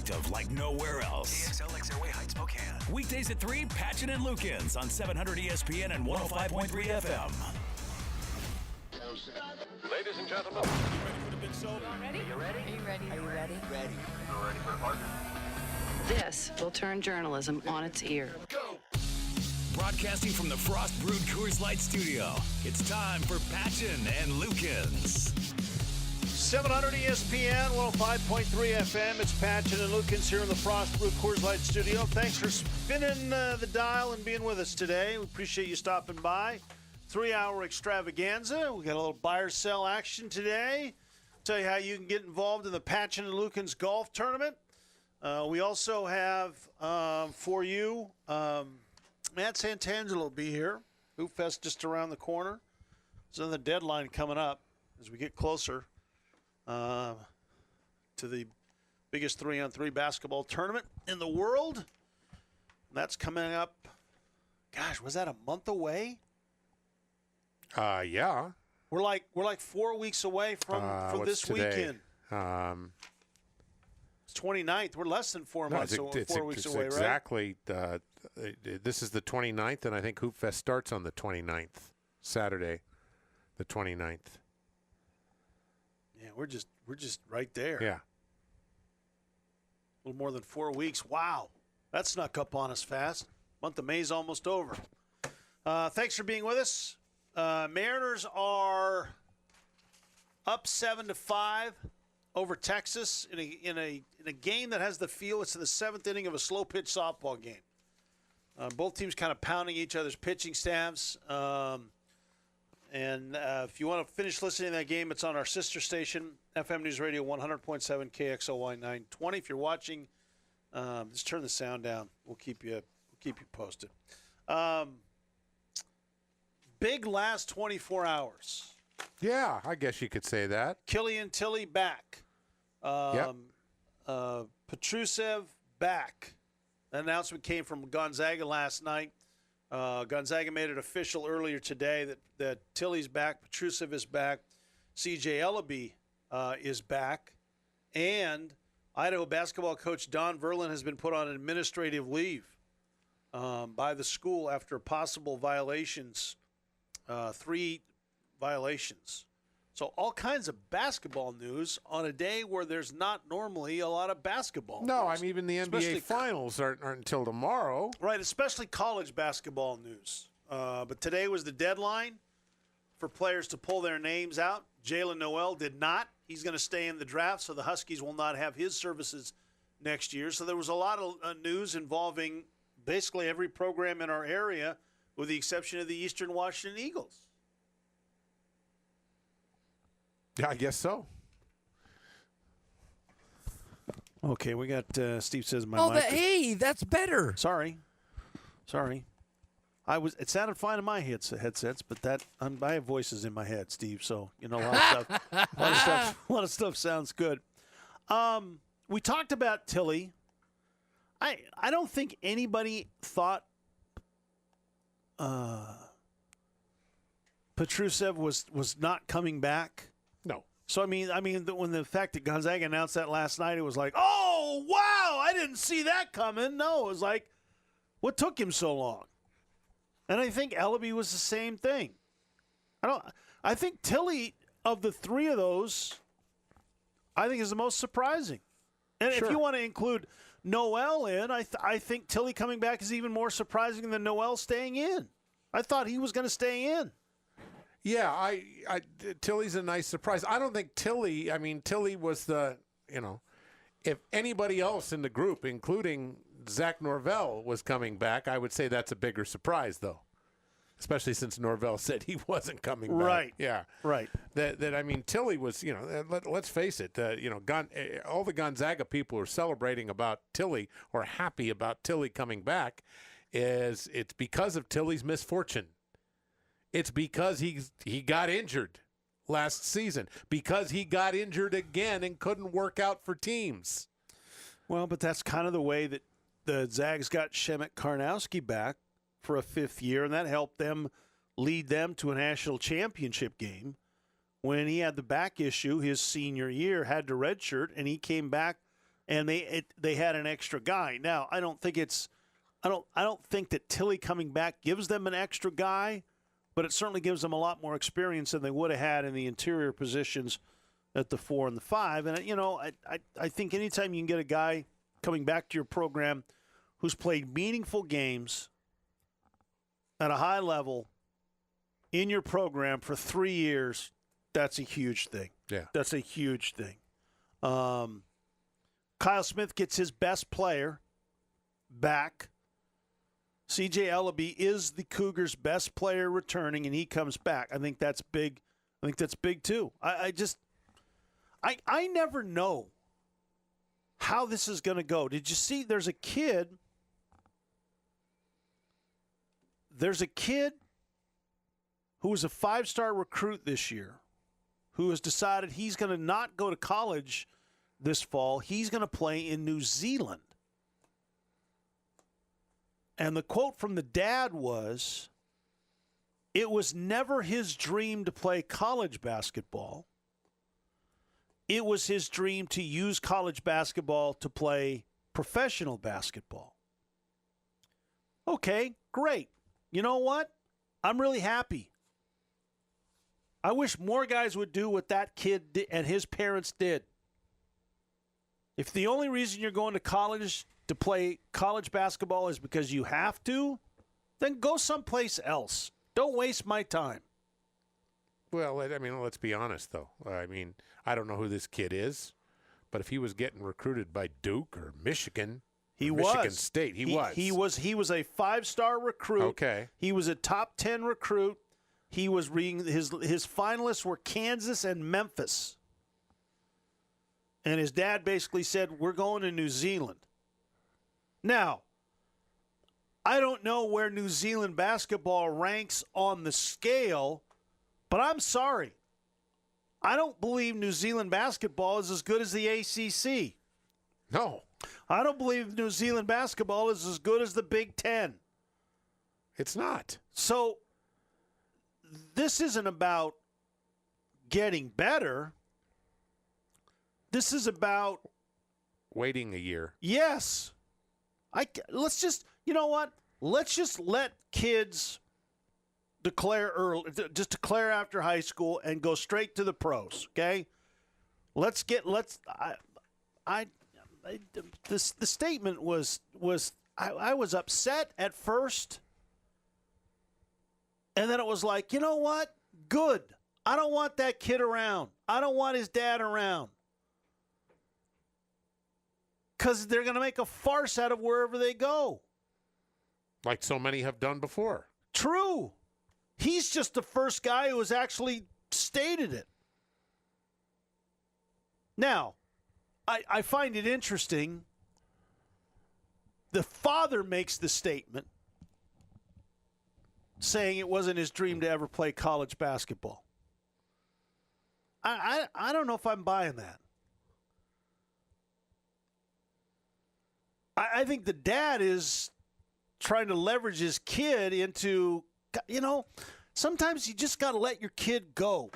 perspective like nowhere else. KXLX Airway Heights, Spokane. Weekdays at 3, Patchin and Lukens on 700 ESPN and 105.3 FM. Ladies and gentlemen, Are you ready? This will turn journalism on its ear. Broadcasting from the Frost Brewed Coors Light Studio, it's time for Patchin and Lukens. 700 ESPN, 105.3 FM. It's Patchin and Lukens here in the Frost Brewed Coors Light Studio. Thanks for spinning the dial and being with us today. We appreciate you stopping by. 3-hour extravaganza. We got a little buy-or-sell action today. Tell you how you can get involved in the Patchin and Lukens golf tournament. We also have for you, Matt Santangelo will be here. Hoop Fest just around the corner. So the deadline coming up as we get closer to the biggest 3-on-3 basketball tournament in the world. And that's coming up. Gosh, was that a month away? Yeah. We're like 4 weeks away from this weekend. It's 29th. We're less than 4 months. 4 weeks away, exactly, right? This is the 29th, and I think Hoop Fest starts on the 29th, Saturday, the 29th. Yeah, we're just right there. Yeah. A little more than 4 weeks. Wow, that snuck up on us fast. Month of May's almost over. Thanks for being with us. Mariners are up 7-5 over Texas in a game that has the feel it's in the seventh inning of a slow pitch softball game. Both teams kind of pounding each other's pitching staffs. And if you want to finish listening to that game, it's on our sister station, FM News Radio 100.7 KXLY 920. If you're watching, just turn the sound down. We'll keep you posted. Big last 24 hours. Yeah, I guess you could say that. Killian Tilly back. Petrusev back. That announcement came from Gonzaga last night. Gonzaga made it official earlier today that Tilly's back, Petrusev is back, C.J. Ellaby is back, and Idaho basketball coach Don Verlin has been put on administrative leave by the school after possible violations, 3 violations. So all kinds of basketball news on a day where there's not normally a lot of basketball No, news. I mean, even the NBA Finals aren't until tomorrow. Right, especially college basketball news. But today was the deadline for players to pull their names out. Jalen Noel did not. He's going to stay in the draft, so the Huskies will not have his services next year. So there was a lot of news involving basically every program in our area with the exception of the Eastern Washington Eagles. Yeah, I guess so. Okay, we got Steve says my mic. Hey, that's better. Sorry. It sounded fine in my headsets, but I have voices in my head, Steve. So a lot of stuff. A lot of stuff sounds good. We talked about Tilly. I don't think anybody thought Petrusev was not coming back. No. So I mean, when the fact that Gonzaga announced that last night, it was like, oh wow, I didn't see that coming. No, it was like, what took him so long? And I think Ellaby was the same thing. I think Tilly, of the 3 of those, I think is the most surprising. And Sure. if you want to include Noel in, I think Tilly coming back is even more surprising than Noel staying in. I thought he was going to stay in. Yeah, Tilly's a nice surprise. I don't think Tilly was the, if anybody else in the group, including Zach Norvell, was coming back, I would say that's a bigger surprise, though. Especially since Norvell said he wasn't coming back. Right. Yeah. Right. Tilly was, let's face it, all the Gonzaga people who are celebrating about Tilly or happy about Tilly coming back it's because of Tilly's misfortune. It's because he got injured last season, because he got injured again and couldn't work out for teams. Well, but that's kind of the way that the Zags got Shemek Karnowski back for a 5th year, and that helped them lead them to a national championship game. When he had the back issue his senior year, had to redshirt, and he came back and they had an extra guy. Now, I don't think that Tilly coming back gives them an extra guy, but it certainly gives them a lot more experience than they would have had in the interior positions at the 4 and the 5. And, I think anytime you can get a guy coming back to your program who's played meaningful games at a high level in your program for 3 years, that's a huge thing. Yeah. That's a huge thing. Kyle Smith gets his best player back. C.J. Ellaby is the Cougars' best player returning, and he comes back. I think that's big. I think that's big, too. I never know how this is going to go. Did you see there's a kid who was a 5-star recruit this year who has decided he's going to not go to college this fall. He's going to play in New Zealand. And the quote from the dad was, "It was never his dream to play college basketball. It was his dream to use college basketball to play professional basketball." Okay, great. You know what? I'm really happy. I wish more guys would do what that kid did and his parents did. If the only reason you're going to college to play college basketball is because you have to, then go someplace else. Don't waste my time. Well, I mean, let's be honest, though. I mean, I don't know who this kid is, but if he was getting recruited by Duke or Michigan, Michigan State, he was. He was a 5-star recruit. Okay. He was a top 10 recruit. He was reading his finalists were Kansas and Memphis. And his dad basically said, "We're going to New Zealand." Now, I don't know where New Zealand basketball ranks on the scale, but I'm sorry. I don't believe New Zealand basketball is as good as the ACC. No. I don't believe New Zealand basketball is as good as the Big Ten. It's not. So this isn't about getting better. This is about waiting a year. Yes. Let's just, you know what? Let's just let kids declare early, just declare after high school and go straight to the pros, okay? The statement was I was upset at first, and then it was like, you know what? Good. I don't want that kid around. I don't want his dad around. Because they're going to make a farce out of wherever they go. Like so many have done before. True. He's just the first guy who has actually stated it. Now, I find it interesting. The father makes the statement saying it wasn't his dream to ever play college basketball. I don't know if I'm buying that. I think the dad is trying to leverage his kid into, sometimes you just got to let your kid go.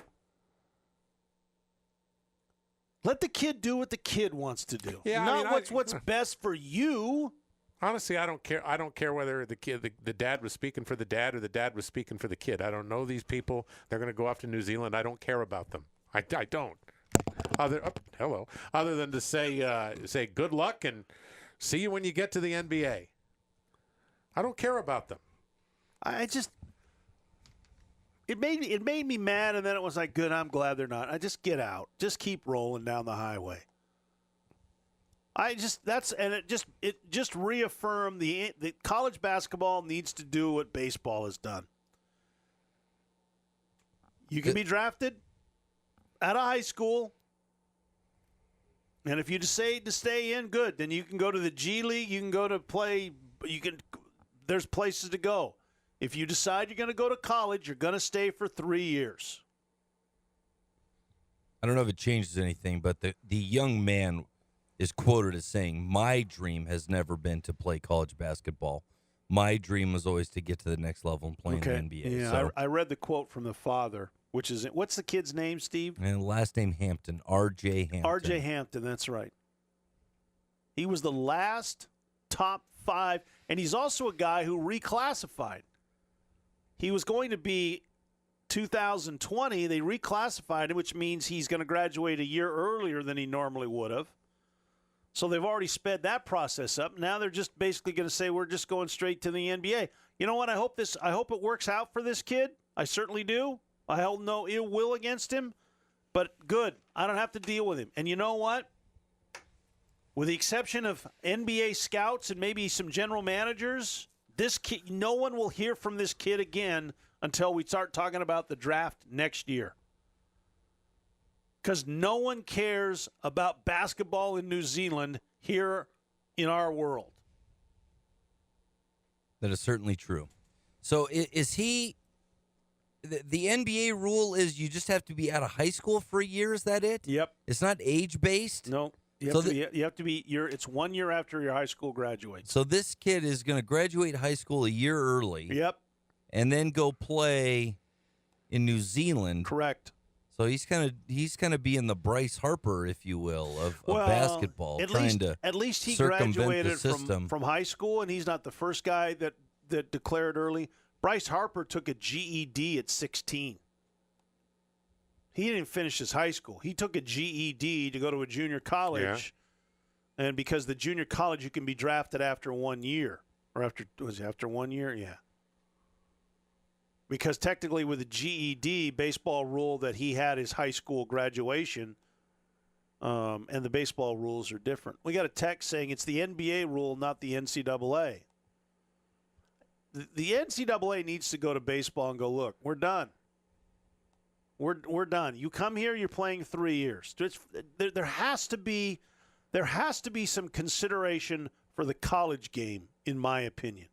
Let the kid do what the kid wants to do. Yeah, Not what's best for you. Honestly, I don't care. I don't care whether the dad was speaking for the dad or the dad was speaking for the kid. I don't know these people. They're going to go off to New Zealand. I don't care about them. I don't. Other than to say good luck and see you when you get to the NBA. I don't care about them. It made me mad, and then it was like, good, I'm glad they're not. I just get out. Just keep rolling down the highway. It just reaffirmed the college basketball needs to do what baseball has done. You can be drafted out of high school, and if you decide to stay in, good. Then you can go to the G League. You can go to play. There's places to go. If you decide you're going to go to college, you're going to stay for 3 years. I don't know if it changes anything, but the young man is quoted as saying, "My dream has never been to play college basketball. My dream was always to get to the next level and play in the NBA." Yeah, so, I read the quote from the father, which is, what's the kid's name, Steve? and last name Hampton, R.J. Hampton. R.J. Hampton, that's right. He was the last top 5, and he's also a guy who reclassified. He was going to be 2020. They reclassified him, which means he's going to graduate a year earlier than he normally would have. So they've already sped that process up. Now they're just basically going to say we're just going straight to the NBA. You know what? I hope it works out for this kid. I certainly do. I hold no ill will against him. But good. I don't have to deal with him. And you know what? With the exception of NBA scouts and maybe some general managers, this kid, no one will hear from this kid again until we start talking about the draft next year. Because no one cares about basketball in New Zealand here in our world. That is certainly true. So is he – the NBA rule is you just have to be out of high school for a year? Is that it? Yep. It's not age-based? No. You have to be it's 1 year after your high school graduates. So this kid is going to graduate high school a year early. Yep. And then go play in New Zealand. Correct. So he's kind of being the Bryce Harper, if you will, of basketball. At least he graduated from high school, and he's not the first guy that declared early. Bryce Harper took a GED at 16. He didn't finish his high school. He took a GED to go to a junior college, and because the junior college you can be drafted after 1 year, or after 1 year? Yeah. Because technically with the GED, baseball ruled that he had his high school graduation, and the baseball rules are different. We got a text saying it's the NBA rule, not the NCAA. The NCAA needs to go to baseball and go, look, we're done. We're done. You come here, you're playing 3 years. There has to be some consideration for the college game, in my opinion.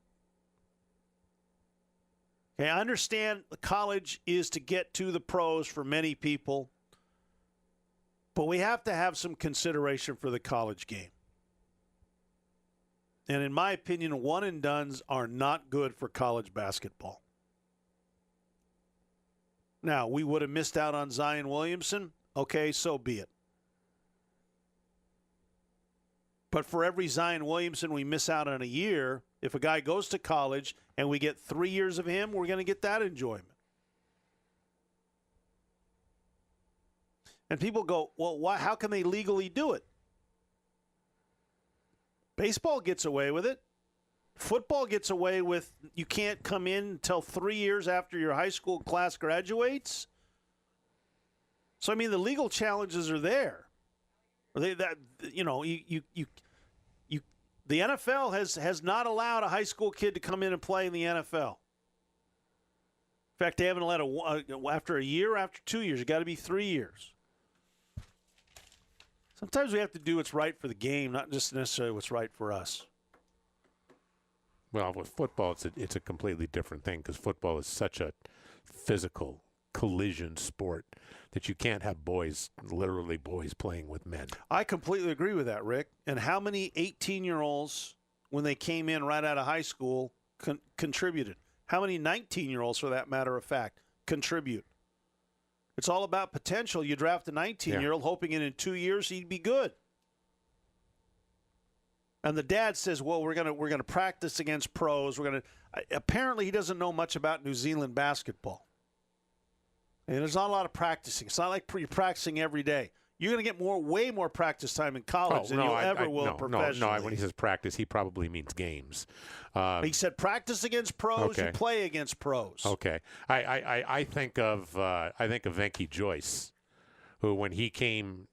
Okay, I understand the college is to get to the pros for many people, but we have to have some consideration for the college game. And in my opinion, one and dones are not good for college basketball. Now, we would have missed out on Zion Williamson. Okay, so be it. But for every Zion Williamson we miss out on a year, if a guy goes to college and we get 3 years of him, we're going to get that enjoyment. And people go, well, why? How can they legally do it? Baseball gets away with it. Football gets away with you can't come in until 3 years after your high school class graduates. So, I mean, the legal challenges are there. The NFL has not allowed a high school kid to come in and play in the NFL. In fact, they haven't allowed after a year, after 2 years. It's got to be 3 years. Sometimes we have to do what's right for the game, not just necessarily what's right for us. Well, with football, it's a completely different thing because football is such a physical collision sport that you can't have literally boys playing with men. I completely agree with that, Rick. And how many 18-year-olds, when they came in right out of high school, contributed? How many 19-year-olds, for that matter of fact, contribute? It's all about potential. You draft a 19-year-old hoping in 2 years he'd be good. And the dad says, well, we're gonna practice against pros. Apparently he doesn't know much about New Zealand basketball. And there's not a lot of practicing. It's not like you're practicing every day. You're going to get way more practice time in college than you'll ever will professionally. No, when he says practice, he probably means games. He said practice against pros. You play against pros. Okay. I think of Venky Joyce, who when he came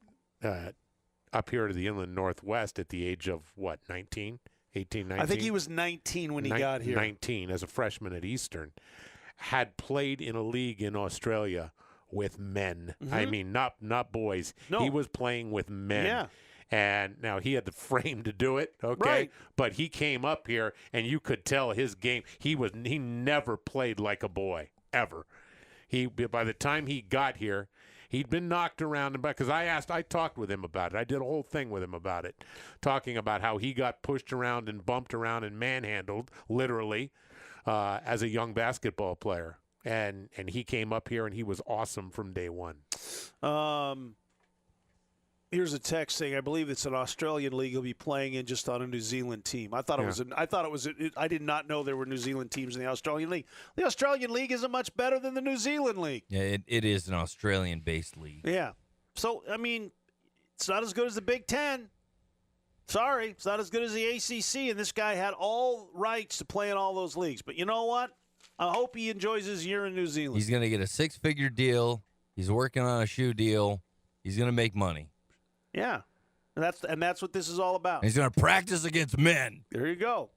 up here to the Inland Northwest at the age of, 18, 19? I think he was 19 when he got here. 19 as a freshman at Eastern. Had played in a league in Australia with men. Mm-hmm. I mean, not boys. No. He was playing with men. Yeah. And now he had the frame to do it, okay? Right. But he came up here, and you could tell his game. He never played like a boy, ever. By the time he got here, he'd been knocked around. Because I talked with him about it. I did a whole thing with him about it, talking about how he got pushed around and bumped around and manhandled, literally, as a young basketball player. And he came up here, and he was awesome from day one. Here's a text saying, I believe it's an Australian league he'll be playing in, just on a New Zealand team. I thought it was. I did not know there were New Zealand teams in the Australian league. The Australian league isn't much better than the New Zealand league. Yeah, it is an Australian-based league. Yeah. So, I mean, it's not as good as the Big Ten. Sorry, it's not as good as the ACC, and this guy had all rights to play in all those leagues. But you know what? I hope he enjoys his year in New Zealand. He's going to get a 6-figure deal. He's working on a shoe deal. He's going to make money. Yeah, and that's what this is all about. And he's going to practice against men. There you go.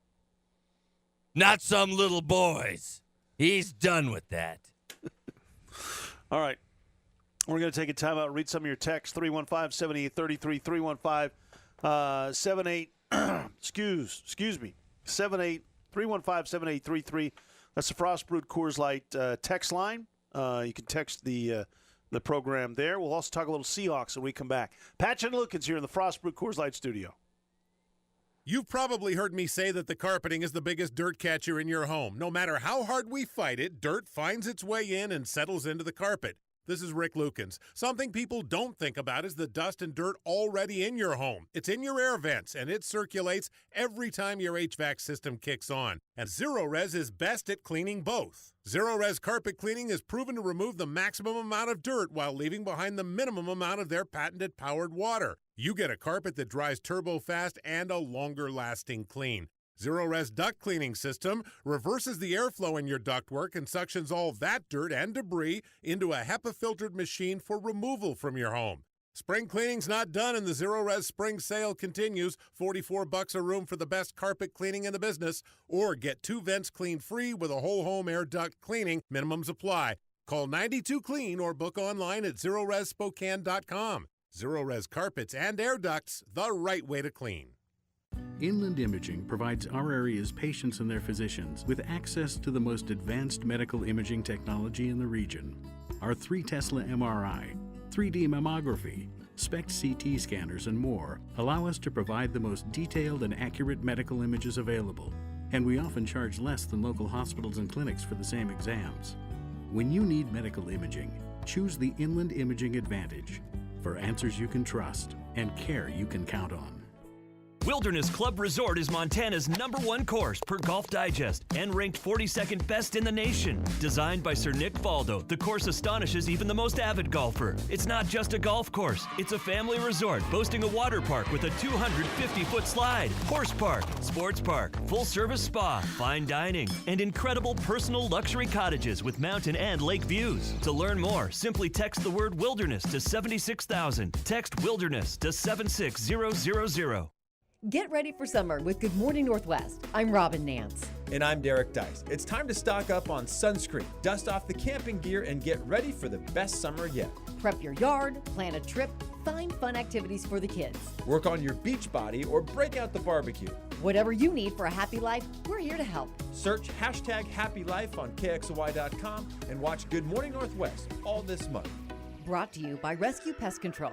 Not some little boys. He's done with that. All right. We're going to take a time out and read some of your texts. 315-7833, 315-78, excuse me, 315-7833. That's the Frost Brewed Coors Light text line. You can text the program there. We'll also talk a little Seahawks when we come back. Patchin and Lukens here in the Frost Brewed Coors Light studio. You've probably heard me say that the carpeting is the biggest dirt catcher in your home. No matter how hard we fight it, dirt finds its way in and settles into the carpet. This is Rick Lukens. Something people don't think about is the dust and dirt already in your home. It's in your air vents, and it circulates every time your HVAC system kicks on. And Zero-Res is best at cleaning both. Zero-Res carpet cleaning is proven to remove the maximum amount of dirt while leaving behind the minimum amount of their patented powered water. You get a carpet that dries turbo fast and a longer-lasting clean. Zero-Res duct cleaning system reverses the airflow in your ductwork and suctions all that dirt and debris into a HEPA-filtered machine for removal from your home. Spring cleaning's not done and the Zero-Res spring sale continues. $44 a room for the best carpet cleaning in the business. Or get 2 vents clean free with a whole home air duct cleaning. Minimums apply. Call 92Clean or book online at ZeroResSpokane.com. Zero-Res carpets and air ducts, the right way to clean. Inland Imaging provides our area's patients and their physicians with access to the most advanced medical imaging technology in the region. Our 3 Tesla MRI, 3D mammography, SPECT CT scanners, and more allow us to provide the most detailed and accurate medical images available, and we often charge less than local hospitals and clinics for the same exams. When you need medical imaging, choose the Inland Imaging Advantage for answers you can trust and care you can count on. Wilderness Club Resort is Montana's #1 course per Golf Digest and ranked 42nd best in the nation. Designed by Sir Nick Faldo, the course astonishes even the most avid golfer. It's not just a golf course, it's a family resort boasting a water park with a 250-foot slide, horse park, sports park, full-service spa, fine dining, and incredible personal luxury cottages with mountain and lake views. To learn more, simply text the word wilderness to 76,000. Text wilderness to 76000. Get ready for summer with Good Morning Northwest. I'm Robin Nance. And I'm Derek Dice. It's time to stock up on sunscreen, dust off the camping gear, and get ready for the best summer yet. Prep your yard, plan a trip, find fun activities for the kids. Work on your beach body or break out the barbecue. Whatever you need for a happy life, we're here to help. Search #HappyLife on KXOY.com and watch Good Morning Northwest all this month. Brought to you by Rescue Pest Control.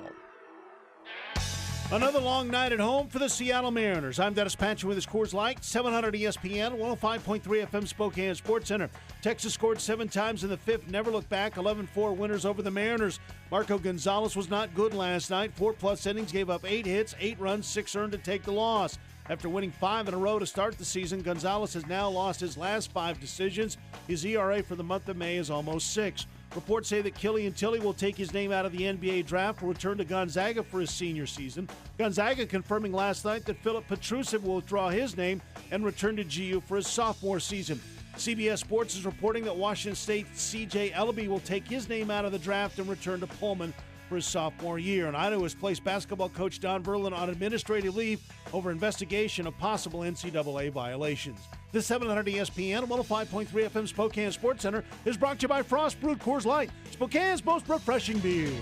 Another long night at home for the Seattle Mariners. I'm Dennis Patchin with his Coors Light, 700 ESPN, 105.3 FM Spokane Sports Center. Texas scored 7 times in the 5th, never looked back, 11-4 winners over the Mariners. Marco Gonzalez was not good last night. 4+ innings, gave up 8 hits, 8 runs, 6 earned to take the loss. After winning 5 in a row to start the season, Gonzalez has now lost his last 5 decisions. His ERA for the month of May is almost 6. Reports say that Killian Tilly will take his name out of the NBA draft, will return to Gonzaga for his senior season. Gonzaga confirming last night that Philip Petrusev will withdraw his name and return to GU for his sophomore season. CBS Sports is reporting that Washington State's C.J. Ellaby will take his name out of the draft and return to Pullman for his sophomore year. And Idaho has placed basketball coach Don Verlin on administrative leave over investigation of possible NCAA violations. This 700 ESPN 105.3 FM Spokane Sports Center is brought to you by Frost Brewed Coors Light, Spokane's most refreshing beer.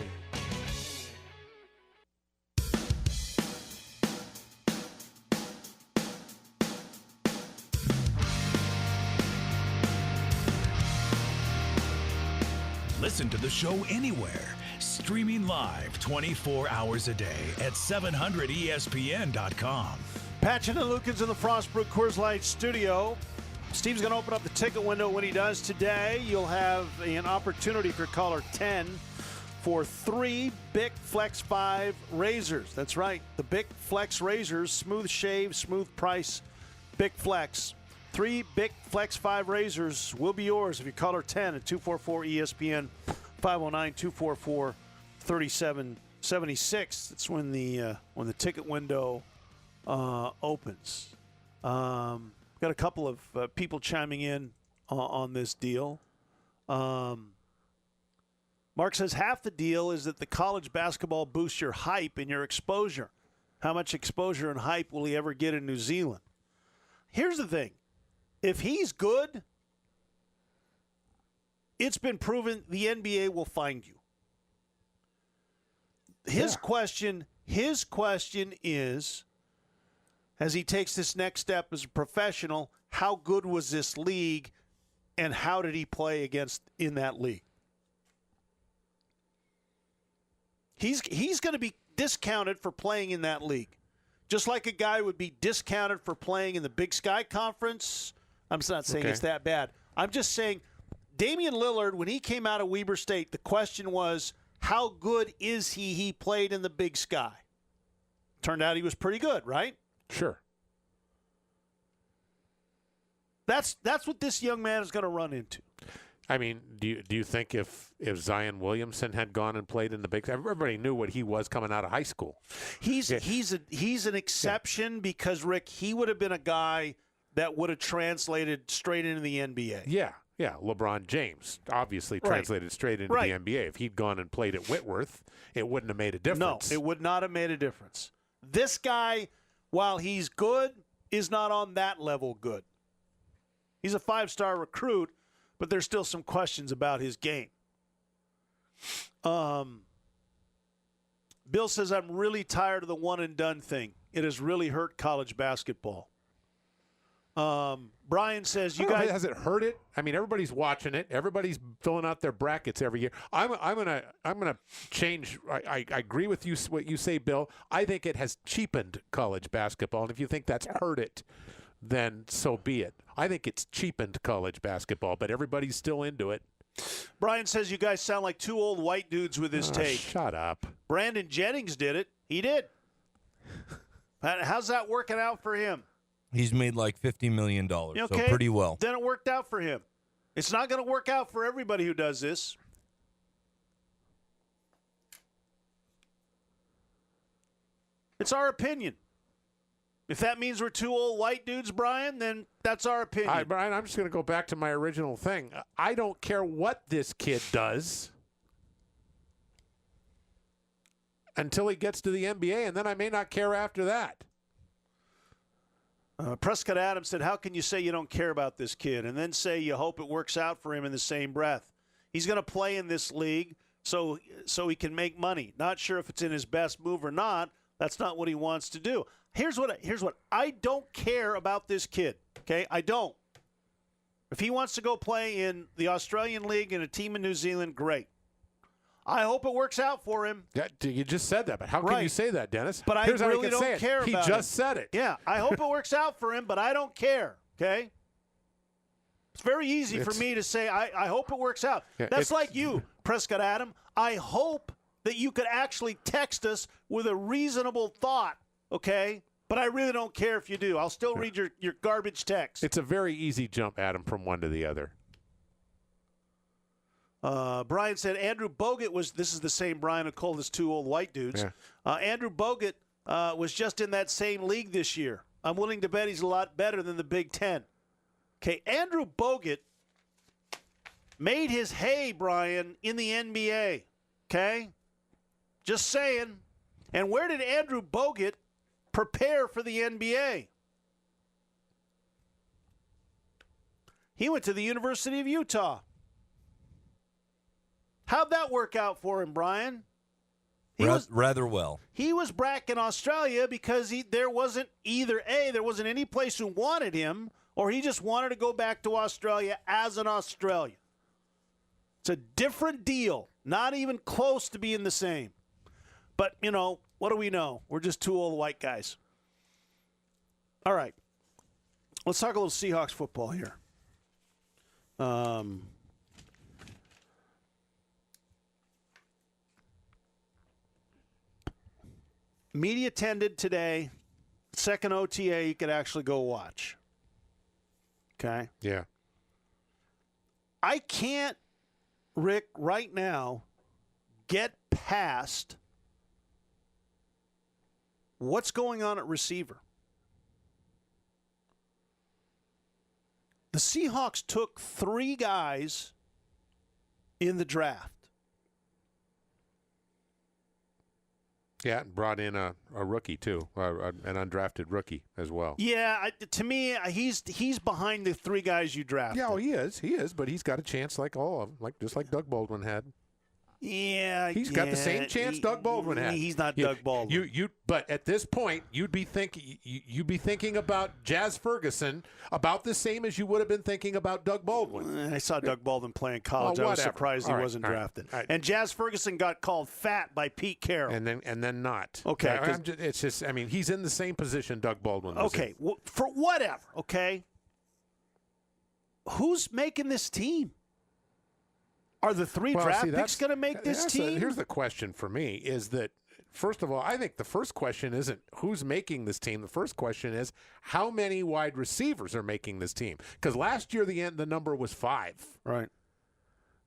Listen to the show anywhere. Streaming live 24 hours a day at 700ESPN.com. Patchin and Lukens in the Frost Brewed Coors Light studio. Steve's going to open up the ticket window when he does today. You'll have an opportunity for caller 10 for 3 Bic Flex 5 razors. That's right, the Bic Flex razors, smooth shave, smooth price, Bic Flex. 3 Bic Flex 5 razors will be yours if you call her 10 at 244-ESPN, 509-244-3776. That's when the ticket window opens. Got a couple of people chiming in on this deal. Mark says half the deal is that the college basketball boosts your hype and your exposure. How much exposure and hype will he ever get in New Zealand? Here's the thing. If he's good, it's been proven the NBA will find you. His question is, as he takes this next step as a professional, how good was this league and how did he play in that league? He's going to be discounted for playing in that league. Just like a guy would be discounted for playing in the Big Sky Conference. I'm not saying it's that bad. I'm just saying Damian Lillard, when he came out of Weber State, the question was, how good is he? He played in the Big Sky. Turned out he was pretty good, right? Sure. That's what this young man is going to run into. I mean, do you think if Zion Williamson had gone and played in the Big Sky, everybody knew what he was coming out of high school. He's an exception because, Rick, he would have been a guy that would have translated straight into the NBA. Yeah. LeBron James obviously translated straight into the NBA. If he'd gone and played at Whitworth, it wouldn't have made a difference. No, it would not have made a difference. This guy, while he's good, is not on that level good. He's a 5-star recruit, but there's still some questions about his game. Bill says, I'm really tired of the one-and-done thing. It has really hurt college basketball. Brian says, has it hurt it? I mean, everybody's watching it. Everybody's filling out their brackets every year. I'm gonna change. I agree with you what you say, Bill. I think it has cheapened college basketball, and if you think that's hurt it, then so be it. I think it's cheapened college basketball, but everybody's still into it. Brian says you guys sound like two old white dudes with his take. Shut up. Brandon Jennings did it. He did. How's that working out for him? He's made like $50 million, okay, so pretty well. Then it worked out for him. It's not going to work out for everybody who does this. It's our opinion. If that means we're two old white dudes, Brian, then that's our opinion. All right, Brian, I'm just going to go back to my original thing. I don't care what this kid does until he gets to the NBA, and then I may not care after that. Prescott Adams said, how can you say you don't care about this kid and then say you hope it works out for him in the same breath? He's going to play in this league so he can make money. Not sure if it's in his best move or not. That's not what he wants to do. Here's what I don't care about this kid, okay? I don't. If he wants to go play in the Australian League and a team in New Zealand, great. I hope it works out for him. Yeah, you just said that, but how can you say that, Dennis? But Here's I how really he can don't care about it. He just said it. Yeah, I hope it works out for him, but I don't care, okay? It's very easy for me to say, I hope it works out. Yeah, That's like you, Prescott Adam. I hope that you could actually text us with a reasonable thought, okay? But I really don't care if you do. I'll still read your garbage text. It's a very easy jump, Adam, from one to the other. Brian said Andrew Bogut this is the same Brian who called us two old white dudes. Yeah. Andrew Bogut was just in that same league this year. I'm willing to bet he's a lot better than the Big Ten. Okay, Andrew Bogut made his hay, Brian, in the NBA. Okay? Just saying. And where did Andrew Bogut prepare for the NBA? He went to the University of Utah. How'd that work out for him, Brian? Rather well. He was back in Australia because there wasn't any place who wanted him, or he just wanted to go back to Australia as an Australian. It's a different deal. Not even close to being the same. But, what do we know? We're just two old white guys. All right. Let's talk a little Seahawks football here. Media attended today. Second OTA you could actually go watch. Okay? Yeah. I can't, Rick, right now, get past what's going on at receiver. The Seahawks took 3 guys in the draft. Yeah, and brought in a rookie, too, an undrafted rookie as well. Yeah, to me, he's behind the 3 guys you drafted. Yeah, he is, but he's got a chance like all of them, just like Doug Baldwin had. Yeah, he's got the same chance Doug Baldwin had. He's not Doug Baldwin. But at this point, you'd be thinking about Jazz Ferguson about the same as you would have been thinking about Doug Baldwin. I saw Doug Baldwin play in college. I was surprised he wasn't drafted. Right. And Jazz Ferguson got called fat by Pete Carroll. And then not. Okay, it's just he's in the same position Doug Baldwin was in. For whatever. Okay, who's making this team? Are the 3 draft picks going to make this team? Here's the question for me is that, first of all, I think the first question isn't who's making this team. The first question is how many wide receivers are making this team? Because last year the number was 5. Right.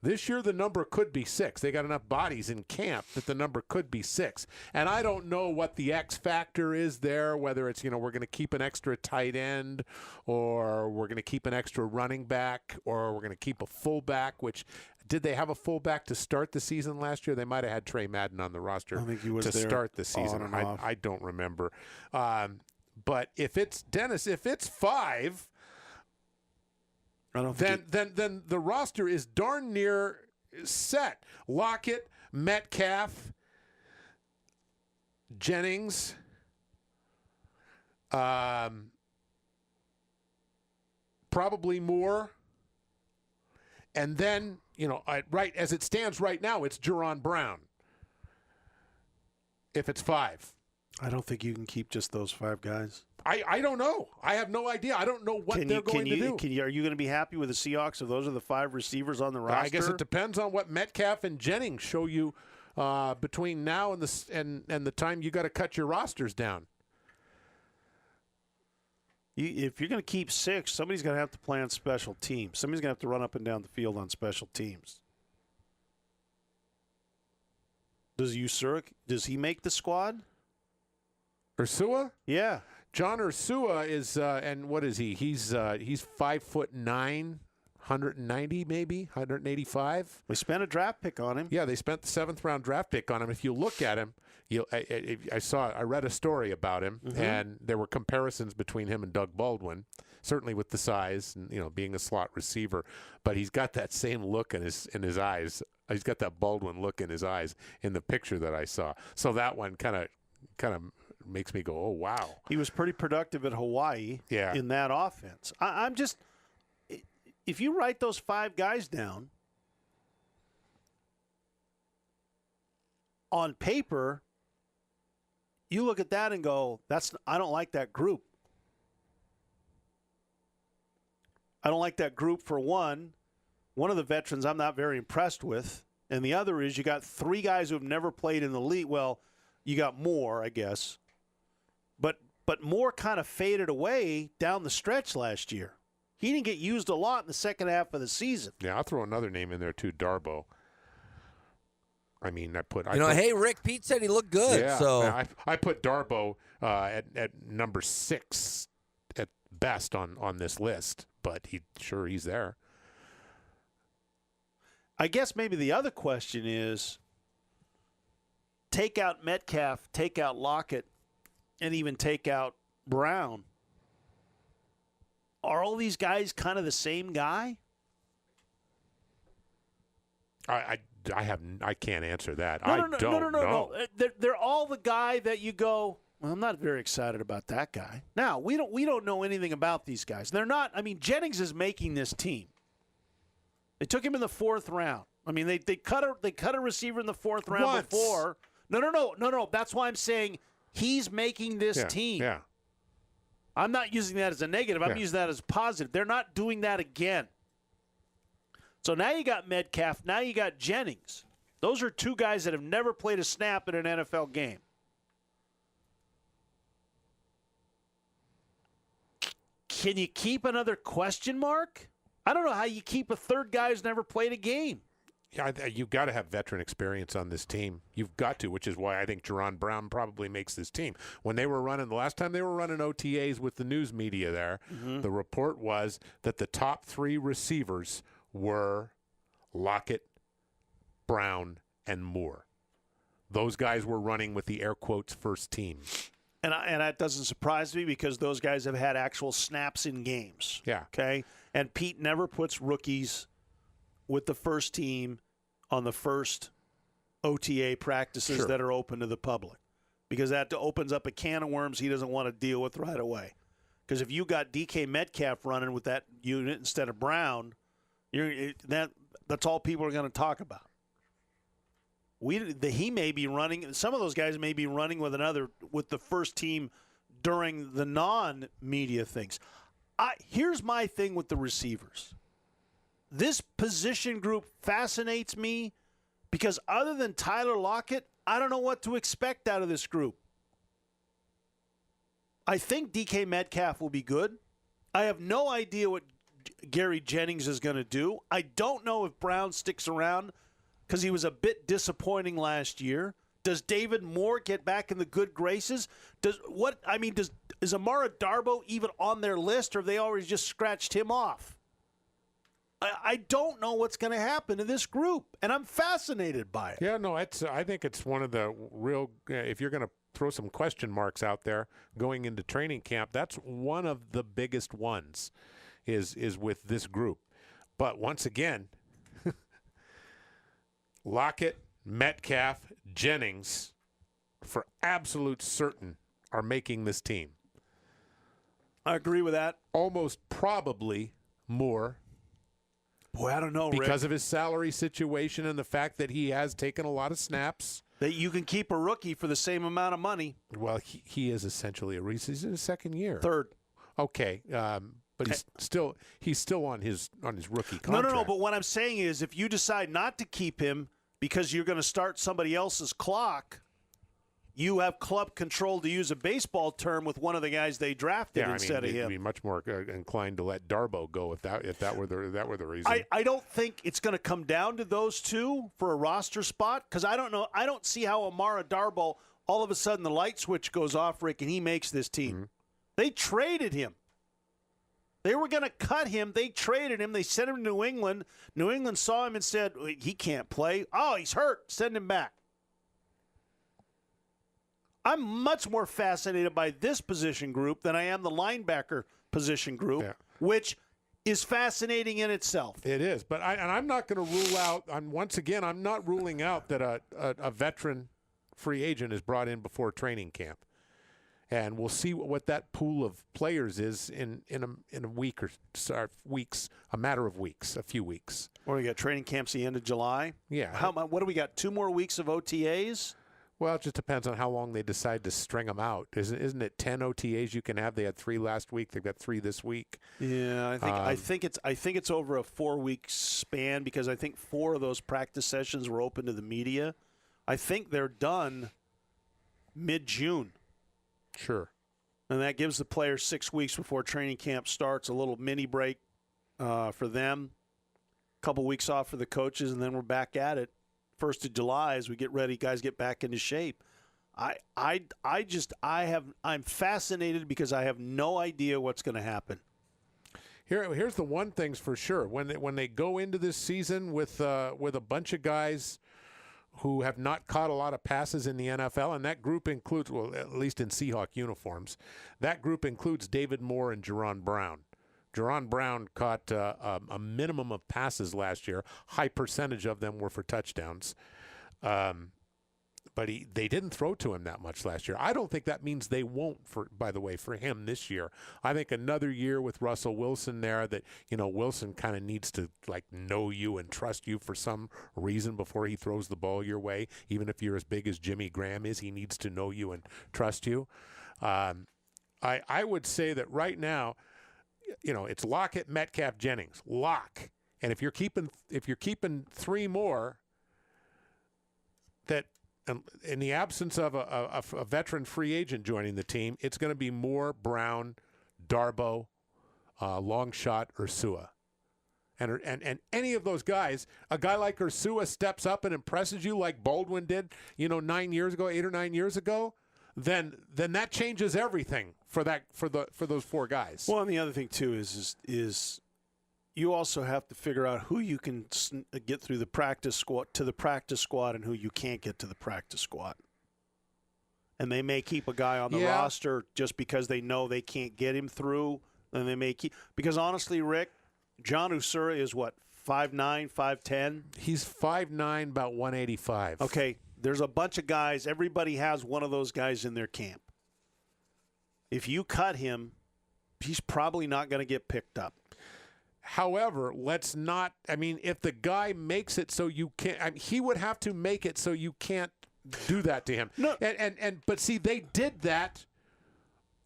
This year the number could be 6. They got enough bodies in camp that the number could be 6. And I don't know what the X factor is there, whether it's, we're going to keep an extra tight end or we're going to keep an extra running back or we're going to keep a fullback, which did they have a fullback to start the season last year? They might have had Trey Madden on the roster to start the season. I don't remember. But if it's 5, then the roster is darn near set. Lockett, Metcalf, Jennings, probably more. And then, right as it stands right now, it's Jerron Brown. If it's 5. I don't think you can keep just those 5 guys. I don't know. I have no idea. I don't know what they're going to do. Are you going to be happy with the Seahawks if those are the 5 receivers on the roster? I guess it depends on what Metcalf and Jennings show you between now and the time you got to cut your rosters down. If you're going to keep 6, somebody's going to have to play on special teams. Somebody's going to have to run up and down the field on special teams. Does he make the squad? Ursua? Yeah. John Ursua is, and what is he? He's 5'9", 190 maybe, 185. They spent a draft pick on him. Yeah, they spent the 7th round draft pick on him. If you look at him, I read a story about him, and there were comparisons between him and Doug Baldwin, certainly with the size and being a slot receiver. But he's got that same look in his eyes. He's got that Baldwin look in his eyes in the picture that I saw. So that one kind of makes me go, oh wow. He was pretty productive at Hawaii. In that offense. I'm just, if you write those 5 guys down on paper, you look at that and go, I don't like that group. I don't like that group for one. One of the veterans I'm not very impressed with, and the other is you got 3 guys who have never played in the league. Well, you got Moore, I guess. But Moore kind of faded away down the stretch last year. He didn't get used a lot in the second half of the season. Yeah, I'll throw another name in there too, Darbo. I mean, hey, Rick, Pete said he looked good. Yeah, so I put Darbo at number 6 at best on this list, but he's there. I guess maybe the other question is take out Metcalf, take out Lockett, and even take out Brown. Are all these guys kind of the same guy? I can't answer that. I don't know. They're all the guy that you go, well, I'm not very excited about that guy. Now, we don't know anything about these guys. They're not. I mean, Jennings is making this team. They took him in the 4th round. I mean, they cut a receiver in the 4th round before. No. That's why I'm saying he's making this team. Yeah. I'm not using that as a negative. I'm using that as a positive. They're not doing that again. So now you got Metcalf. Now you got Jennings. Those are 2 guys that have never played a snap in an NFL game. Can you keep another question mark? I don't know how you keep a third guy who's never played a game. Yeah, you've got to have veteran experience on this team. You've got to, which is why I think Jerron Brown probably makes this team. When they were running, the last time they were running OTAs with the news media there, the report was that the top 3 receivers were Lockett, Brown, and Moore. Those guys were running with the air quotes first team. And that doesn't surprise me because those guys have had actual snaps in games. Yeah. Okay? And Pete never puts rookies with the first team on the first OTA practices that are open to the public because that opens up a can of worms he doesn't want to deal with right away. Because if you got DK Metcalf running with that unit instead of Brown, that's all people are going to talk about. He may be running. Some of those guys may be running with the first team during the non-media things. Here's my thing with the receivers. This position group fascinates me because other than Tyler Lockett, I don't know what to expect out of this group. I think DK Metcalf will be good. I have no idea what Gary Jennings is going to do. I don't know if Brown sticks around because he was a bit disappointing last year. Does David Moore get back in the good graces? Is Amara Darboh even on their list, or have they already just scratched him off? I don't know what's going to happen in this group, and I'm fascinated by it. Yeah, no, I think it's one of the real. If you're going to throw some question marks out there going into training camp, that's one of the biggest ones. Is with this group, but once again. Lockett, Metcalf, Jennings, for absolute certain, are making this team. I agree with that. Almost probably more. Boy, I don't know, Rick. Because of his salary situation and the fact that he has taken a lot of snaps. That you can keep a rookie for the same amount of money. Well, he is essentially a rookie. He's in his second year. Third. Okay, but he's still on his rookie contract. No. But what I'm saying is, if you decide not to keep him because you're going to start somebody else's clock, you have club control, to use a baseball term, with one of the guys they drafted instead of him. I'd be much more inclined to let Darboh go if that were the reason. I don't think it's going to come down to those two for a roster spot because I don't know. I don't see how Amara Darboh all of a sudden the light switch goes off, Rick, and he makes this team. Mm-hmm. They traded him. They were going to cut him. They traded him. They sent him to New England. New England saw him and said, he can't play. Oh, he's hurt. Send him back. I'm much more fascinated by this position group than I am the linebacker position group, which is fascinating in itself. It is. But I'm not going to rule out, I'm not ruling out that a veteran free agent is brought in before training camp. And we'll see what that pool of players is in a week or weeks, a matter of weeks, a few weeks. What do we got? Training camps the end of July? Yeah. What do we got? 2 more weeks of OTAs? Well, it just depends on how long they decide to string them out. Isn't it 10 OTAs you can have? They had 3 last week. They've got 3 this week. Yeah, I think it's over a 4-week span because I think 4 of those practice sessions were open to the media. I think they're done mid-June. Sure. And that gives the players 6 weeks before training camp starts, a little mini break for them, a couple weeks off for the coaches, and then we're back at it 1st of July as we get ready, guys get back into shape. I'm fascinated because I have no idea what's going to happen. Here's the one thing's for sure. When they go into this season with a bunch of guys who have not caught a lot of passes in the NFL, and that group includes, well, at least in Seahawk uniforms, that group includes David Moore and Jerron Brown. Jerron Brown caught a minimum of passes last year. High percentage of them were for touchdowns. But they didn't throw to him that much last year. I don't think that means they won't, by the way, for him this year. I think another year with Russell Wilson there that, Wilson kind of needs to, know you and trust you for some reason before he throws the ball your way. Even if you're as big as Jimmy Graham is, he needs to know you and trust you. I would say that right now, it's Lockett, Metcalf, Jennings. Lock. And if you're keeping 3 more, that in the absence of a veteran free agent joining the team, it's going to be Moore, Brown, Darboh, Longshot, Ursua. And any of those guys, a guy like Ursua steps up and impresses you like Baldwin did, 8 or 9 years ago, then that changes everything for those four guys. Well, and the other thing too is you also have to figure out who you can get through the practice squad and who you can't get to the practice squad. And they may keep a guy on the roster just because they know they can't get him through. And they may keep – because honestly, Rick, John Usura is what, 5'9", 5'10"? He's 5'9", about 185. Okay, there's a bunch of guys. Everybody has one of those guys in their camp. If you cut him, he's probably not going to get picked up. However, let's not – I mean, if the guy makes it so you can't – he would have to make it so you can't do that to him. No. But see, they did that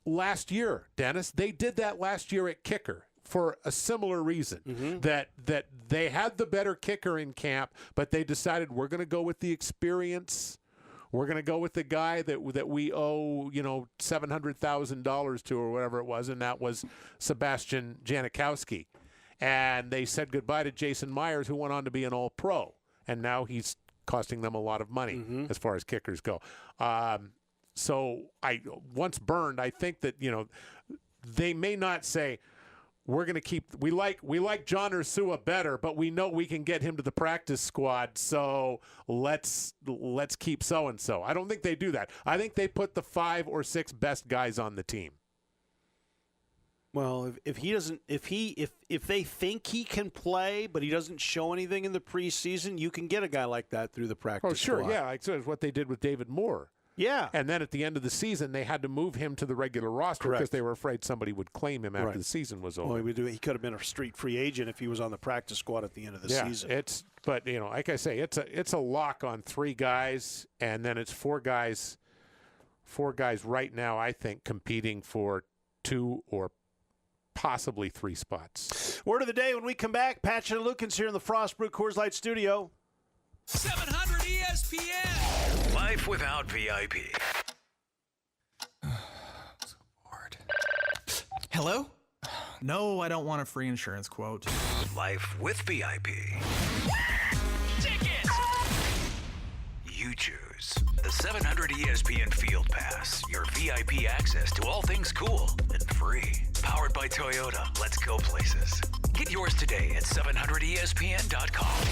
last year, Dennis. They did that last year at kicker for a similar reason, that they had the better kicker in camp, but they decided we're going to go with the experience. We're going to go with the guy that we owe, $700,000 to or whatever it was, and that was Sebastian Janikowski. And they said goodbye to Jason Myers, who went on to be an All-Pro, and now he's costing them a lot of money as far as kickers go. So once burned, I think that they may not say we're going to keep. We like John Ursua better, but we know we can get him to the practice squad. So let's keep so and so. I don't think they do that. I think they put the 5 or 6 best guys on the team. Well, if they think he can play, but he doesn't show anything in the preseason, you can get a guy like that through the practice squad. Oh, sure, yeah. Like so it's what they did with David Moore. Yeah. And then at the end of the season, they had to move him to the regular roster because they were afraid somebody would claim him after the season was over. Well, he could have been a street free agent if he was on the practice squad at the end of the season. But like I say, it's a lock on 3 guys, and then it's 4 guys right now, I think, competing for 2 or possibly 3 spots. Word of the day when we come back. Patchin and Lukens here in the Frost Brew Coors Light studio. 700 ESPN. Life without VIP. So bored. Hello? No, I don't want a free insurance quote. Life with VIP. Tickets! You choose the 700 ESPN Field Pass, your VIP access to all things cool and free. Powered by Toyota. Let's go places. Get yours today at 700ESPN.com.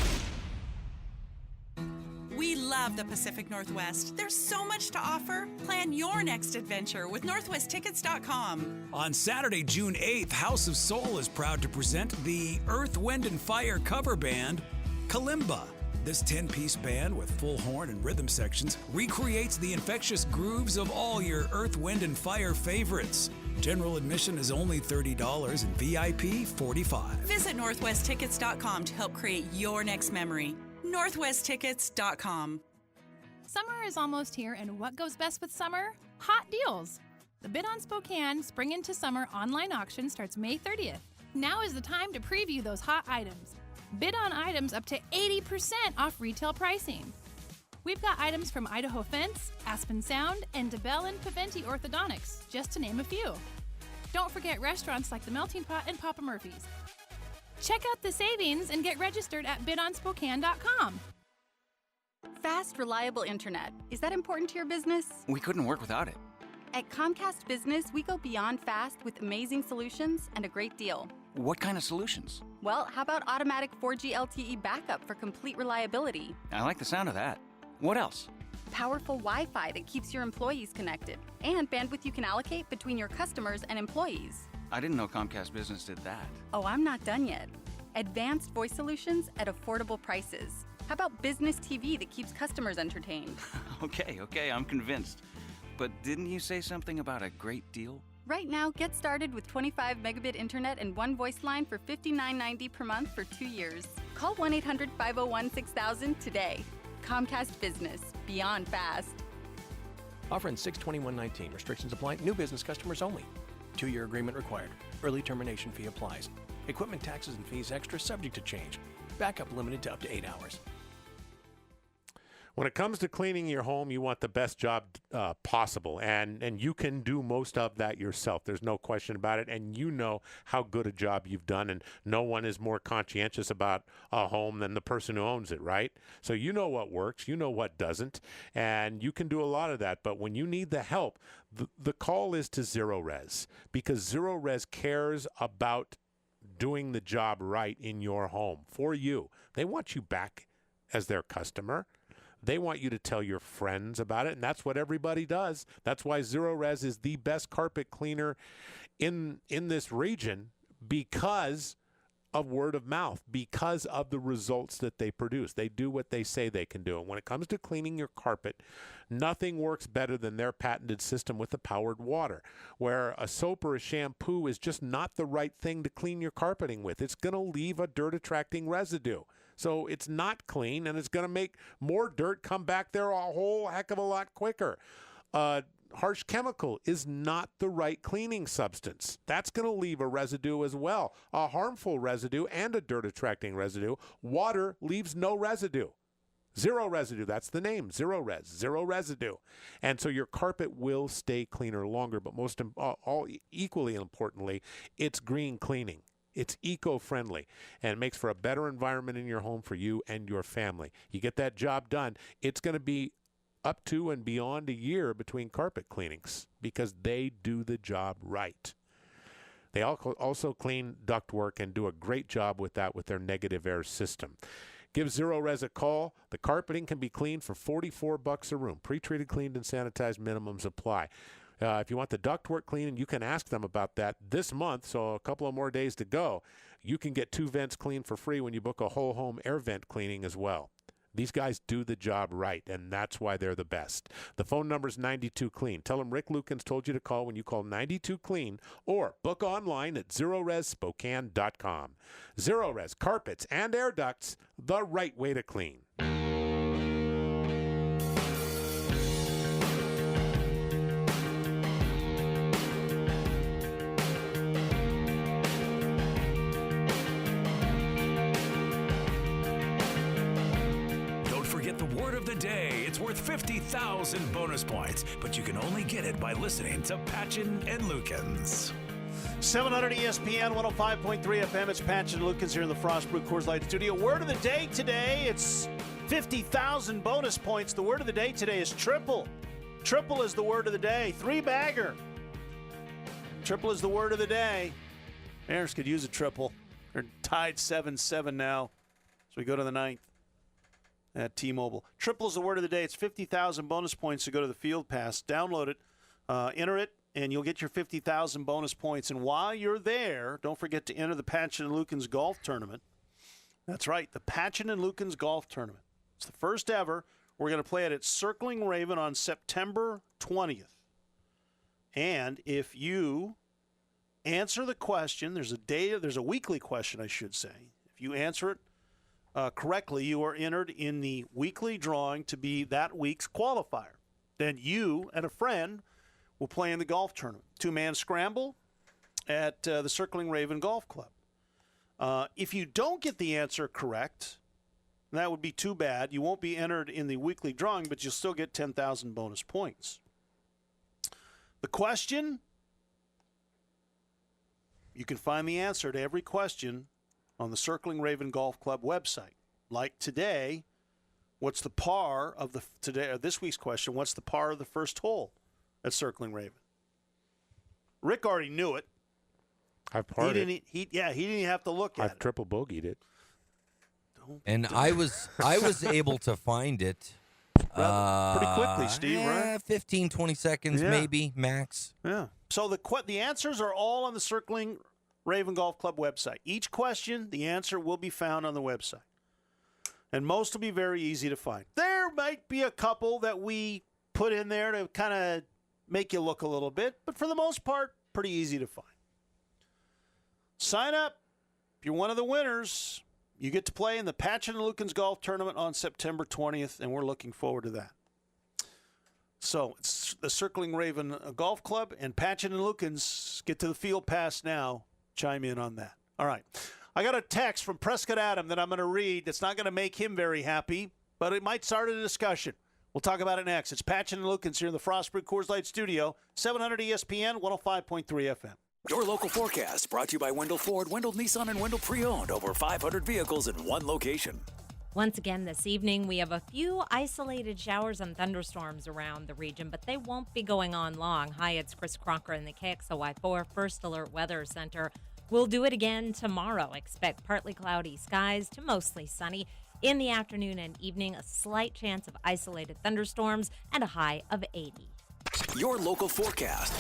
We love the Pacific Northwest. There's so much to offer. Plan your next adventure with NorthwestTickets.com. On Saturday, June 8th, House of Soul is proud to present the Earth, Wind, and Fire cover band, Kalimba. This 10-piece band with full horn and rhythm sections recreates the infectious grooves of all your Earth, Wind, and Fire favorites. General admission is only $30 and VIP $45. Visit NorthwestTickets.com to help create your next memory. NorthwestTickets.com. Summer is almost here, and what goes best with summer? Hot deals. The Bid on Spokane Spring into Summer online auction starts May 30th. Now is the time to preview those hot items. Bid on items up to 80% off retail pricing. We've got items from Idaho Fence, Aspen Sound, and DeBell and Paventi Orthodontics, just to name a few. Don't forget restaurants like the Melting Pot and Papa Murphy's. Check out the savings and get registered at bidonspokane.com. Fast, reliable internet. Is that important to your business? We couldn't work without it. At Comcast Business, we go beyond fast with amazing solutions and a great deal. What kind of solutions? Well, how about automatic 4G LTE backup for complete reliability? I like the sound of that. What else? Powerful Wi-Fi that keeps your employees connected, and bandwidth you can allocate between your customers and employees. I didn't know Comcast Business did that. Oh, I'm not done yet. Advanced voice solutions at affordable prices. How about business TV that keeps customers entertained? Okay, I'm convinced. But didn't you say something about a great deal? Right now, get started with 25 megabit internet and one voice line for $59.90 per month for 2 years. Call 1-800-501-6000 today. Comcast Business. Beyond fast. Offer in 6/21/19. Restrictions apply. New business customers only. 2-year agreement required. Early termination fee applies. Equipment taxes and fees extra subject to change. Backup limited to up to 8 hours. When it comes to cleaning your home, you want the best job possible, and you can do most of that yourself. There's no question about it, and you know how good a job you've done, and no one is more conscientious about a home than the person who owns it, right? So you know what works, you know what doesn't, and you can do a lot of that. But when you need the help, the call is to Zero Res, because Zero Res cares about doing the job right in your home for you. They want you back as their customer. They want you to tell your friends about it, and that's what everybody does. That's why Zero Res is the best carpet cleaner in this region, because of word of mouth, because of the results that they produce. They do what they say they can do. And when it comes to cleaning your carpet, nothing works better than their patented system with the powered water, where a soap or a shampoo is just not the right thing to clean your carpeting with. It's going to leave a dirt-attracting residue. So it's not clean, and it's going to make more dirt come back there a whole heck of a lot quicker. Harsh chemical is not the right cleaning substance. That's going to leave a residue as well, a harmful residue and a dirt-attracting residue. Water leaves no residue. Zero residue, that's the name, Zero Res, zero residue. And so your carpet will stay cleaner longer, but most equally importantly, it's green cleaning. It's eco-friendly, and it makes for a better environment in your home for you and your family. You get that job done, it's going to be up to and beyond a year between carpet cleanings, because they do the job right. They also clean ductwork and do a great job with that with their negative air system. Give Zero Res a call. The carpeting can be cleaned for $44 a room. Pre-treated, cleaned, and sanitized minimums apply. If you want the ductwork cleaning, you can ask them about that this month, so a couple of more days to go. You can get 2 vents cleaned for free when you book a whole home air vent cleaning as well. These guys do the job right, and that's why they're the best. The phone number is 92Clean. Tell them Rick Lukens told you to call when you call 92Clean, or book online at ZeroResSpokane.com. Zero Res carpets and air ducts, the right way to clean. The word of the day. It's worth 50,000 bonus points, but you can only get it by listening to Patchin and Lukens. 700 ESPN 105.3 FM. It's Patchin and Lukens here in the Frostbrew Coors Light studio. Word of the day today, it's 50,000 bonus points. The word of the day today is triple. Triple is the word of the day. 3-bagger. Triple is the word of the day. Mariners could use a triple. They're tied 7-7 now. So we go to the 9th. At T-Mobile. Triple is the word of the day. It's 50,000 bonus points to go to the Field Pass. Download it, enter it, and you'll get your 50,000 bonus points. And while you're there, don't forget to enter the Patchin and Lukens Golf Tournament. That's right, the Patchin and Lukens Golf Tournament. It's the first ever. We're going to play it at Circling Raven on September 20th. And if you answer the question, there's a weekly question, I should say. If you answer it correctly, you are entered in the weekly drawing to be that week's qualifier. Then you and a friend will play in the golf tournament. 2-man scramble at the Circling Raven Golf Club. If you don't get the answer correct, that would be too bad. You won't be entered in the weekly drawing, but you'll still get 10,000 bonus points. The question, you can find the answer to every question on the Circling Raven Golf Club website. Like today, what's the par of this week's question? What's the par of the first hole at Circling Raven? Rick already knew it. I've parred it. He didn't even have to look at it. I've triple bogeyed it. I was able to find it pretty quickly, Steve, right? 15, 20 seconds, maybe, max. Yeah. So the answers are all on the Circling Raven Golf Club website. Each question, the answer will be found on the website. And most will be very easy to find. There might be a couple that we put in there to kind of make you look a little bit, but for the most part, pretty easy to find. Sign up. If you're one of the winners, you get to play in the Patchin and Lukens Golf Tournament on September 20th, and we're looking forward to that. So it's the Circling Raven Golf Club and Patchin and Lukens. Get to the Field Pass now. Chime in on that. All right. I got a text from Prescott Adam that I'm going to read that's not going to make him very happy, but but it might start a discussion. We'll talk about it next. It's Patchin and Lukens here in the Frostbrewed Coors Light Studio, 700 ESPN, 105.3 FM. Your local forecast brought to you by Wendell Ford, Wendell Nissan, and Wendell Pre-Owned. Over 500 vehicles in one location. Once again this evening, we have a few isolated showers and thunderstorms around the region, but they won't be going on long. Hi, it's Chris Crocker in the KXLY4 First Alert Weather Center. We'll do it again tomorrow. Expect partly cloudy skies to mostly sunny. In the afternoon and evening, a slight chance of isolated thunderstorms and a high of 80. Your local forecast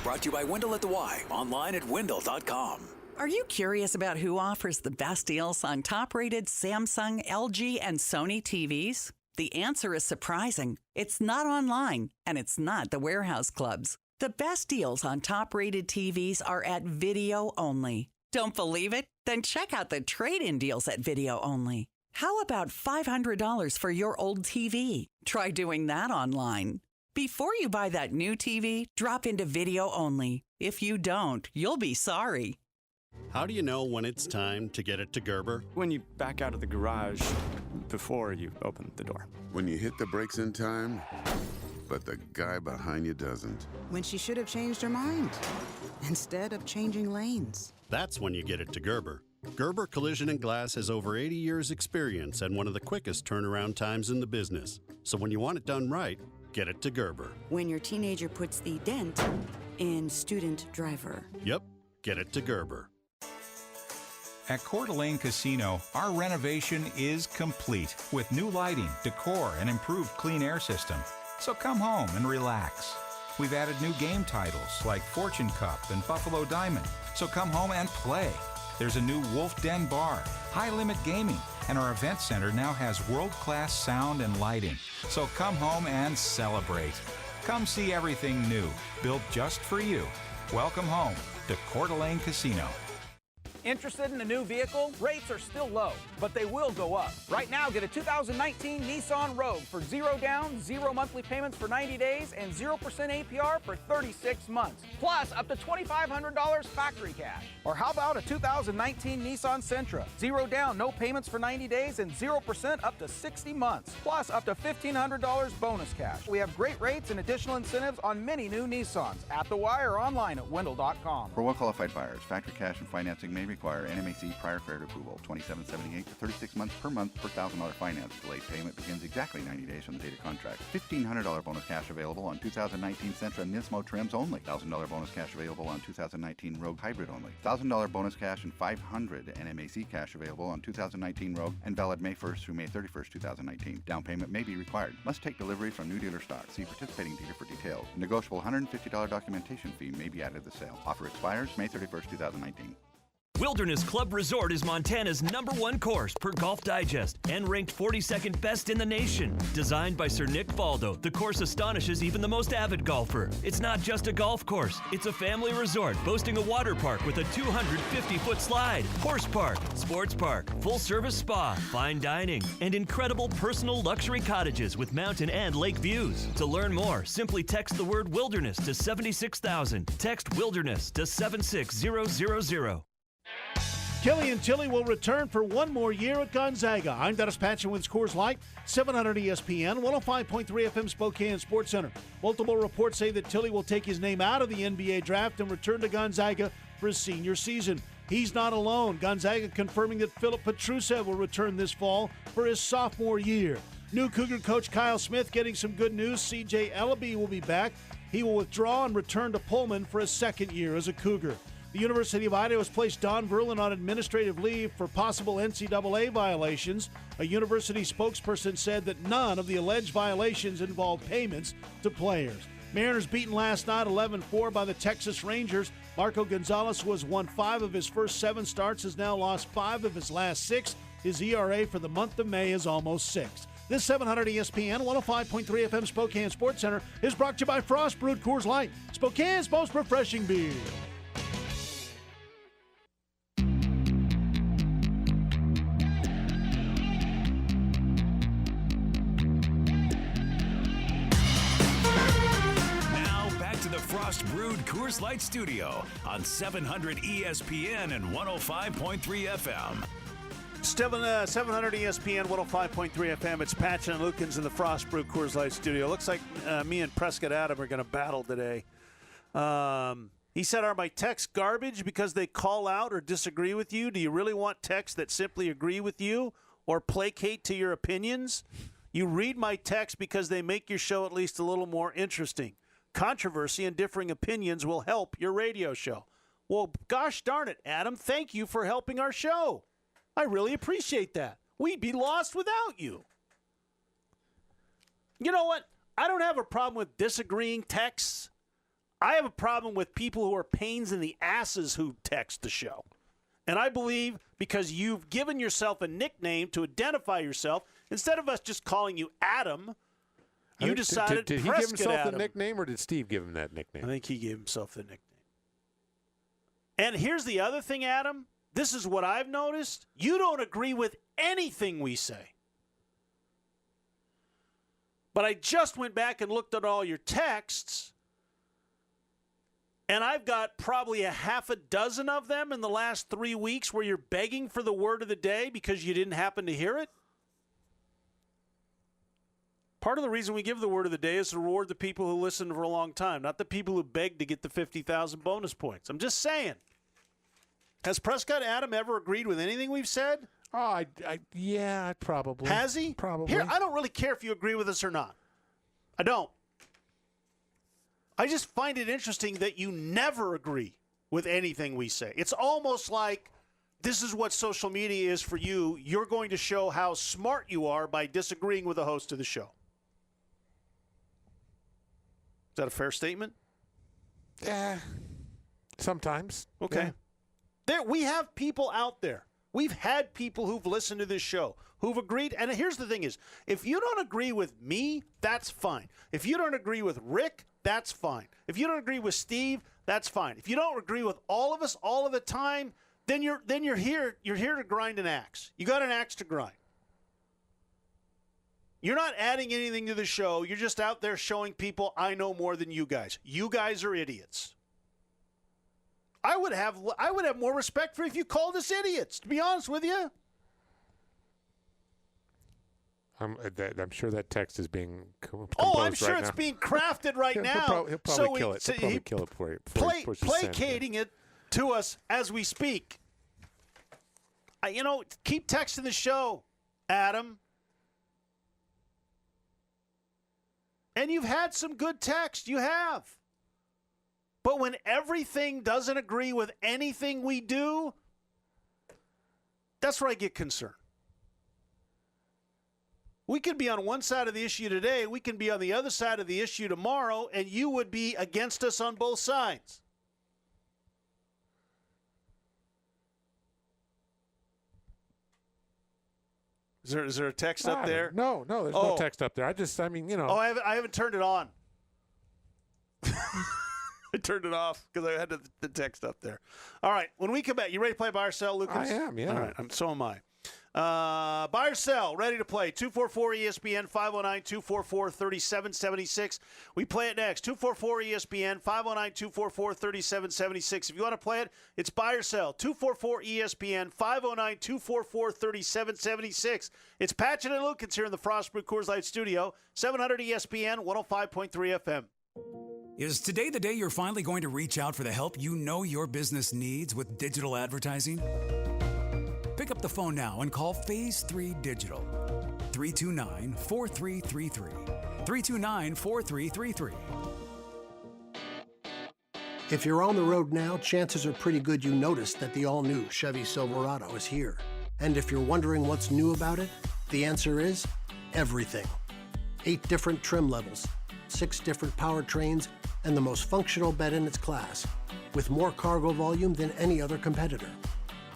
brought to you by Wendell at the Y, online at Wendell.com. Are you curious about who offers the best deals on top-rated Samsung, LG, and Sony TVs? The answer is surprising. It's not online, and it's not the warehouse clubs. The best deals on top-rated TVs are at Video Only. Don't believe it? Then check out the trade-in deals at Video Only. How about $500 for your old TV? Try doing that online. Before you buy that new TV, drop into Video Only. If you don't, you'll be sorry. How do you know when it's time to get it to Gerber? When you back out of the garage before you open the door. When you hit the brakes in time, but the guy behind you doesn't. When she should have changed her mind, instead of changing lanes. That's when you get it to Gerber. Gerber Collision and Glass has over 80 years' experience and one of the quickest turnaround times in the business. So when you want it done right, get it to Gerber. When your teenager puts the dent in student driver. Yep, get it to Gerber. At Coeur d'Alene Casino, our renovation is complete with new lighting, decor, and improved clean air system. So come home and relax. We've added new game titles like Fortune Cup and Buffalo Diamond. So come home and play. There's a new Wolf Den bar, high-limit gaming, and our event center now has world-class sound and lighting. So come home and celebrate. Come see everything new, built just for you. Welcome home to Coeur d'Alene Casino. Interested in a new vehicle? Rates are still low, but they will go up. Right now, get a 2019 Nissan Rogue for 0 down, 0 monthly payments for 90 days, and 0% APR for 36 months. Plus, up to $2,500 factory cash. Or how about a 2019 Nissan Sentra? 0 down, no payments for 90 days, and 0% up to 60 months. Plus, up to $1,500 bonus cash. We have great rates and additional incentives on many new Nissans. At the Y or online at Wendell.com. For well-qualified buyers, factory cash and financing may require NMAC prior credit approval. $27.78 to 36 months per month per $1,000 finance. Delayed payment begins exactly 90 days from the date of contract. $1,500 bonus cash available on 2019 Sentra Nismo trims only. $1,000 bonus cash available on 2019 Rogue Hybrid only. $1,000 bonus cash and $500 NMAC cash available on 2019 Rogue and valid May 1st through May 31st, 2019. Down payment may be required. Must take delivery from new dealer stock. See participating dealer for details. Negotiable $150 documentation fee may be added to the sale. Offer expires May 31st, 2019. Wilderness Club Resort is Montana's #1 course per Golf Digest and ranked 42nd best in the nation. Designed by Sir Nick Faldo, the course astonishes even the most avid golfer. It's not just a golf course, it's a family resort boasting a water park with a 250-foot slide, horse park, sports park, full-service spa, fine dining, and incredible personal luxury cottages with mountain and lake views. To learn more, simply text the word wilderness to 76,000. Text wilderness to 76000. Kelly and Tilly will return for one more year at Gonzaga. I'm Dennis Patchin with Coors Light, 700 ESPN, 105.3 FM Spokane Sports Center. Multiple reports say that Tilly will take his name out of the NBA draft and return to Gonzaga for his senior season. He's not alone. Gonzaga confirming that Philip Petrusev will return this fall for his sophomore year. New Cougar coach Kyle Smith getting some good news. C.J. Ellaby will be back. He will withdraw and return to Pullman for his second year as a Cougar. The University of Idaho has placed Don Verlin on administrative leave for possible NCAA violations. A university spokesperson said that none of the alleged violations involved payments to players. Mariners beaten last night 11-4 by the Texas Rangers. Marco Gonzalez, who has won 5 of his first 7 starts, has now lost 5 of his last 6. His ERA for the month of May is almost 6. This 700 ESPN 105.3 FM Spokane Sports Center is brought to you by Frost Brewed Coors Light, Spokane's most refreshing beer. Frost Brewed Coors Light Studio on 700 ESPN and 105.3 FM. 700 ESPN 105.3 FM. It's Patchin and Lukens in the Frost Brew Coors Light studio. Looks like me and Prescott Adam are going to battle today. He said, are my texts garbage because they call out or disagree with you? Do you really want texts that simply agree with you or placate to your opinions? You read my texts because they make your show at least a little more interesting. Controversy and differing opinions will help your radio show. Well, gosh darn it, Adam, thank you for helping our show. I really appreciate that. We'd be lost without you. You know what? I don't have a problem with disagreeing texts. I have a problem with people who are pains in the asses who text the show. And I believe because you've given yourself a nickname to identify yourself, instead of us just calling you Adam, you decided Did he Prescott give himself Adam. the nickname, or did Steve give him that nickname? I think he gave himself the nickname. And here's the other thing, Adam. This is what I've noticed. You don't agree with anything we say. But I just went back and looked at all your texts, and I've got probably a half a dozen of them in the last 3 weeks where you're begging for the word of the day because you didn't happen to hear it. Part of the reason we give the word of the day is to reward the people who listen for a long time, not the people who beg to get the 50,000 bonus points. I'm just saying. Has Prescott Adam ever agreed with anything we've said? Oh, yeah, probably. Has he? Probably. Here, I don't really care if you agree with us or not. I don't. I just find it interesting that you never agree with anything we say. It's almost like this is what social media is for you. You're going to show how smart you are by disagreeing with the host of the show. Is that a fair statement? Yeah, sometimes. Okay. Yeah. We have people out there. We've had people who've listened to this show who've agreed. And here's the thing is, if you don't agree with me, that's fine. If you don't agree with Rick, that's fine. If you don't agree with Steve, that's fine. If you don't agree with all of us all of the time, then you're here to grind an axe. You got an axe to grind. You're not adding anything to the show. You're just out there showing people I know more than you guys. You guys are idiots. I would have more respect for if you called us idiots, to be honest with you. I'm sure that text is being composed I'm sure right it's now. being crafted right now. He'll probably kill it. He'll probably kill it for you. Placating it to us as we speak. Keep texting the show, Adam. And you've had some good text. You have. But when everything doesn't agree with anything we do, that's where I get concerned. We could be on one side of the issue today, we can be on the other side of the issue tomorrow, and you would be against us on both sides. Is there a text up there? No, there's no text up there. Oh, I haven't turned it on. I turned it off because I had the text up there. All right, when we come back, you ready to play buy or sell, Lucas? I am, yeah. All right, so am I. Buy or sell, ready to play. 244-ESPN, 509-244-3776. We play it next. 244-ESPN, 509-244-3776. If you want to play it, it's buy or sell. 244-ESPN, 509-244-3776. It's Patchin and Lukens here in the Frost Brew Coors Light studio, 700 ESPN, 105.3 FM. Is today the day you're finally going to reach out for the help you know your business needs with digital advertising? Pick up the phone now and call Phase 3 Digital. 329-4333. 329-4333. If you're on the road now, chances are pretty good you noticed that the all-new Chevy Silverado is here. And if you're wondering what's new about it, the answer is everything. 8 different trim levels, 6 different powertrains, and the most functional bed in its class, with more cargo volume than any other competitor.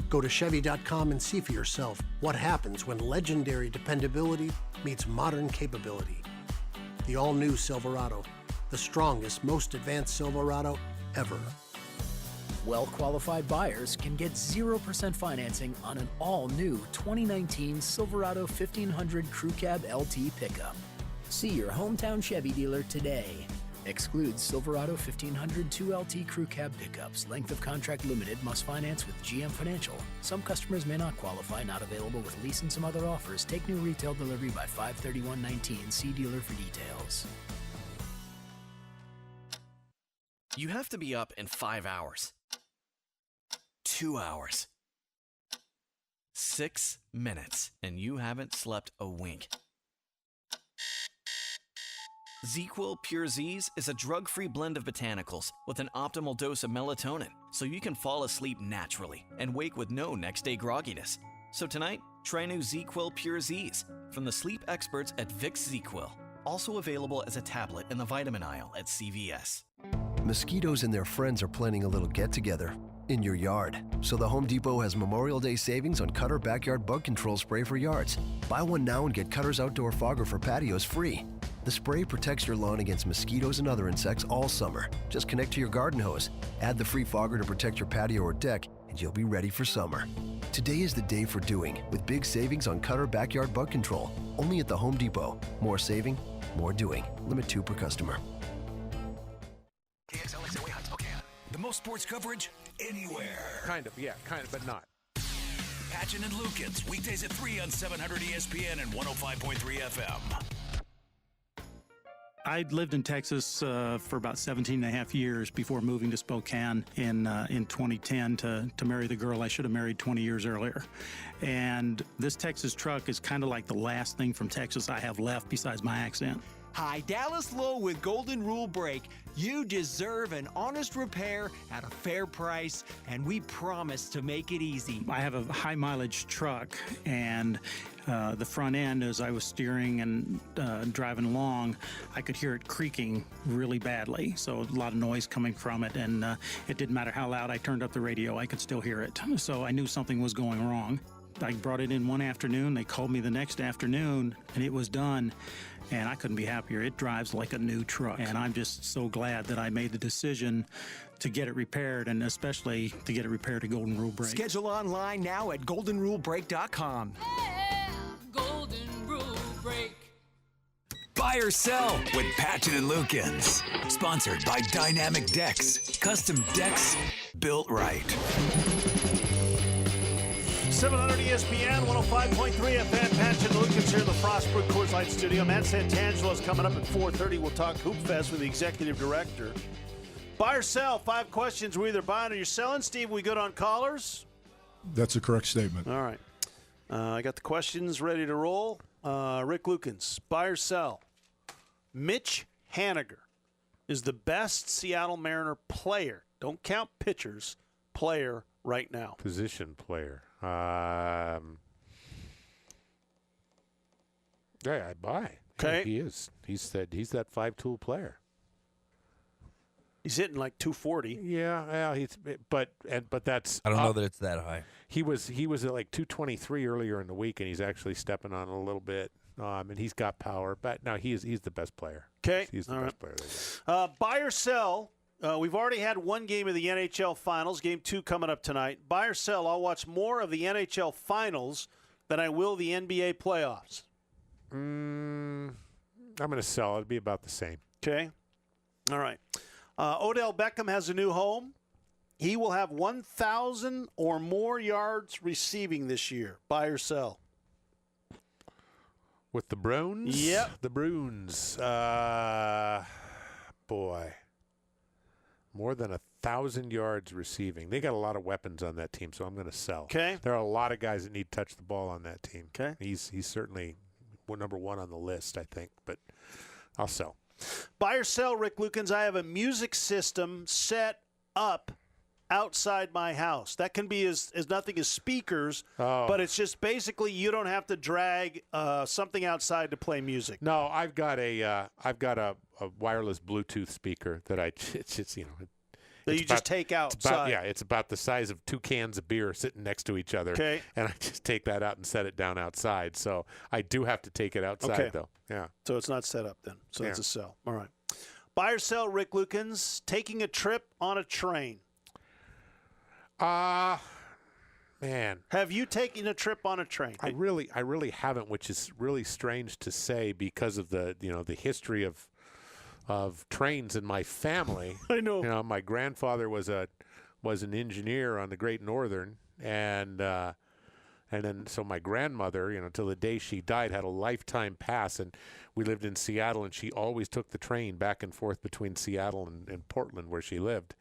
Go to Chevy.com and see for yourself what happens when legendary dependability meets modern capability. The all-new Silverado, the strongest, most advanced Silverado ever. Well-qualified buyers can get 0% financing on an all-new 2019 Silverado 1500 Crew Cab LT pickup. See your hometown Chevy dealer today. Excludes Silverado 1500 2LT Crew Cab pickups. Length of contract limited. Must finance with GM Financial. Some customers may not qualify. Not available with lease and some other offers. Take new retail delivery by 5/31/19. See dealer for details. You have to be up in 5 hours. 2 hours. 6 minutes, and you haven't slept a wink. ZzzQuil Pure Z's is a drug-free blend of botanicals with an optimal dose of melatonin, so you can fall asleep naturally and wake with no next-day grogginess. So tonight, try new ZzzQuil Pure Z's from the sleep experts at Vicks ZzzQuil. Also available as a tablet in the vitamin aisle at CVS. Mosquitoes and their friends are planning a little get-together in your yard. So the Home Depot has Memorial Day savings on Cutter Backyard Bug Control Spray for yards. Buy one now and get Cutter's Outdoor Fogger for patios free. The spray protects your lawn against mosquitoes and other insects all summer. Just connect to your garden hose, add the free fogger to protect your patio or deck, and you'll be ready for summer. Today is the day for doing, with big savings on Cutter Backyard Bug Control. Only at the Home Depot. More saving, more doing. Limit 2 per customer. KXLXOA Heights, Spokane. The most sports coverage anywhere. Kind of, but not. Patchin and Lukens, weekdays at 3 on 700 ESPN and 105.3 FM. I lived in Texas for about 17 and a half years before moving to Spokane in 2010 to marry the girl I should have married 20 years earlier. And this Texas truck is kind of like the last thing from Texas I have left besides my accent. Hi, Dallas Lowe with Golden Rule Brake. You deserve an honest repair at a fair price, and we promise to make it easy. I have a high mileage truck, and the front end, as I was steering and driving along, I could hear it creaking really badly. So a lot of noise coming from it, and it didn't matter how loud I turned up the radio, I could still hear it. So I knew something was going wrong. I brought it in one afternoon, they called me the next afternoon, and it was done. And I couldn't be happier. It drives like a new truck. And I'm just so glad that I made the decision to get it repaired, and especially to get it repaired at Golden Rule Brake. Schedule online now at goldenrulebrake.com. Golden Rule Brake. Buy or sell with Patchin and Lukens. Sponsored by Dynamic Decks. Custom decks built right. 700 ESPN, 105.3 FM. Patchin and Lukens here in the Frostbrook Coors Light Studio. Matt Santangelo is coming up at 4:30. We'll talk Hoop Fest with the executive director. Buy or sell, 5 questions. We're either buying or you're selling. Steve, we good on callers? That's a correct statement. All right. I got the questions ready to roll. Rick Lukens, buy or sell. Mitch Haniger is the best Seattle Mariner player. Don't count pitchers. Player right now. Position player. Yeah, I buy. Okay. He is. He's that 5-tool player. He's hitting like 240. Yeah, but that's. I don't know that it's that high. He was at like 223 earlier in the week, and he's actually stepping on a little bit. And he's got power, but no, he's the best player. Okay, he's the best player. Buy or sell. We've already had one game of the NHL Finals. Game 2 coming up tonight. Buy or sell. I'll watch more of the NHL Finals than I will the NBA playoffs. I'm going to sell. It'll be about the same. Okay. All right. Odell Beckham has a new home. He will have 1,000 or more yards receiving this year. Buy or sell? With the Bruins? Yep. The Bruins. Boy. More than 1,000 yards receiving. They got a lot of weapons on that team, so I'm going to sell. Okay. There are a lot of guys that need to touch the ball on that team. Okay. He's certainly number 1 on the list, I think, but I'll sell. Buy or sell, Rick Lukens. I have a music system set up outside my house. That can be as nothing as speakers, but it's just basically you don't have to drag something outside to play music. No, I've got a wireless Bluetooth speaker that that you just take outside. It's about the size of 2 cans of beer sitting next to each other. Okay. And I just take that out and set it down outside. So I do have to take it outside, though. Yeah. So it's not set up then. So it's a sell. All right. Buy or sell, Rick Lukens, taking a trip on a train. Man. Have you taken a trip on a train? I really haven't, which is really strange to say because of the history of trains in my family. I know. You know, my grandfather was an engineer on the Great Northern, and then so my grandmother, you know, till the day she died, had a lifetime pass, and we lived in Seattle, and she always took the train back and forth between Seattle and Portland, where she lived.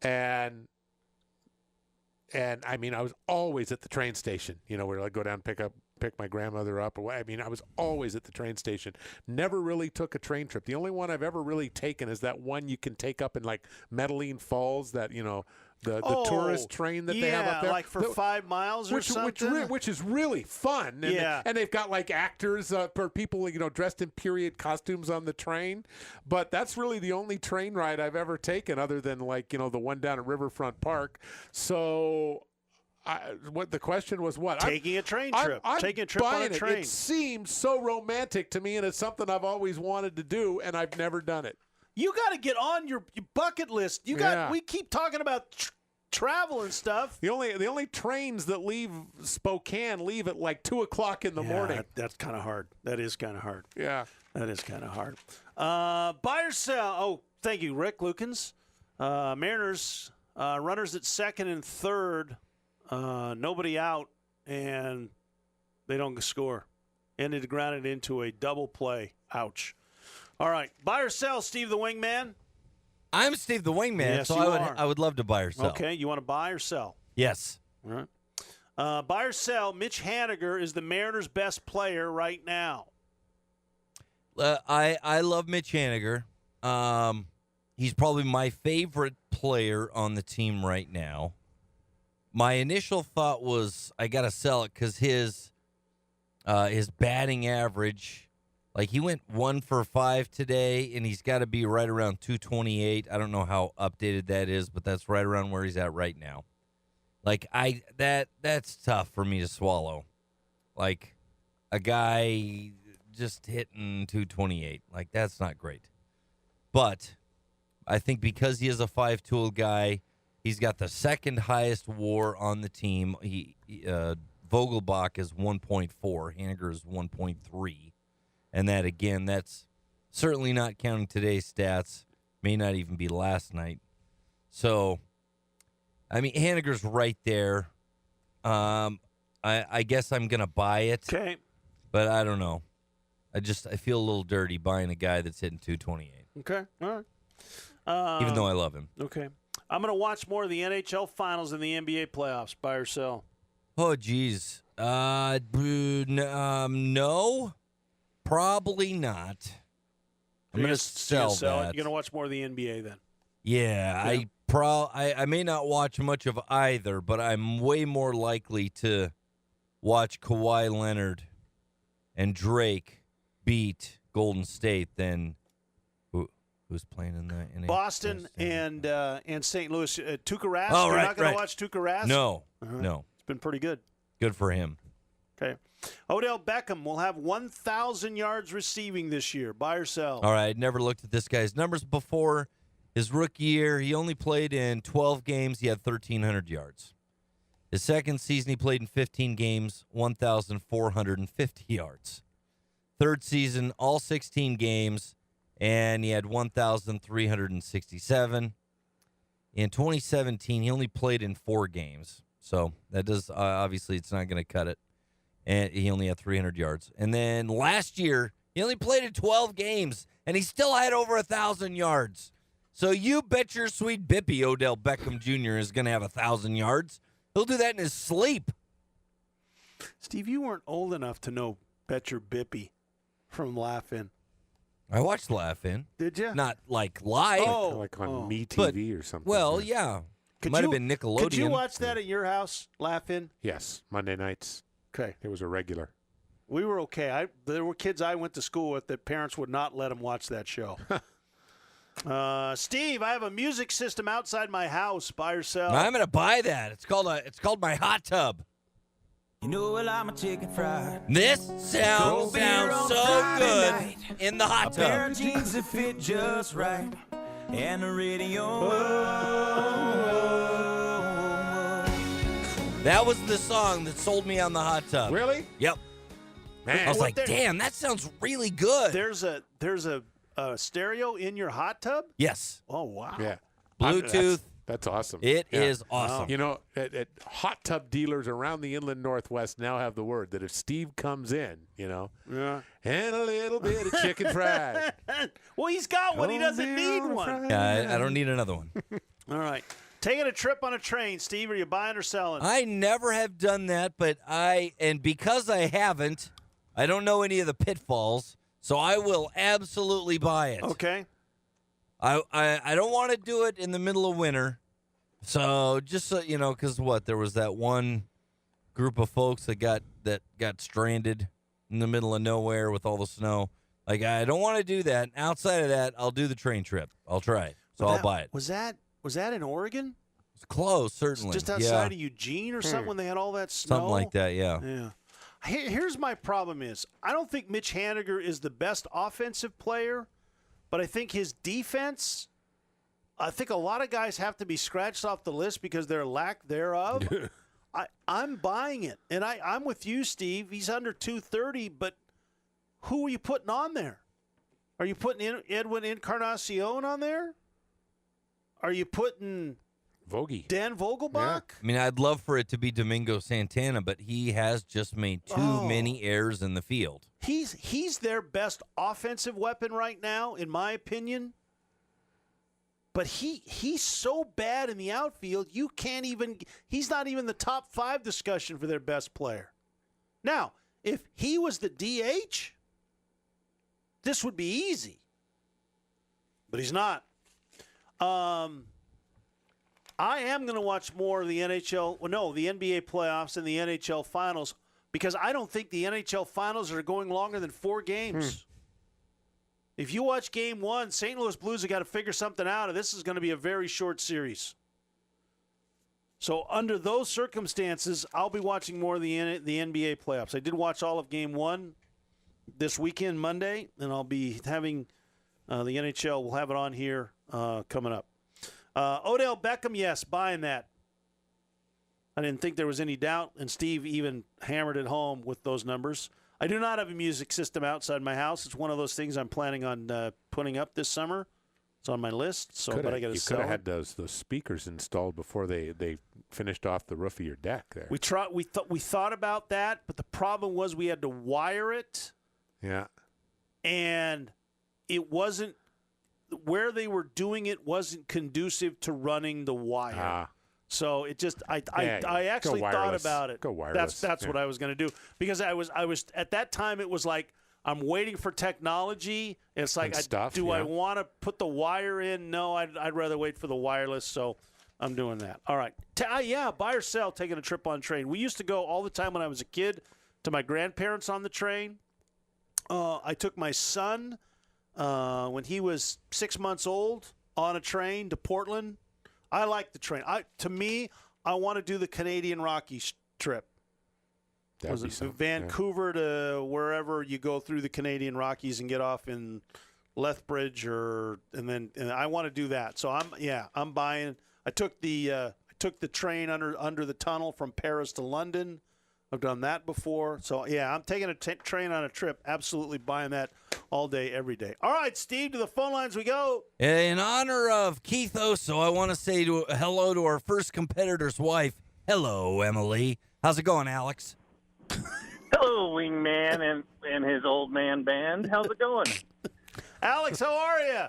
And I mean, I was always at the train station, you know, where I'd go down and pick my grandmother up. I mean, I was always at the train station. Never really took a train trip. The only one I've ever really taken is that one you can take up in like Medellin Falls, that, you know, the tourist train that they have up there. Like for 5 miles or something. Which is really fun. And and they've got like actors or people, you know, dressed in period costumes on the train. But that's really the only train ride I've ever taken, other than like, you know, the one down at Riverfront Park. So what the question was, what? Taking a train trip. Taking a trip on a train. It seems so romantic to me, and it's something I've always wanted to do, and I've never done it. You got to get on your bucket list. We keep talking about travel and stuff. The only trains that leave Spokane leave at like 2:00 in the morning. That's kind of hard. That is kind of hard. Yeah, that is kind of hard. Buy or sell? Oh, thank you, Rick Lukens. Mariners runners at second and third. Nobody out, and they don't score. Ended grounded into a double play. Ouch. All right, buy or sell, Steve the Wingman? I'm Steve the Wingman, yes, so I would love to buy or sell. Okay, you want to buy or sell? Yes. All right. Buy or sell, Mitch Haniger is the Mariners' best player right now. I love Mitch Haniger. He's probably my favorite player on the team right now. My initial thought was I got to sell it because his batting average, like he went 1 for 5 today, and he's got to be right around 228. I don't know how updated that is, but that's right around where he's at right now. Like that's tough for me to swallow. Like a guy just hitting 228, like that's not great. But I think because he is a 5-tool guy, he's got the second highest WAR on the team. Vogelbach is 1.4, Haniger is 1.3. And that, again, that's certainly not counting today's stats. May not even be last night. So, I mean, Haniger's right there. I guess I'm going to buy it. Okay. But I don't know. I feel a little dirty buying a guy that's hitting 228. Okay. All right. Even though I love him. Okay. I'm going to watch more of the NHL Finals and the NBA playoffs. Buy or sell? Oh, geez. No. Probably not. I'm going to sell that. You're going to watch more of the NBA then? Yeah. I may not watch much of either, but I'm way more likely to watch Kawhi Leonard and Drake beat Golden State than who's playing in the NBA. Boston and St. Louis. Tuukka Rask. Oh, You're right, not going right. to watch Tuukka Rask? No. Uh-huh. No. It's been pretty good. Good for him. Okay. Odell Beckham will have 1,000 yards receiving this year. Buy or sell? All right. Never looked at this guy's numbers before. His rookie year, he only played in 12 games. He had 1,300 yards. His second season, he played in 15 games, 1,450 yards. Third season, all 16 games, and he had 1,367. In 2017, he only played in 4 games. So that does, obviously, it's not going to cut it. And he only had 300 yards. And then last year, he only played in 12 games, and he still had over 1,000 yards. So you bet your sweet bippy Odell Beckham Jr. is going to have 1,000 yards. He'll do that in his sleep. Steve, you weren't old enough to know Bet Your Bippy from Laugh-In. I watched Laugh-In. Did you? Not like live. Like on MeTV or something. Well, yeah. Might have been Nickelodeon. Could you watch that at your house, Laugh-In? Yes, Monday nights. Okay. It was a regular. We were okay. There were kids I went to school with that parents would not let them watch that show. Steve, I have a music system outside my house. Buy or sell? I'm going to buy that. It's called my hot tub. You know, well, I'm a chicken fried. This sounds so good in the hot tub. A pair of jeans that fit just right, and the radio. That was the song that sold me on the hot tub. Really? Yep. Man. I was like, damn, that sounds really good. There's a stereo in your hot tub? Yes. Oh, wow. Yeah. Bluetooth. That's awesome. It is awesome. You know, hot tub dealers around the inland Northwest now have the word that if Steve comes in, and a little bit of chicken fried. Well, he's got one. He doesn't need one. I don't need another one. All right. Taking a trip on a train, Steve, are you buying or selling? I never have done that, but because I haven't, I don't know any of the pitfalls, so I will absolutely buy it. Okay. I don't want to do it in the middle of winter. So just so you know, because there was that one group of folks that got stranded in the middle of nowhere with all the snow. Like, I don't want to do that. Outside of that, I'll do the train trip. I'll try it. So I'll buy it. Was that in Oregon? It's close, certainly. Just outside of Eugene or something when they had all that snow? Something like that, yeah. Yeah. Here's my problem is, I don't think Mitch Haniger is the best offensive player, but I think his defense, I think a lot of guys have to be scratched off the list because their lack thereof. I'm buying it. And I'm with you, Steve. He's under 230, but who are you putting on there? Are you putting Edwin Encarnacion on there? Are you putting Dan Vogelbach? Yeah. I mean, I'd love for it to be Domingo Santana, but he has just made too many errors in the field. He's their best offensive weapon right now, in my opinion. But he's so bad in the outfield, he's not even the top 5 discussion for their best player. Now, if he was the DH, this would be easy. But he's not. I am going to watch more of the the NBA playoffs and the NHL finals, because I don't think the NHL finals are going longer than 4 games. If you watch Game 1, St. Louis Blues have got to figure something out, and this is going to be a very short series. So under those circumstances, I'll be watching more of the NBA playoffs. I did watch all of Game 1 this weekend, Monday, and I'll be having the NHL. We'll have it on here coming up. Odell Beckham, yes, buying that. I didn't think there was any doubt, and Steve even hammered it home with those numbers. I do not have a music system outside my house. It's one of those things I'm planning on putting up this summer. It's on my list, but I got to sell it. You could have had those speakers installed before they finished off the roof of your deck there. We thought about that, but the problem was we had to wire it. Yeah. And it wasn't where they were doing it wasn't conducive to running the wire. So it just I actually thought about it. Go wireless. That's what I was going to do, because I was at that time it was like I'm waiting for technology. It's like I want to put the wire in? No, I'd rather wait for the wireless. So I'm doing that. All right. Buy or sell, taking a trip on train. We used to go all the time when I was a kid to my grandparents on the train. I took my son when he was 6 months old on a train to Portland. I like the train. I want to do the Canadian Rockies trip. That'd be something. Vancouver to wherever you go through the Canadian Rockies and get off in Lethbridge, and I want to do that. So I'm buying. I took the train under the tunnel from Paris to London. I've done that before. So, I'm taking a train on a trip. Absolutely buying that all day, every day. All right, Steve, to the phone lines we go. In honor of Keith Oso, I want to say hello to our first competitor's wife. Hello, Emily. How's it going, Alex? Hello, Wingman and his old man band. How's it going? Alex, how are you?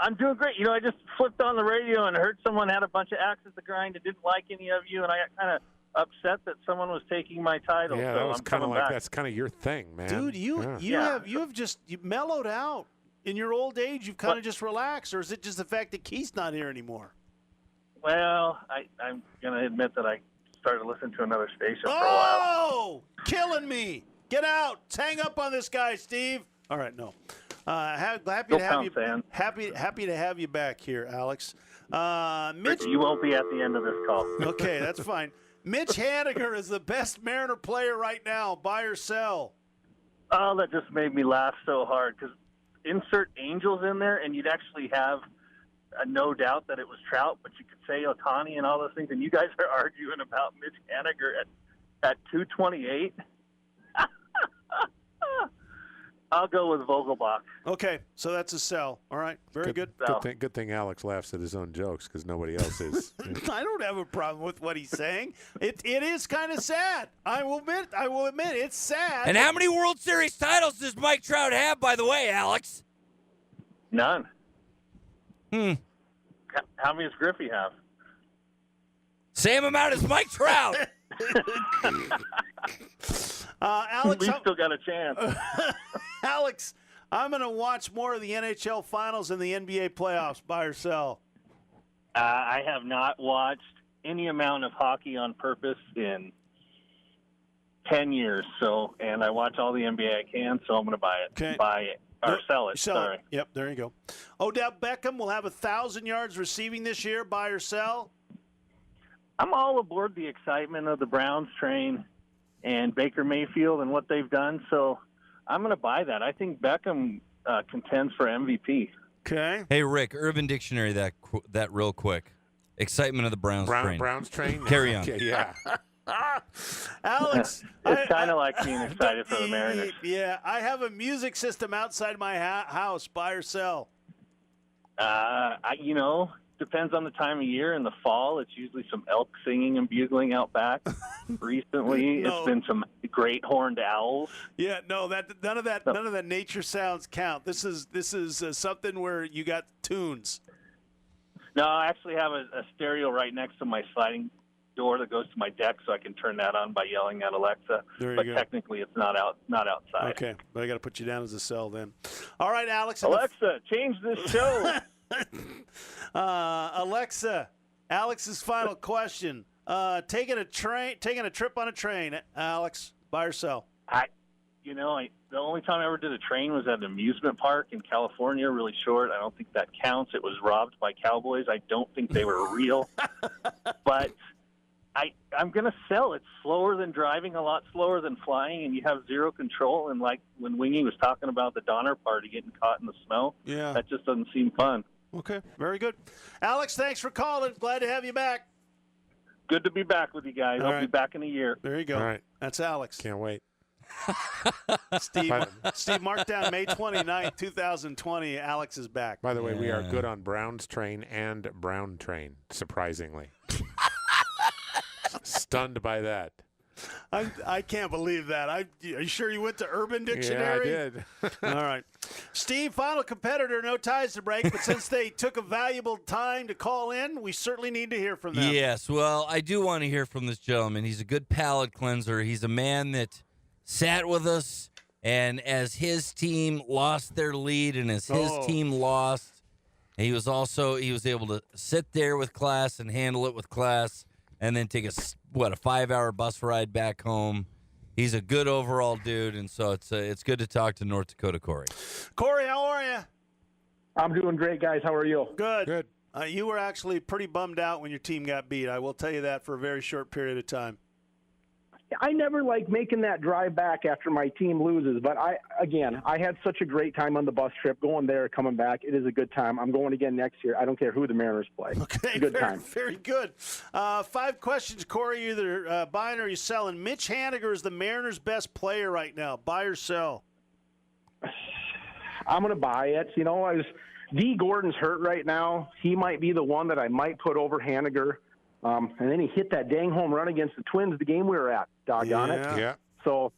I'm doing great. I just flipped on the radio and heard someone had a bunch of axes to grind and didn't like any of you, and I got kind of upset that someone was taking my title. Yeah, so that was kind of like back. That's kind of your thing, man. Dude, you have just mellowed out. In your old age, you've kind of just relaxed, or is it just the fact that Keith's not here anymore? Well, I'm going to admit that I started listening to another station for a while. Oh, killing me. Get out. Hang up on this guy, Steve. All right, no. Happy to have you. Happy to have you back here, Alex. Mitch, you won't be at the end of this call. Okay, that's fine. Mitch Haniger is the best Mariner player right now. Buy or sell? Oh, that just made me laugh so hard, because insert Angels in there, and you'd actually have no doubt that it was Trout, but you could say Ohtani and all those things, and you guys are arguing about Mitch Haniger at 228. I'll go with Vogelbach. Okay, so that's a sell. All right, very good. Good thing Alex laughs at his own jokes because nobody else is. I don't have a problem with what he's saying. It is kind of sad. I will admit it's sad. And how many World Series titles does Mike Trout have, by the way, Alex? None. Hmm. How many does Griffey have? Same amount as Mike Trout. Alex, we still got a chance. Alex, I'm going to watch more of the NHL Finals and the NBA playoffs. Buy or sell? I have not watched any amount of hockey on purpose in 10 years. And I watch all the NBA I can, so I'm going to buy it. Okay. Buy it. Or sell it. Sell Sorry. it. Yep, there you go. Odell Beckham will have 1,000 yards receiving this year. Buy or sell? I'm all aboard the excitement of the Browns train and Baker Mayfield and what they've done, so I'm going to buy that. I think Beckham contends for MVP. Okay. Hey, Rick, Urban Dictionary that real quick. Excitement of the Browns train. Browns train? Carry on. Okay, yeah. Alex. It's kind of like being excited for the Mariners. Yeah, I have a music system outside my house. Buy or sell? Depends on the time of year. In the fall, it's usually some elk singing and bugling out back. Recently, No. it's been some great horned owls. Yeah, no, none of that nature sounds count. This is something where you got tunes. No, I actually have a stereo right next to my sliding door that goes to my deck, so I can turn that on by yelling at Alexa. There you but go. technically, it's not outside. Okay, but I got to put you down as a sell then. All right, Alex. Alexa, change this show. Alexa, Alex's final question. Taking a trip on a train, Alex, buy or sell? The only time I ever did a train was at an amusement park in California, really short. I don't think that counts. It was robbed by cowboys. I don't think they were real. But I'm going to sell. It's slower than driving, a lot slower than flying, and you have zero control. And like when Wingy was talking about the Donner Party getting caught in the snow, Yeah. that just doesn't seem fun. Okay, very good. Alex, thanks for calling. Glad to have you back. Good to be back with you guys. All I'll right. be back in a year. There you go. All right. That's Alex. Can't wait. Steve, mark down May 29th, 2020. Alex is back. By the way, we are good on Browns train and Brown train, surprisingly. Stunned by that. I can't believe that. Are you sure you went to Urban Dictionary? Yeah, I did. All right. Steve, final competitor, no ties to break, but since they took a valuable time to call in, we certainly need to hear from them. Yes, well, I do want to hear from this gentleman. He's a good palate cleanser. He's a man that sat with us, and as his team lost their lead and as his team lost, he was able to sit there with class and handle it with class and then take a 5-hour bus ride back home. He's a good overall dude, and so it's good to talk to North Dakota Corey. Corey, how are you? I'm doing great, guys. How are you? Good. Good. You were actually pretty bummed out when your team got beat. I will tell you that for a very short period of time. I never like making that drive back after my team loses, but I had such a great time on the bus trip, going there, coming back. It is a good time. I'm going again next year. I don't care who the Mariners play. Okay, it's a good time. Very good. 5 questions, Corey. Either buying or you selling. Mitch Haniger is the Mariners' best player right now. Buy or sell? I'm going to buy it. D. Gordon's hurt right now. He might be the one that I might put over Haniger. And then he hit that dang home run against the Twins the game we were at. Doggone it. Yeah. So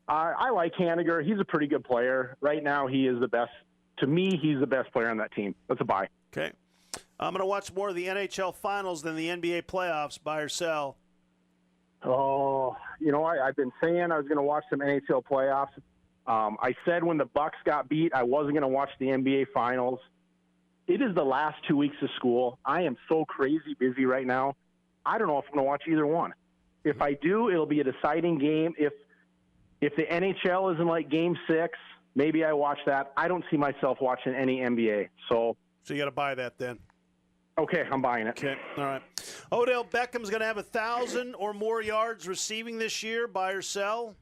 I like Haniger. He's a pretty good player. Right now he is the best. To me, he's the best player on that team. That's a buy. Okay. I'm going to watch more of the NHL Finals than the NBA playoffs. Buy or sell? Oh, I've been saying I was going to watch some NHL playoffs. I said when the Bucks got beat, I wasn't going to watch the NBA Finals. It is the last 2 weeks of school. I am so crazy busy right now. I don't know if I'm going to watch either one. If I do, it'll be a deciding game. If the NHL is in like Game 6, maybe I watch that. I don't see myself watching any NBA. So you got to buy that then. Okay, I'm buying it. Okay, all right. Odell Beckham's going to have 1,000 or more yards receiving this year. Buy or sell?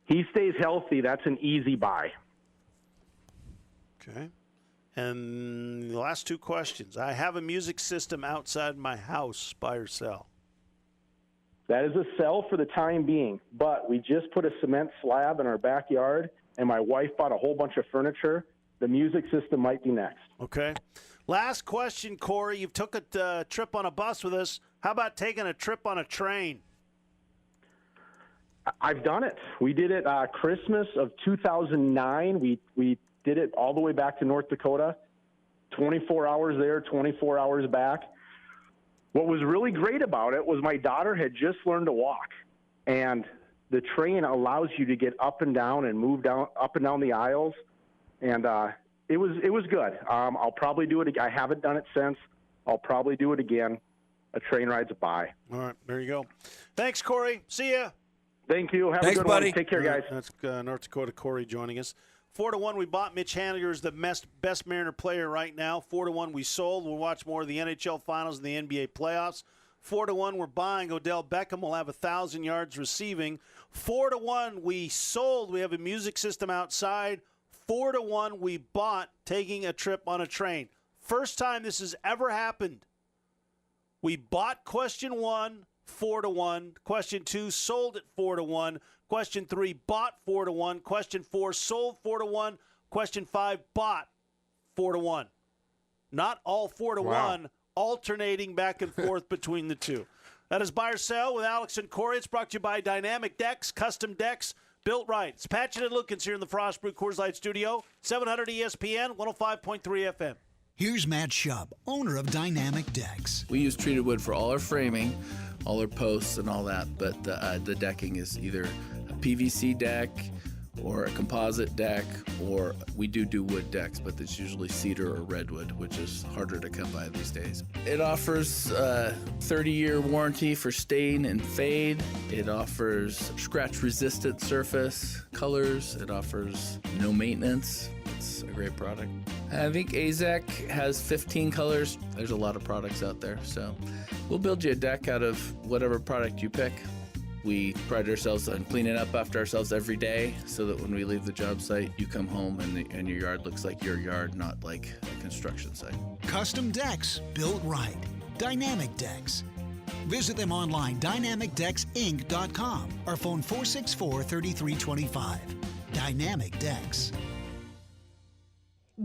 He stays healthy. That's an easy buy. Okay. And the last 2 questions. I have a music system outside my house. Buy or sell? That is a sell for the time being, but we just put a cement slab in our backyard, and my wife bought a whole bunch of furniture, the music system might be next. Okay. Last question, Corey. You've took a trip on a bus with us. How about taking a trip on a train? I've done it. We did it Christmas of 2009. We did it all the way back to North Dakota, 24 hours there, 24 hours back. What was really great about it was my daughter had just learned to walk, and the train allows you to get up and down and move up and down the aisles, and it was good. I'll probably do it again. I haven't done it since. I'll probably do it again. A train ride's a buy. All right, there you go. Thanks, Corey. See ya. Thank you. Have a good buddy. one. Take care, guys. That's North Dakota Corey joining us. 4-1, we bought Mitch Haniger as the best Mariner player right now. 4-1, we sold. We'll watch more of the NHL Finals and the NBA playoffs. 4-1, we're buying Odell Beckham. We'll have 1,000 yards receiving. 4-1, we sold. We have a music system outside. 4-1, we bought taking a trip on a train. First time this has ever happened. We bought question 1, 4-1. Question 2, sold at 4-1. Question 3, bought 4-1. Question 4, sold 4-1. Question 5, bought 4-1. Not all 4-1, alternating back and forth between the two. That is Buy or Sell with Alex and Corey. It's brought to you by Dynamic Decks, custom decks built right. It's Patchin and Lukens here in the Frost Brew Coors Light Studio, 700 ESPN, 105.3 FM. Here's Matt Schubb, owner of Dynamic Decks. We use treated wood for all our framing, all our posts and all that, but the decking is either a PVC deck or a composite deck, or we do wood decks, but it's usually cedar or redwood, which is harder to come by these days. It offers a 30-year warranty for stain and fade. It offers scratch-resistant surface colors. It offers no maintenance. It's a great product. I think AZEC has 15 colors. There's a lot of products out there, so we'll build you a deck out of whatever product you pick. We pride ourselves on cleaning up after ourselves every day so that when we leave the job site, you come home and your yard looks like your yard, not like a construction site. Custom decks built right. Dynamic Decks. Visit them online, dynamicdecksinc.com, or phone 464-3325. Dynamic Decks.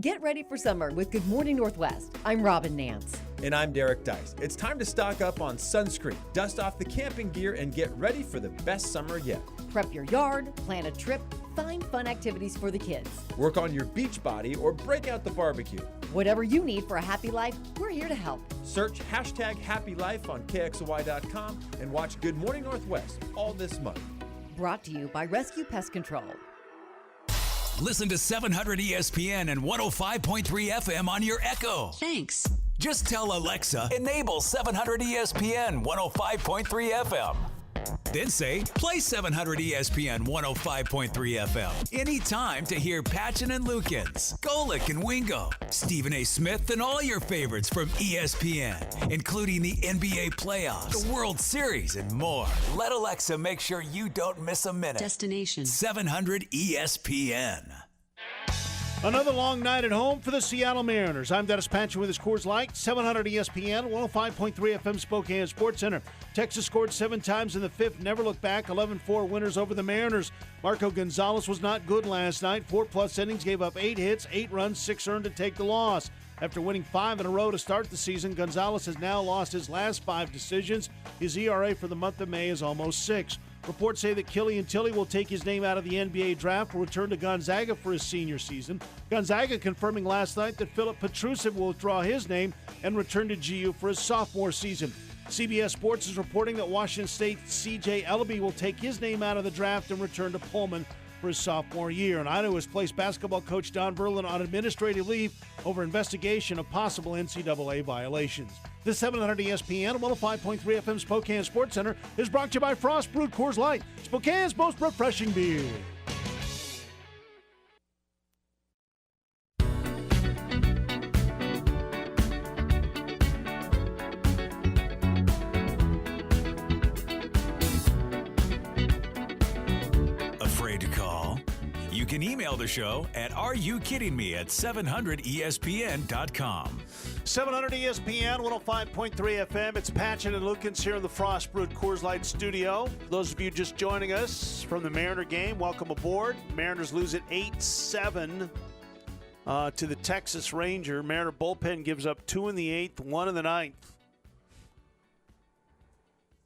Get ready for summer with Good Morning Northwest. I'm Robin Nance. And I'm Derek Dice. It's time to stock up on sunscreen, dust off the camping gear, and get ready for the best summer yet. Prep your yard, plan a trip, find fun activities for the kids. Work on your beach body or break out the barbecue. Whatever you need for a happy life, we're here to help. Search #HappyLife on KXOY.com and watch Good Morning Northwest all this month. Brought to you by Rescue Pest Control. Listen to 700 ESPN and 105.3 FM on your Echo. Thanks. Just tell Alexa, enable 700 ESPN 105.3 FM. Then say, play 700 ESPN 105.3 FM. Anytime to hear Patchin and Lukens, Golick and Wingo, Stephen A. Smith, and all your favorites from ESPN, including the NBA playoffs, the World Series, and more. Let Alexa make sure you don't miss a minute. Destination 700 ESPN. Another long night at home for the Seattle Mariners. I'm Dennis Patchin with his Coors Light, 700 ESPN, 105.3 FM Spokane Sports Center. Texas scored 7 times in the 5th, never looked back, 11-4 winners over the Mariners. Marco Gonzalez was not good last night. 4+ innings, gave up 8 hits, 8 runs, 6 earned to take the loss. After winning 5 in a row to start the season, Gonzalez has now lost his last 5 decisions. His ERA for the month of May is almost 6. Reports say that Killian Tilly will take his name out of the NBA draft, will return to Gonzaga for his senior season. Gonzaga confirming last night that Philip Petrusev will withdraw his name and return to GU for his sophomore season. CBS Sports is reporting that Washington State's C.J. Ellaby will take his name out of the draft and return to Pullman for his sophomore year. And Idaho has placed basketball coach Don Verlin on administrative leave over investigation of possible NCAA violations. This 700 ESPN 105.3 FM Spokane Sports Center is brought to you by Frost Brewed Coors Light, Spokane's most refreshing beer. Afraid to call? You can email the show at areyoukiddingme@700ESPN.com. 700 ESPN, 105.3 FM. It's Patchin and Lukens here in the Frostbrewed Coors Light studio. Those of you just joining us from the Mariner game, welcome aboard. Mariners lose at 8-7 to the Texas Ranger. Mariner bullpen gives up 2 in the 8th, 1 in the 9th.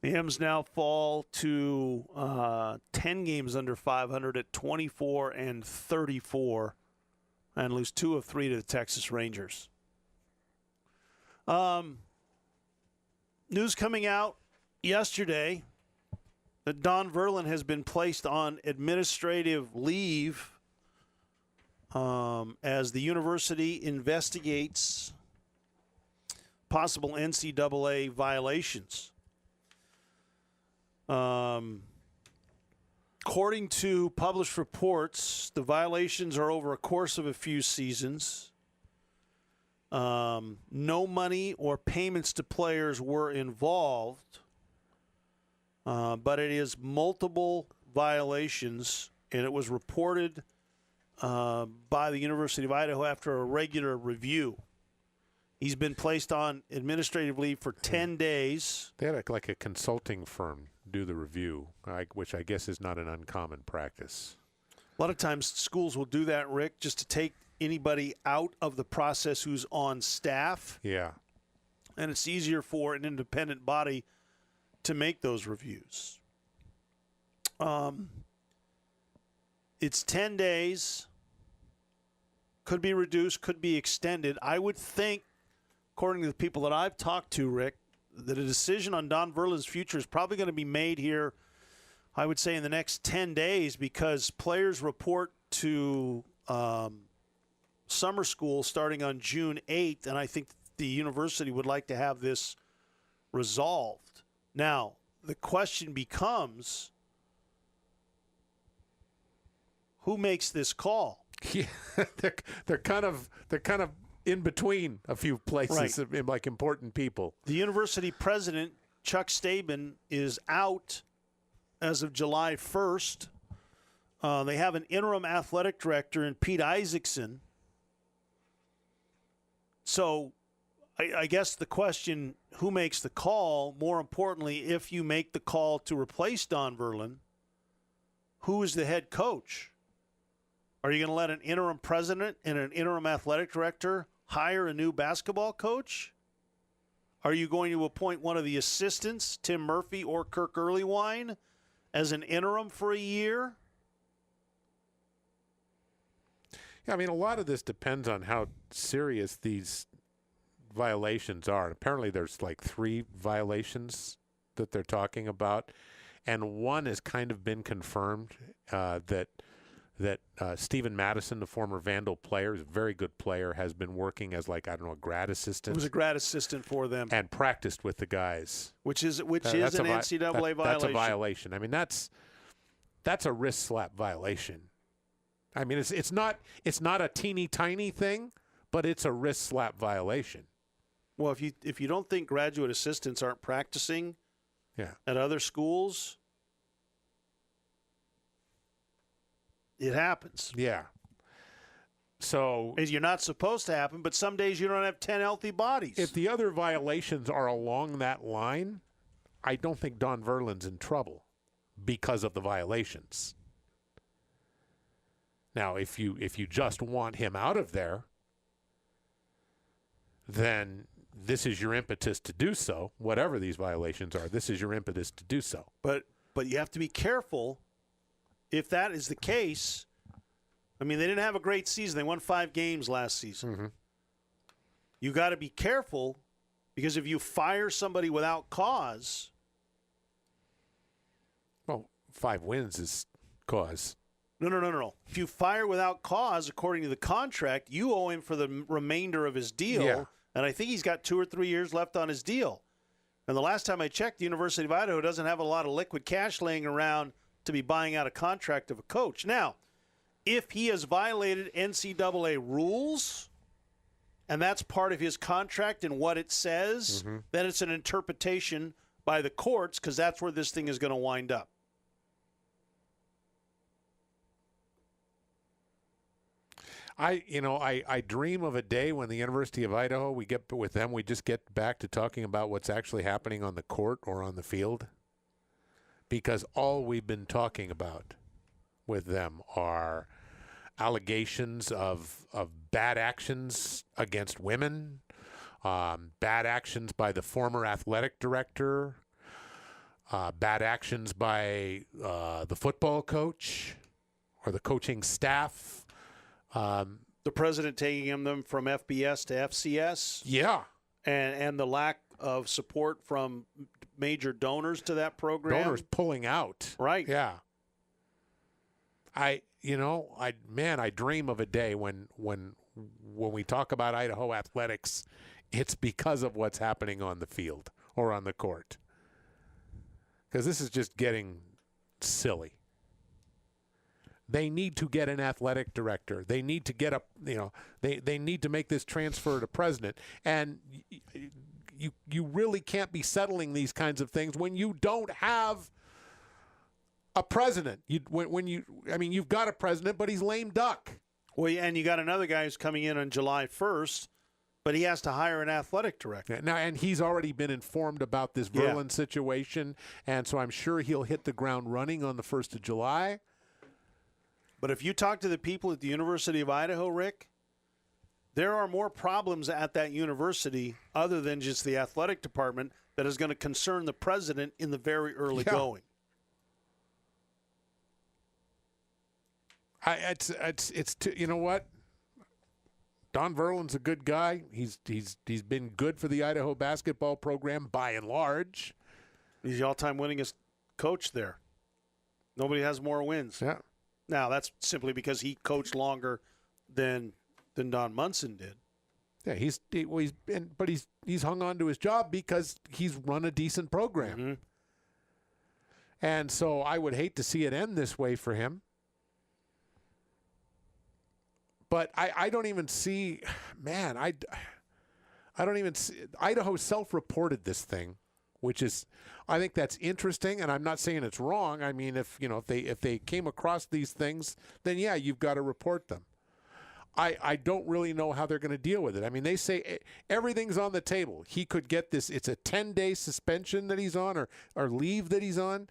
The M's now fall to 10 games under 500 at 24-34 and lose 2 of 3 to the Texas Rangers. News coming out yesterday that Don Verlin has been placed on administrative leave as the university investigates possible NCAA violations. According to published reports, the violations are over a course of a few seasons. No money or payments to players were involved, but it is multiple violations, and it was reported by the University of Idaho after a regular review. He's been placed on administrative leave for 10 days. They had like a consulting firm do the review, which I guess is not an uncommon practice. A lot of times schools will do that, Rick, just to take anybody out of the process who's on staff. Yeah. And it's easier for an independent body to make those reviews. It's 10 days. Could be reduced, could be extended. I would think, according to the people that I've talked to, Rick, that a decision on Don Verlin's future is probably going to be made here, I would say, in the next 10 days, because players report to summer school starting on June 8th, and I think the university would like to have this resolved. Now, the question becomes, who makes this call? Yeah, they're kind of in between a few places, right, like important people. The university president, Chuck Staben, is out as of July 1st. They have an interim athletic director in Pete Isaacson. So I guess the question, who makes the call? More importantly, if you make the call to replace Don Verlin, who is the head coach? Are you going to let an interim president and an interim athletic director hire a new basketball coach? Are you going to appoint one of the assistants, Tim Murphy or Kirk Earlywine, as an interim for a year? Yeah, I mean, a lot of this depends on how serious these violations are. Apparently there's like 3 violations that they're talking about, and one has kind of been confirmed, that Stephen Madison, the former Vandal player, is a very good player, has been working as like, I don't know, a grad assistant. He was a grad assistant for them. And practiced with the guys. Which is an NCAA violation. That's a violation. I mean, that's a wrist slap violation. I mean, it's not a teeny tiny thing, but it's a wrist slap violation. Well, if you don't think graduate assistants aren't practicing at other schools, it happens. Yeah. So you're not supposed to happen, but some days you don't have 10 healthy bodies. If the other violations are along that line, I don't think Don Verlin's in trouble because of the violations. Now, if you just want him out of there, then this is your impetus to do so. Whatever these violations are, this is your impetus to do so. But you have to be careful. If that is the case, I mean, they didn't have a great season. They won 5 games last season. Mm-hmm. You got to be careful, because if you fire somebody without cause. Well, 5 wins is cause. No. If you fire without cause, according to the contract, you owe him for the remainder of his deal. Yeah. And I think he's got 2 or 3 years left on his deal. And the last time I checked, the University of Idaho doesn't have a lot of liquid cash laying around to be buying out a contract of a coach. Now, if he has violated NCAA rules, and that's part of his contract and what it says, then it's an interpretation by the courts, because that's where this thing is going to wind up. I dream of a day when the University of Idaho, we just get back to talking about what's actually happening on the court or on the field. Because all we've been talking about with them are allegations of bad actions against women, bad actions by the former athletic director, bad actions by the football coach or the coaching staff. The president taking them from FBS to FCS. Yeah. And the lack of support from major donors to that program. Donors pulling out. Right. Yeah. I dream of a day when we talk about Idaho athletics, it's because of what's happening on the field or on the court. Because this is just getting silly. They need to get an athletic director. They need to get they need to make this transfer to president. And you really can't be settling these kinds of things when you don't have a president. You've got a president, but he's lame duck. Well, and you got another guy who's coming in on July 1st, but he has to hire an athletic director. Now, and he's already been informed about this Verlin situation, and so I'm sure he'll hit the ground running on the 1st of July. But if you talk to the people at the University of Idaho, Rick, there are more problems at that university other than just the athletic department that is going to concern the president in the very early going. You know what? Don Verlin's a good guy. He's been good for the Idaho basketball program by and large. He's the all-time winningest coach there. Nobody has more wins. Yeah. Now, that's simply because he coached longer than Don Munson did. Yeah, he's hung on to his job because he's run a decent program. Mm-hmm. And so I would hate to see it end this way for him. But I don't even see, man, I don't even see, Idaho self-reported this thing, which is, I think that's interesting, and I'm not saying it's wrong. I mean, if they came across these things, then yeah, you've got to report them. I don't really know how they're going to deal with it. I mean, they say everything's on the table. He could get this, it's a 10-day suspension that he's on or leave that he's on.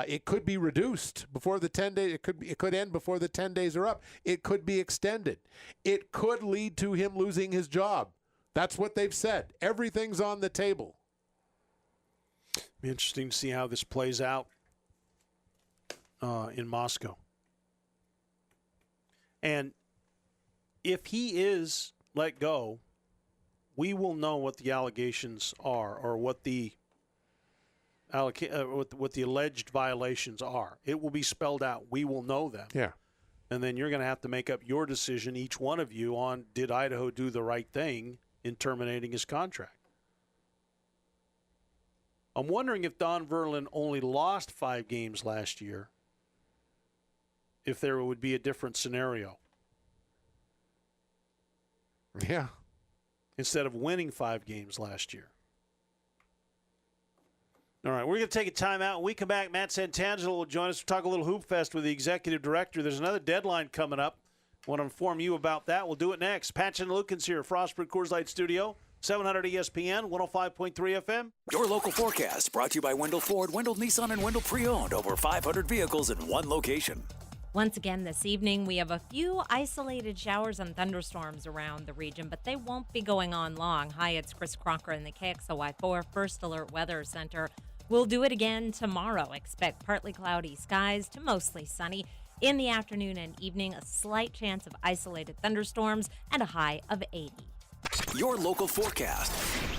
It could be reduced before the 10 days. It could end before the 10 days are up. It could be extended. It could lead to him losing his job. That's what they've said. Everything's on the table. Be interesting to see how this plays out in Moscow. And if he is let go, we will know what the allegations are or what the what the alleged violations are. It will be spelled out. We will know them. Yeah. And then you're going to have to make up your decision, each one of you, on did Idaho do the right thing in terminating his contract. I'm wondering if Don Verlin only lost 5 games last year, if there would be a different scenario. Yeah. Instead of winning 5 games last year. All right, we're going to take a timeout. When we come back, Matt Santangelo will join us to talk a little Hoop Fest with the executive director. There's another deadline coming up. I want to inform you about that. We'll do it next. Patchin and Lukens here, Frostburg Coors Light Studio, 700 ESPN, 105.3 FM. Your local forecast brought to you by Wendell Ford, Wendell Nissan, and Wendell Pre-Owned. Over 500 vehicles in one location. Once again this evening, we have a few isolated showers and thunderstorms around the region, but they won't be going on long. Hi, it's Chris Crocker in the KXLY4 First Alert Weather Center. We'll do it again tomorrow. Expect partly cloudy skies to mostly sunny. In the afternoon and evening, a slight chance of isolated thunderstorms and a high of 80. Your local forecast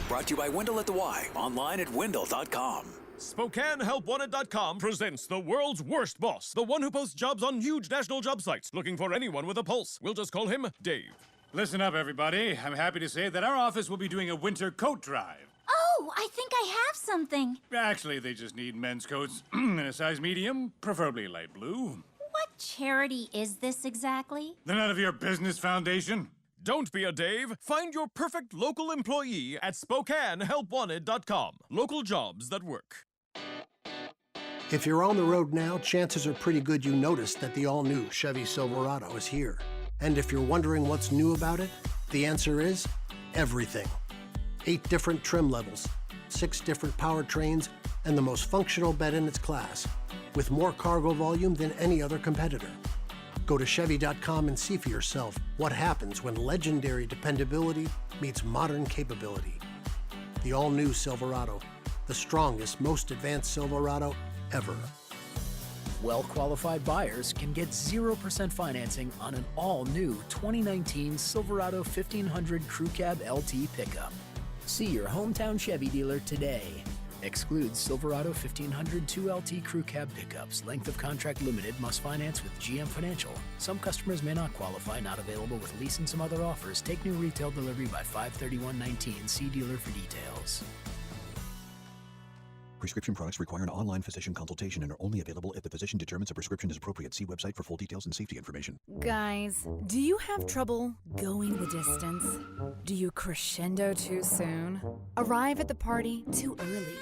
brought to you by Wendell at the Y, online at wendell.com. SpokaneHelpWanted.com presents the world's worst boss, the one who posts jobs on huge national job sites, looking for anyone with a pulse. We'll just call him Dave. Listen up, everybody. I'm happy to say that our office will be doing a winter coat drive. Oh, I think I have something. Actually, they just need men's coats in a size medium, preferably light blue. What charity is this exactly? They're none of your business, Foundation. Don't be a Dave. Find your perfect local employee at SpokaneHelpWanted.com. Local jobs that work. If you're on the road now, chances are pretty good you noticed that the all-new Chevy Silverado is here. And if you're wondering what's new about it, the answer is everything. 8 different trim levels, 6 different powertrains, and the most functional bed in its class, with more cargo volume than any other competitor. Go to Chevy.com and see for yourself what happens when legendary dependability meets modern capability. The all-new Silverado, the strongest, most advanced Silverado ever. Well-qualified buyers can get 0% financing on an all-new 2019 Silverado 1500 Crew Cab LT pickup. See your hometown Chevy dealer today. Excludes Silverado 1500 2LT Crew Cab pickups. Length of contract limited. Must finance with GM Financial. Some customers may not qualify. Not available with lease and some other offers. Take new retail delivery by 5/31/19. See dealer for details. Prescription products require an online physician consultation and are only available if the physician determines a prescription is appropriate. See website for full details and safety information. Guys, do you have trouble going the distance? Do you crescendo too soon? Arrive at the party too early?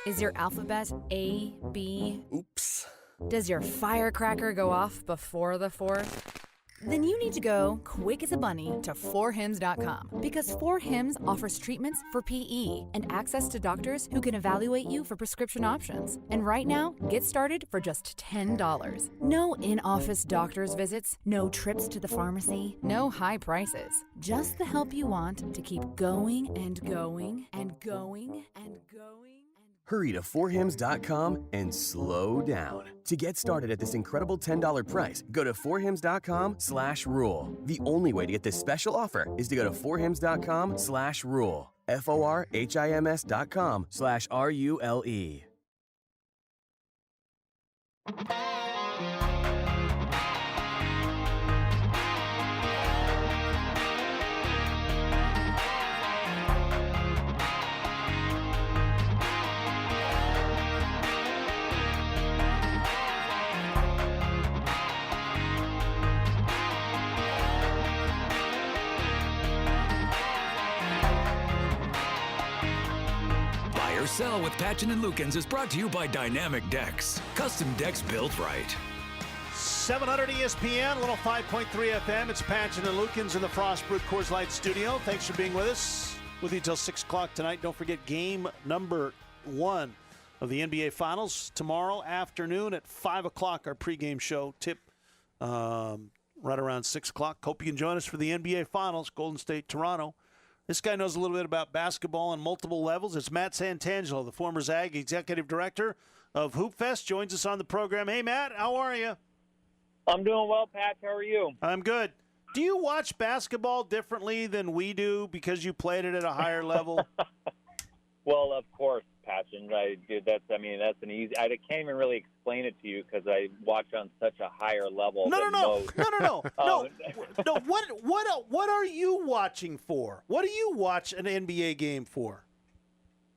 Is your alphabet A, B? Oops. Does your firecracker go off before the 4th? Then you need to go quick as a bunny to 4hims.com, because 4hims offers treatments for PE and access to doctors who can evaluate you for prescription options. And right now, get started for just $10. No in-office doctor's visits, no trips to the pharmacy, no high prices. Just the help you want to keep going and going and going and going. Hurry to 4hims.com and slow down. To get started at this incredible $10 price, go to 4hims.com/rule. The only way to get this special offer is to go to 4hims.com/rule. FORHIMS.com/RULE. Buy or sell with Patchin and Lukens is brought to you by Dynamic Decks. Custom decks built right. 700 ESPN, little 5.3 FM. It's Patchin and Lukens in the Frostbrewed Coors Light studio. Thanks for being with us. With you till 6 o'clock tonight. Don't forget game number 1 of the NBA Finals tomorrow afternoon at 5 o'clock. Our pregame show tip right around 6 o'clock. Hope you can join us for the NBA Finals, Golden State, Toronto. This guy knows a little bit about basketball on multiple levels. It's Matt Santangelo, the former Zag Executive Director of Hoop Fest, joins us on the program. Hey, Matt, how are you? I'm doing well, Pat. How are you? I'm good. Do you watch basketball differently than we do because you played it at a higher level? Well, of course, Patchin. That's an easy. I can't even really explain it to you because I watch on such a higher level. No. What are you watching for? What do you watch an NBA game for?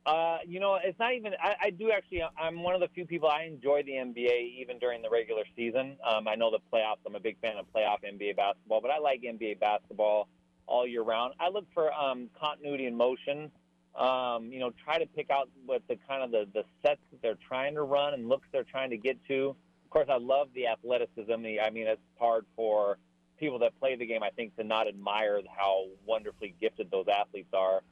It's not even. I do actually. I'm one of the few people. I enjoy the NBA even during the regular season. I know the playoffs. I'm a big fan of playoff NBA basketball, but I like NBA basketball all year round. I look for continuity and motion. Try to pick out what the sets that they're trying to run and looks they're trying to get to. Of course, I love the athleticism. It's hard for people that play the game, I think, to not admire how wonderfully gifted those athletes are.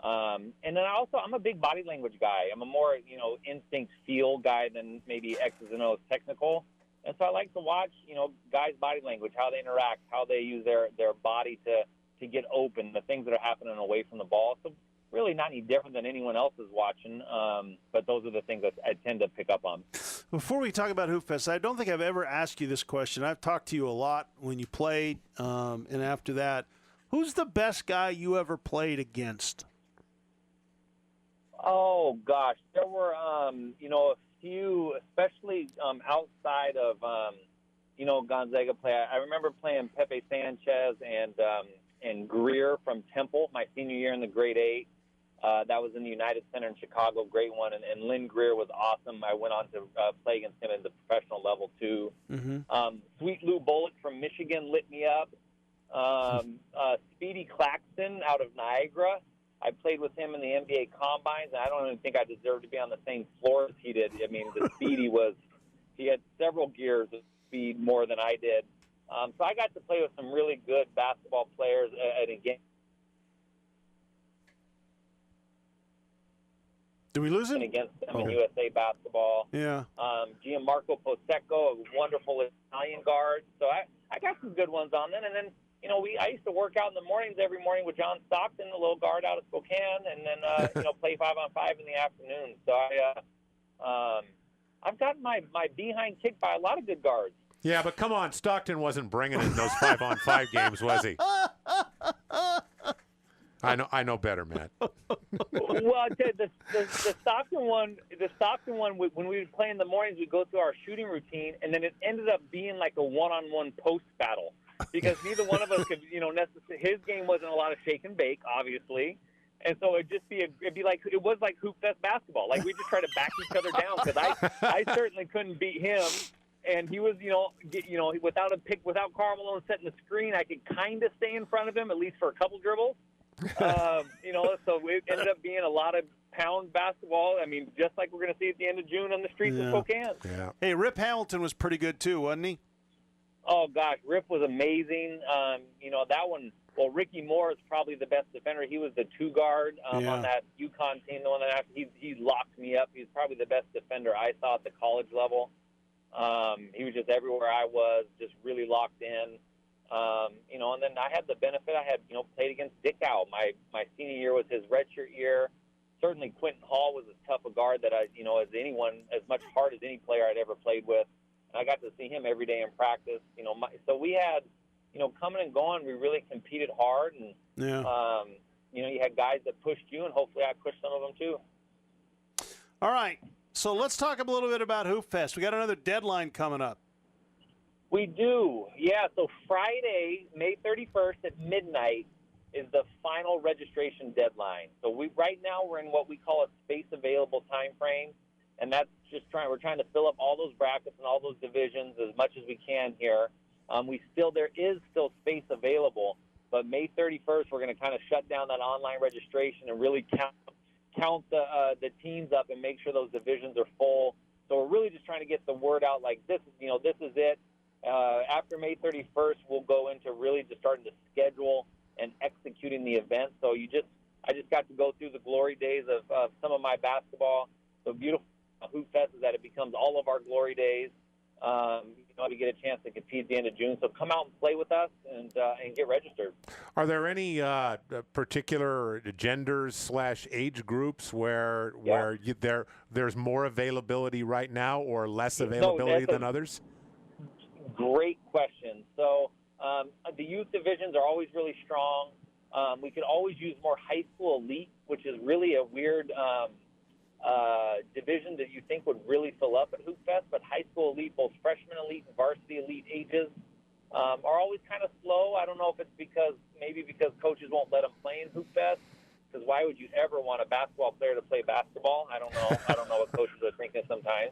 And then I'm a big body language guy. I'm a more, instinct feel guy than maybe X's and O's technical. And so I like to watch, guys' body language, how they interact, how they use their body to get open, the things that are happening away from the ball. So really not any different than anyone else is watching, but those are the things that I tend to pick up on. Before we talk about Hoop Fest, I don't think I've ever asked you this question. I've talked to you a lot when you played, and after that. Who's the best guy you ever played against? Oh, gosh. There were, a few, especially outside of, Gonzaga play. I remember playing Pepe Sanchez and Greer from Temple my senior year in the grade 8. That was in the United Center in Chicago, great one. And Lynn Greer was awesome. I went on to play against him at the professional level, too. Mm-hmm. Sweet Lou Bullock from Michigan lit me up. Speedy Claxton out of Niagara. I played with him in the NBA Combines, and I don't even think I deserved to be on the same floor as he did. The Speedy he had several gears of speed more than I did. So I got to play with some really good basketball players, and again. Did we lose him? Against them in USA basketball. Yeah. Gianmarco Posecco, a wonderful Italian guard. So I got some good ones on then. And then, I used to work out in the mornings every morning with John Stockton, a little guard out of Spokane, and then, play 5-on-5 in the afternoon. So I've gotten my behind kicked by a lot of good guards. Yeah, but come on, Stockton wasn't bringing in those 5-on-5 games, was he? I know better, Matt. Well, I tell you, the Stockton one, when we would play in the mornings, we'd go through our shooting routine, and then it ended up being like a one-on-one post battle because neither one of us could, his game wasn't a lot of shake and bake, obviously. And so it was like Hoop Fest basketball. Like we just try to back each other down because I certainly couldn't beat him. And he was, without Karl Malone setting the screen, I could kind of stay in front of him, at least for a couple dribbles. So it ended up being a lot of pound basketball. I mean, just like we're going to see at the end of June on the streets of Spokane. Yeah. Hey, Rip Hamilton was pretty good too, wasn't he? Oh, gosh, Rip was amazing. That one, well, Ricky Moore is probably the best defender. He was the 2 guard on that UConn team. The one that he locked me up. He's probably the best defender I saw at the college level. He was just everywhere I was, just really locked in. And then I had the benefit. I had, played against Dick Howe. My senior year was his redshirt year. Certainly Quentin Hall was as tough a guard that as much hard as any player I'd ever played with. And I got to see him every day in practice. So we had, coming and going, we really competed hard. And, you had guys that pushed you, and hopefully I pushed some of them too. All right. So let's talk a little bit about Hoop Fest. We got another deadline coming up. We do, yeah. So Friday, May 31st at midnight is the final registration deadline. So right now we're in what we call a space available time frame, and that's just we're trying to fill up all those brackets and all those divisions as much as we can here. There is still space available, but May 31st we're going to kind of shut down that online registration and really count the teams up and make sure those divisions are full. So we're really just trying to get the word out like this is it. After May 31st, we'll go into really just starting to schedule and executing the event. So I just got to go through the glory days of some of my basketball. So beautiful Hoop Fest is that it becomes all of our glory days. To get a chance to compete at the end of June. So come out and play with us and get registered. Are there any particular genders / age groups where there's more availability right now or less availability than others? Great question. So the youth divisions are always really strong. We could always use more high school elite, which is really a weird division that you think would really fill up at Hoop Fest, but high school elite, both freshman elite and varsity elite ages, are always kind of slow. I don't know if it's because coaches won't let them play in Hoop Fest, because why would you ever want a basketball player to play basketball? I don't know. I don't know what coaches are thinking sometimes.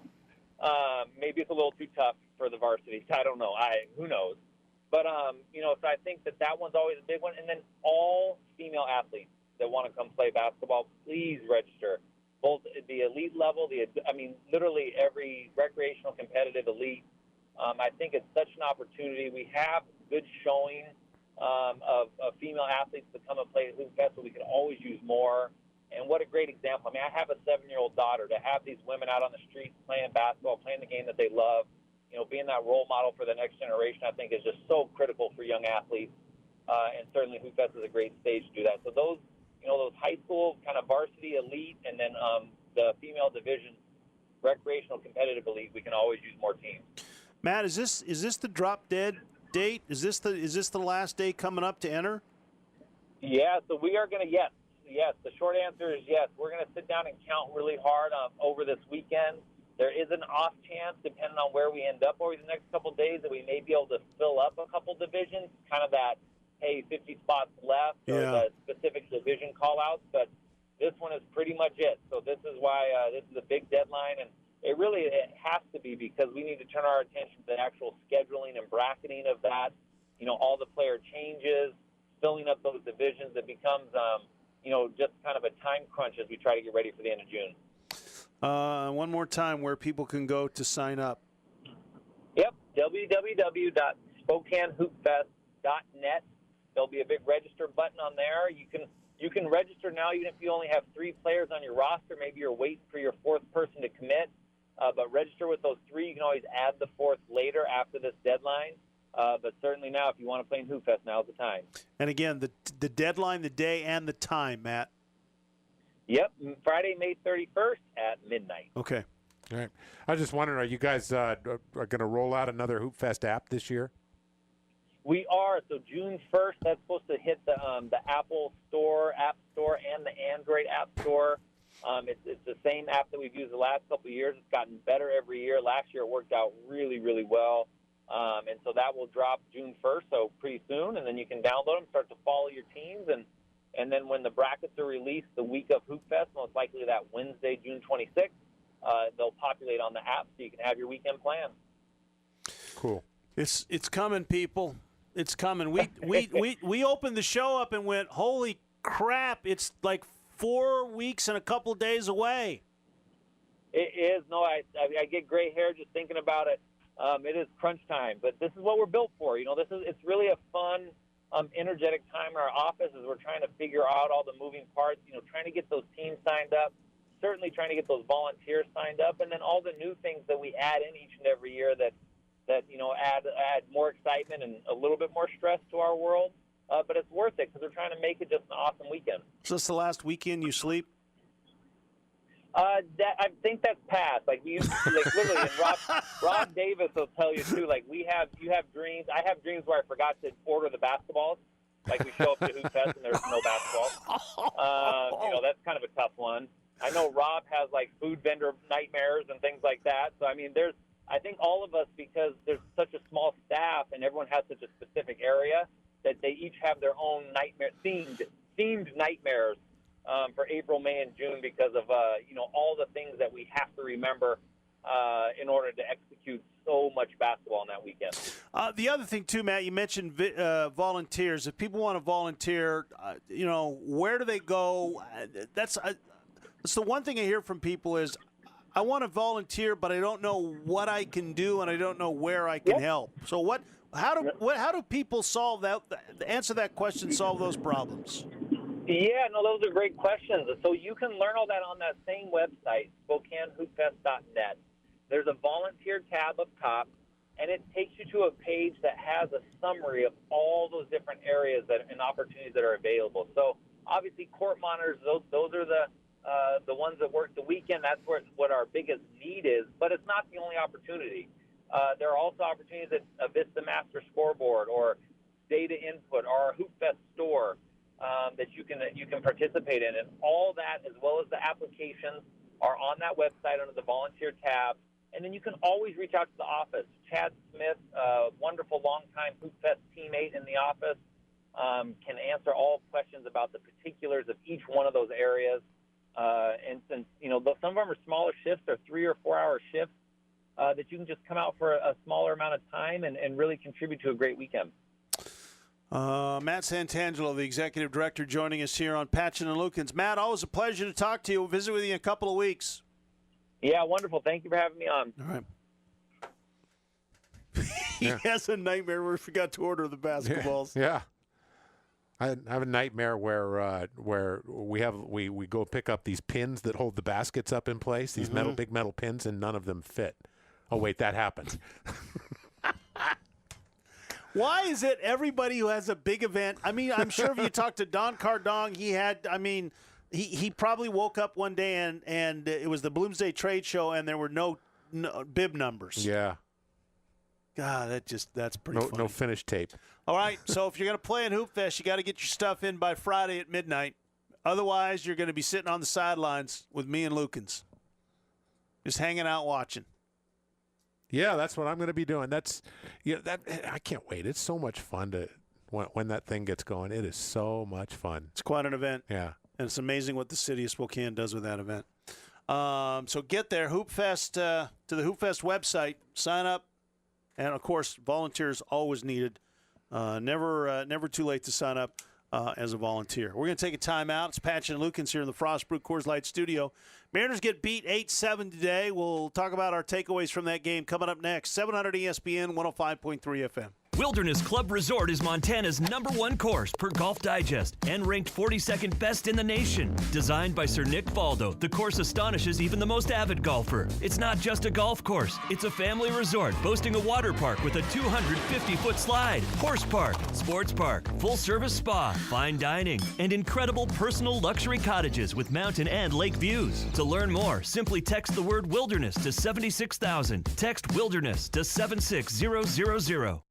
Maybe it's a little too tough for the varsity. I don't know. Who knows? But, so I think that one's always a big one. And then all female athletes that want to come play basketball, please register. Both the elite level, literally every recreational competitive elite. I think it's such an opportunity. We have good showing of female athletes to come and play at Hoop Fest, so we could always use more. And what a great example. I have a 7-year-old daughter. To have these women out on the streets playing basketball, playing the game that they love, being that role model for the next generation, I think is just so critical for young athletes. And certainly Hoop Fest is a great stage to do that. So those high school kind of varsity elite and then the female division recreational competitive elite, we can always use more teams. Matt, is this the drop dead date? Is this the last day coming up to enter? Yeah, so we are going to, yes. The short answer is yes. We're going to sit down and count really hard over this weekend. There is an off chance, depending on where we end up over the next couple of days, that we may be able to fill up a couple divisions, kind of that, hey, 50 spots left, or the specific division call-outs. But this one is pretty much it. So this is why this is a big deadline, and it has to be, because we need to turn our attention to the actual scheduling and bracketing of that, all the player changes, filling up those divisions. It becomes, just kind of a time crunch as we try to get ready for the end of June. One more time, where people can go to sign up. Yep, www.studenthoop.com. SpokaneHoopFest.net. There'll be a big register button on there. You can register now even if you only have 3 players on your roster. Maybe you're waiting for your 4th person to commit. But register with those 3. You can always add the 4th later after this deadline. But certainly now, if you want to play in Hoop Fest, now's the time. And again, the deadline, the day, and the time, Matt. Yep, Friday, May 31st at midnight. Okay. All right. I was just wondering, are you guys are going to roll out another Hoop Fest app this year? We are. So June 1st, that's supposed to hit the Apple Store, App Store, and the Android App Store. It's the same app that we've used the last couple of years. It's gotten better every year. Last year it worked out really, really well. And so that will drop June 1st, so pretty soon. And then you can download them, start to follow your teams. And then when the brackets are released the week of Hoop Fest, most likely that Wednesday, June 26th, they'll populate on the app so you can have your weekend plan. Cool. It's coming, people. It's coming. We opened the show up and went, holy crap, it's like 4 weeks and a couple of days away. It is. No, I get gray hair just thinking about it. It is crunch time, but this is what we're built for. It's really a fun, energetic time in our office as we're trying to figure out all the moving parts, trying to get those teams signed up, certainly trying to get those volunteers signed up, and then all the new things that we add in each and every year that add more excitement and a little bit more stress to our world. But it's worth it because we're trying to make it just an awesome weekend. Is this the last weekend you sleep? I think that's passed. Like we used to, literally, and Rob Davis will tell you too. Like you have dreams. I have dreams where I forgot to order the basketballs. Like we show up to Hoop Fest and there's no basketballs. That's kind of a tough one. I know Rob has like food vendor nightmares and things like that. So I mean, I think all of us, because there's such a small staff and everyone has such a specific area, that they each have their own themed nightmares for April, May, and June because of all the things that we have to remember in order to execute so much basketball on that weekend. The other thing too, Matt, you mentioned volunteers. If people want to volunteer, where do they go? That's the one thing I hear from people is, I want to volunteer, but I don't know what I can do, and I don't know where I can help. So how do people solve that? Answer that question. Solve those problems. Yeah, no, those are great questions. So you can learn all that on that same website, SpokaneHoopFest.net. There's a volunteer tab up top, and it takes you to a page that has a summary of all those different areas and opportunities that are available. So obviously, court monitors, those are the ones that work the weekend. That's what our biggest need is, but it's not the only opportunity. There are also opportunities at a Vista Master Scoreboard or data input or a Hoop Fest store that you can participate in. And all that, as well as the applications, are on that website under the volunteer tab. And then you can always reach out to the office. Chad Smith, a wonderful longtime Hoop Fest teammate in the office, can answer all questions about the particulars of each one of those areas. And since, some of them are smaller shifts, or 3 or 4 hour shifts, that you can just come out for a smaller amount of time and really contribute to a great weekend. Matt Santangelo, the executive director, joining us here on Patchin and Lukens. Matt, always a pleasure to talk to you. We'll visit with you in a couple of weeks. Yeah, wonderful. Thank you for having me on. All right. He has a nightmare where he forgot to order the basketballs. Yeah. I have a nightmare where we go pick up these pins that hold the baskets up in place, these big metal pins, and none of them fit. Oh, wait, that happened. Why is it everybody who has a big event? I mean, I'm sure if you talk to Don Cardong, he probably woke up one day and it was the Bloomsday Trade Show and there were no bib numbers. Yeah. God, that's pretty funny. No finish tape. All right, so if you're going to play in Hoop Fest, you got to get your stuff in by Friday at midnight. Otherwise, you're going to be sitting on the sidelines with me and Lukens, just hanging out watching. Yeah, that's what I'm going to be doing. I can't wait. It's so much fun when that thing gets going. It is so much fun. It's quite an event. Yeah. And it's amazing what the city of Spokane does with that event. So get there, Hoop Fest, to the Hoop Fest website, sign up, and, of course, volunteers always needed. Never too late to sign up as a volunteer. We're going to take a timeout. It's Patchin and Lukens here in the Frost Brew Coors Light studio. Mariners get beat 8-7 today. We'll talk about our takeaways from that game coming up next. 700 ESPN, 105.3 FM. Wilderness Club Resort is Montana's #1 course per Golf Digest and ranked 42nd best in the nation. Designed by Sir Nick Faldo, the course astonishes even the most avid golfer. It's not just a golf course, it's a family resort boasting a water park with a 250-foot slide, horse park, sports park, full-service spa, fine dining, and incredible personal luxury cottages with mountain and lake views. To learn more, simply text the word wilderness to 76,000. Text wilderness to 76000.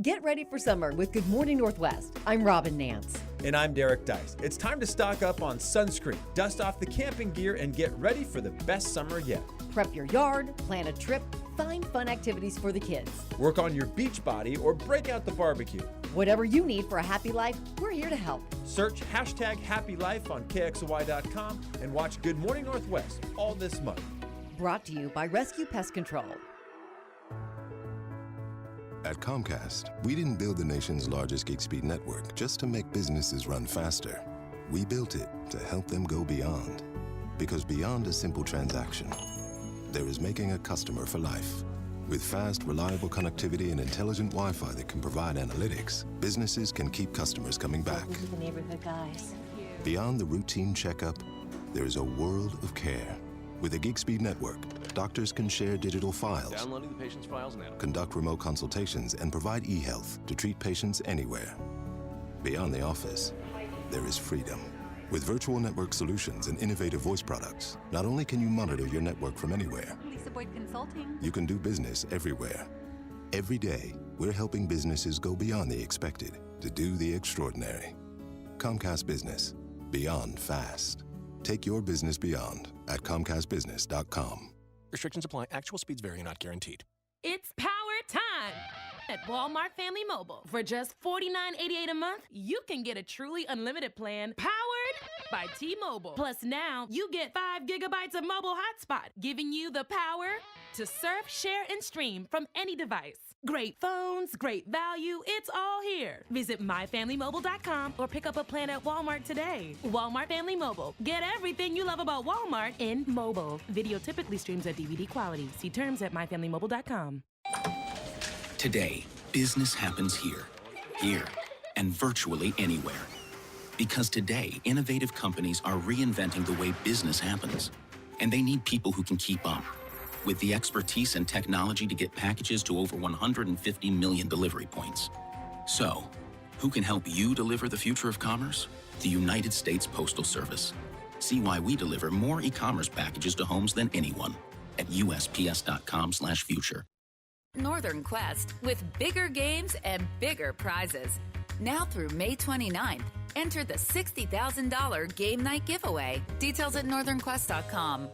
Get ready for summer with Good Morning Northwest. I'm Robin Nance. And I'm Derek Dice. It's time to stock up on sunscreen, dust off the camping gear, and get ready for the best summer yet. Prep your yard, plan a trip, find fun activities for the kids. Work on your beach body or break out the barbecue. Whatever you need for a happy life, we're here to help. Search #HappyLife on KXOY.com and watch Good Morning Northwest all this month. Brought to you by Rescue Pest Control. At Comcast, we didn't build the nation's largest gig speed network just to make businesses run faster. We built it to help them go beyond. Because beyond a simple transaction, there is making a customer for life. With fast, reliable connectivity and intelligent Wi-Fi that can provide analytics, businesses can keep customers coming back. Welcome to the neighborhood, guys. Beyond the routine checkup, there is a world of care. With a gig speed network, doctors can share digital files, Downloading the patient's files now. conduct remote consultations, and provide e-health to treat patients anywhere. Beyond the office, there is freedom. With virtual network solutions and innovative voice products, not only can you monitor your network from anywhere, Lisa Boyd Consulting. you can do business everywhere. Every day, we're helping businesses go beyond the expected to do the extraordinary. Comcast Business. Beyond fast. Take your business beyond at ComcastBusiness.com. Restrictions apply. Actual speeds vary, not guaranteed. It's power time at Walmart Family Mobile. For just $49.88 a month, you can get a truly unlimited plan powered by T-Mobile. Plus now, you get 5 gigabytes of mobile hotspot, giving you the power to surf, share, and stream from any device. Great phones, great value, it's all here. Visit myfamilymobile.com or pick up a plan at Walmart today. Walmart Family Mobile. Get everything you love about Walmart in mobile. Video typically streams at DVD quality. See terms at myfamilymobile.com. Today, business happens here, and virtually anywhere. Because today, innovative companies are reinventing the way business happens. And they need people who can keep up. With the expertise and technology to get packages to over 150 million delivery points. So, who can help you deliver the future of commerce? The United States Postal Service. See why we deliver more e-commerce packages to homes than anyone at USPS.com/future. Northern Quest with bigger games and bigger prizes. Now through May 29th, enter the $60,000 game night giveaway. Details at northernquest.com.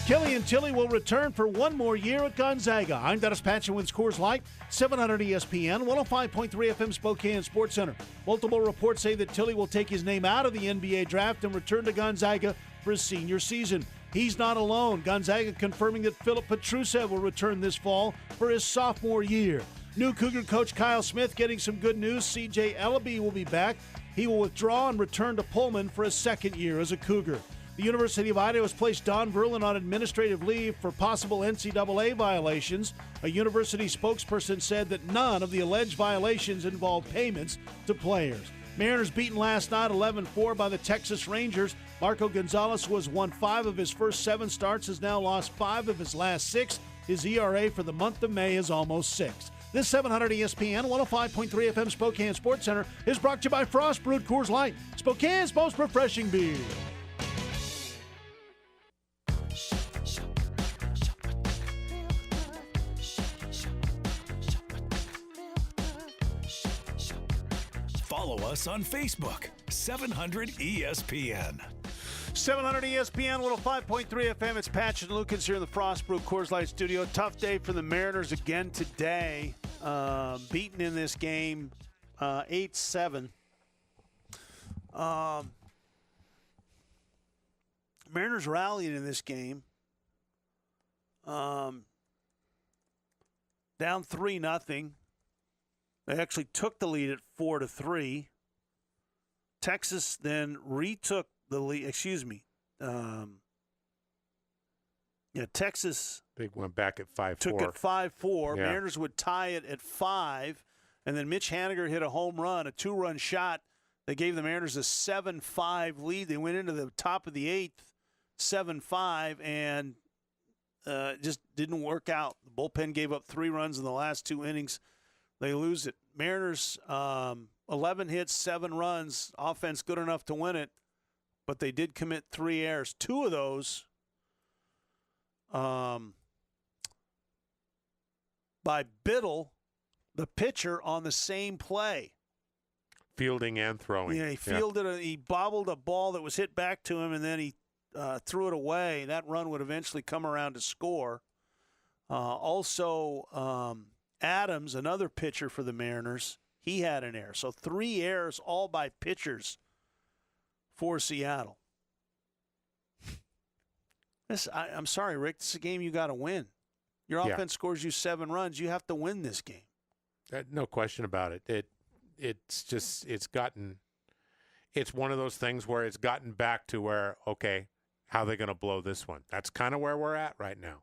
Kelly and Tilly will return for one more year at Gonzaga. I'm Dennis Patchin with Coors Light, 700 ESPN, 105.3 FM Spokane Sports Center. Multiple reports say that Tilly will take his name out of the NBA draft and return to Gonzaga for his senior season. He's not alone. Gonzaga confirming that Philip Petrusev will return this fall for his sophomore year. New Cougar coach Kyle Smith getting some good news. C.J. Ellaby will be back. He will withdraw and return to Pullman for his second year as a Cougar. The University of Idaho has placed Don Verlin on administrative leave for possible NCAA violations. A university spokesperson said that none of the alleged violations involved payments to players. Mariners beaten last night 11-4 by the Texas Rangers. Marco Gonzalez, who has won 5 of his first 7 starts, has now lost 5 of his last 6. His ERA for the month of May is almost 6. This 700 ESPN 105.3 FM Spokane Sports Center is brought to you by Frost Brewed Coors Light, Spokane's most refreshing beer. Follow us on Facebook, 700 ESPN. 700 ESPN 105.3 FM. It's Patchin and Lukens here in the Frost Brew Coors Light studio. Tough day for the Mariners again today. Beaten in this game 8-7. Mariners rallied in this game. Down 3-0. They actually took the lead at 4-3. Texas then retook the lead. Yeah, Texas. They went back at 5-4. Took it 5-4. Yeah. Mariners would tie it at 5, and then Mitch Haniger hit a home run, a 2-run shot. They gave the Mariners a 7-5 lead. They went into the top of the 8th, 7-5, and just didn't work out. The bullpen gave up 3 runs in the last 2 innings. They lose it. Mariners, 11 hits, 7 runs, offense good enough to win it, but they did commit 3 errors. 2 of those by Biddle, the pitcher, on the same play. Fielding and throwing. Yeah, he bobbled a ball that was hit back to him, and then he threw it away. That run would eventually come around to score. Also, Adams, another pitcher for the Mariners, he had an error. So 3 errors, all by pitchers for Seattle. I'm sorry, Rick. This is a game you got to win. Your offense scores you 7 runs. You have to win this game. No question about it. It's one of those things where it's gotten back to where, okay, how are they going to blow this one? That's kind of where we're at right now.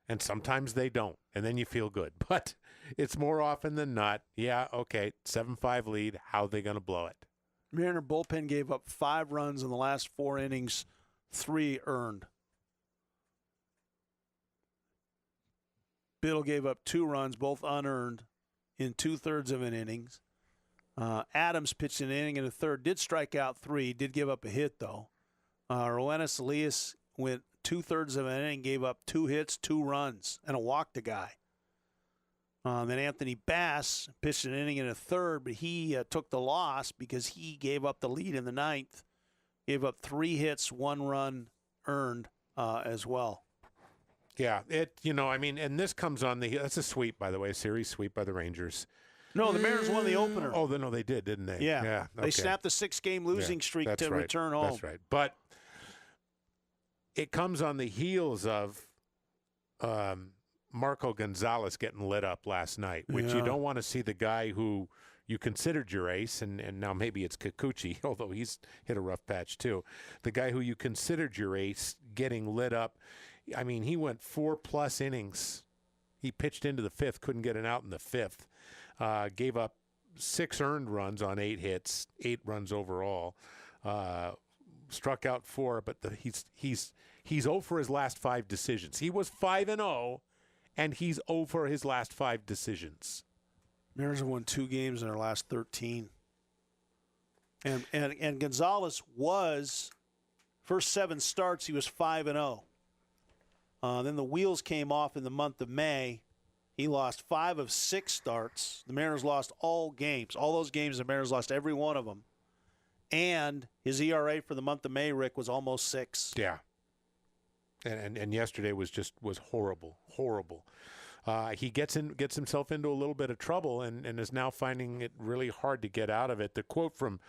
And sometimes they don't, and then you feel good. But it's more often than not, 7-5 lead, how are they going to blow it? Mariner bullpen gave up 5 runs in the last 4 innings, 3 earned. Biddle gave up 2 runs, both unearned, in 2/3 of an innings. Adams pitched an inning and a third, did strike out 3, did give up a hit, though. Roenis Elias went 2/3 of an inning, gave up 2 hits, 2 runs, and a walk to guy. Then Anthony Bass pitched an inning and a third, but he took the loss because he gave up the lead in the 9th. Gave up 3 hits, 1 run earned as well. Yeah, and this comes on that's a sweep, by the way, a series sweep by the Rangers. No, the Mariners won the opener. Oh, no, they did, didn't they? Yeah. Okay. They snapped the 6-game losing streak to return home. That's right. But it comes on the heels of Marco Gonzalez getting lit up last night, which you don't want to see the guy who you considered your ace, and now maybe it's Kikuchi, although he's hit a rough patch too. The guy who you considered your ace getting lit up. I mean, he went 4+ innings. He pitched into the 5th, couldn't get an out in the 5th. Gave up 6 earned runs on 8 hits, 8 runs overall. Struck out 4, but he's 0 for his last 5 decisions. He was 5-0, and he's 0 for his last 5 decisions. Mariners have won 2 games in their last 13. And Gonzalez was, first 7 starts, he was 5-0. Then the wheels came off in the month of May. He lost 5 of 6 starts. The Mariners lost all games. All those games, the Mariners lost every one of them. And his ERA for the month of May, Rick, was almost 6. Yeah. And yesterday was horrible. He gets himself into a little bit of trouble and is now finding it really hard to get out of it. The quote from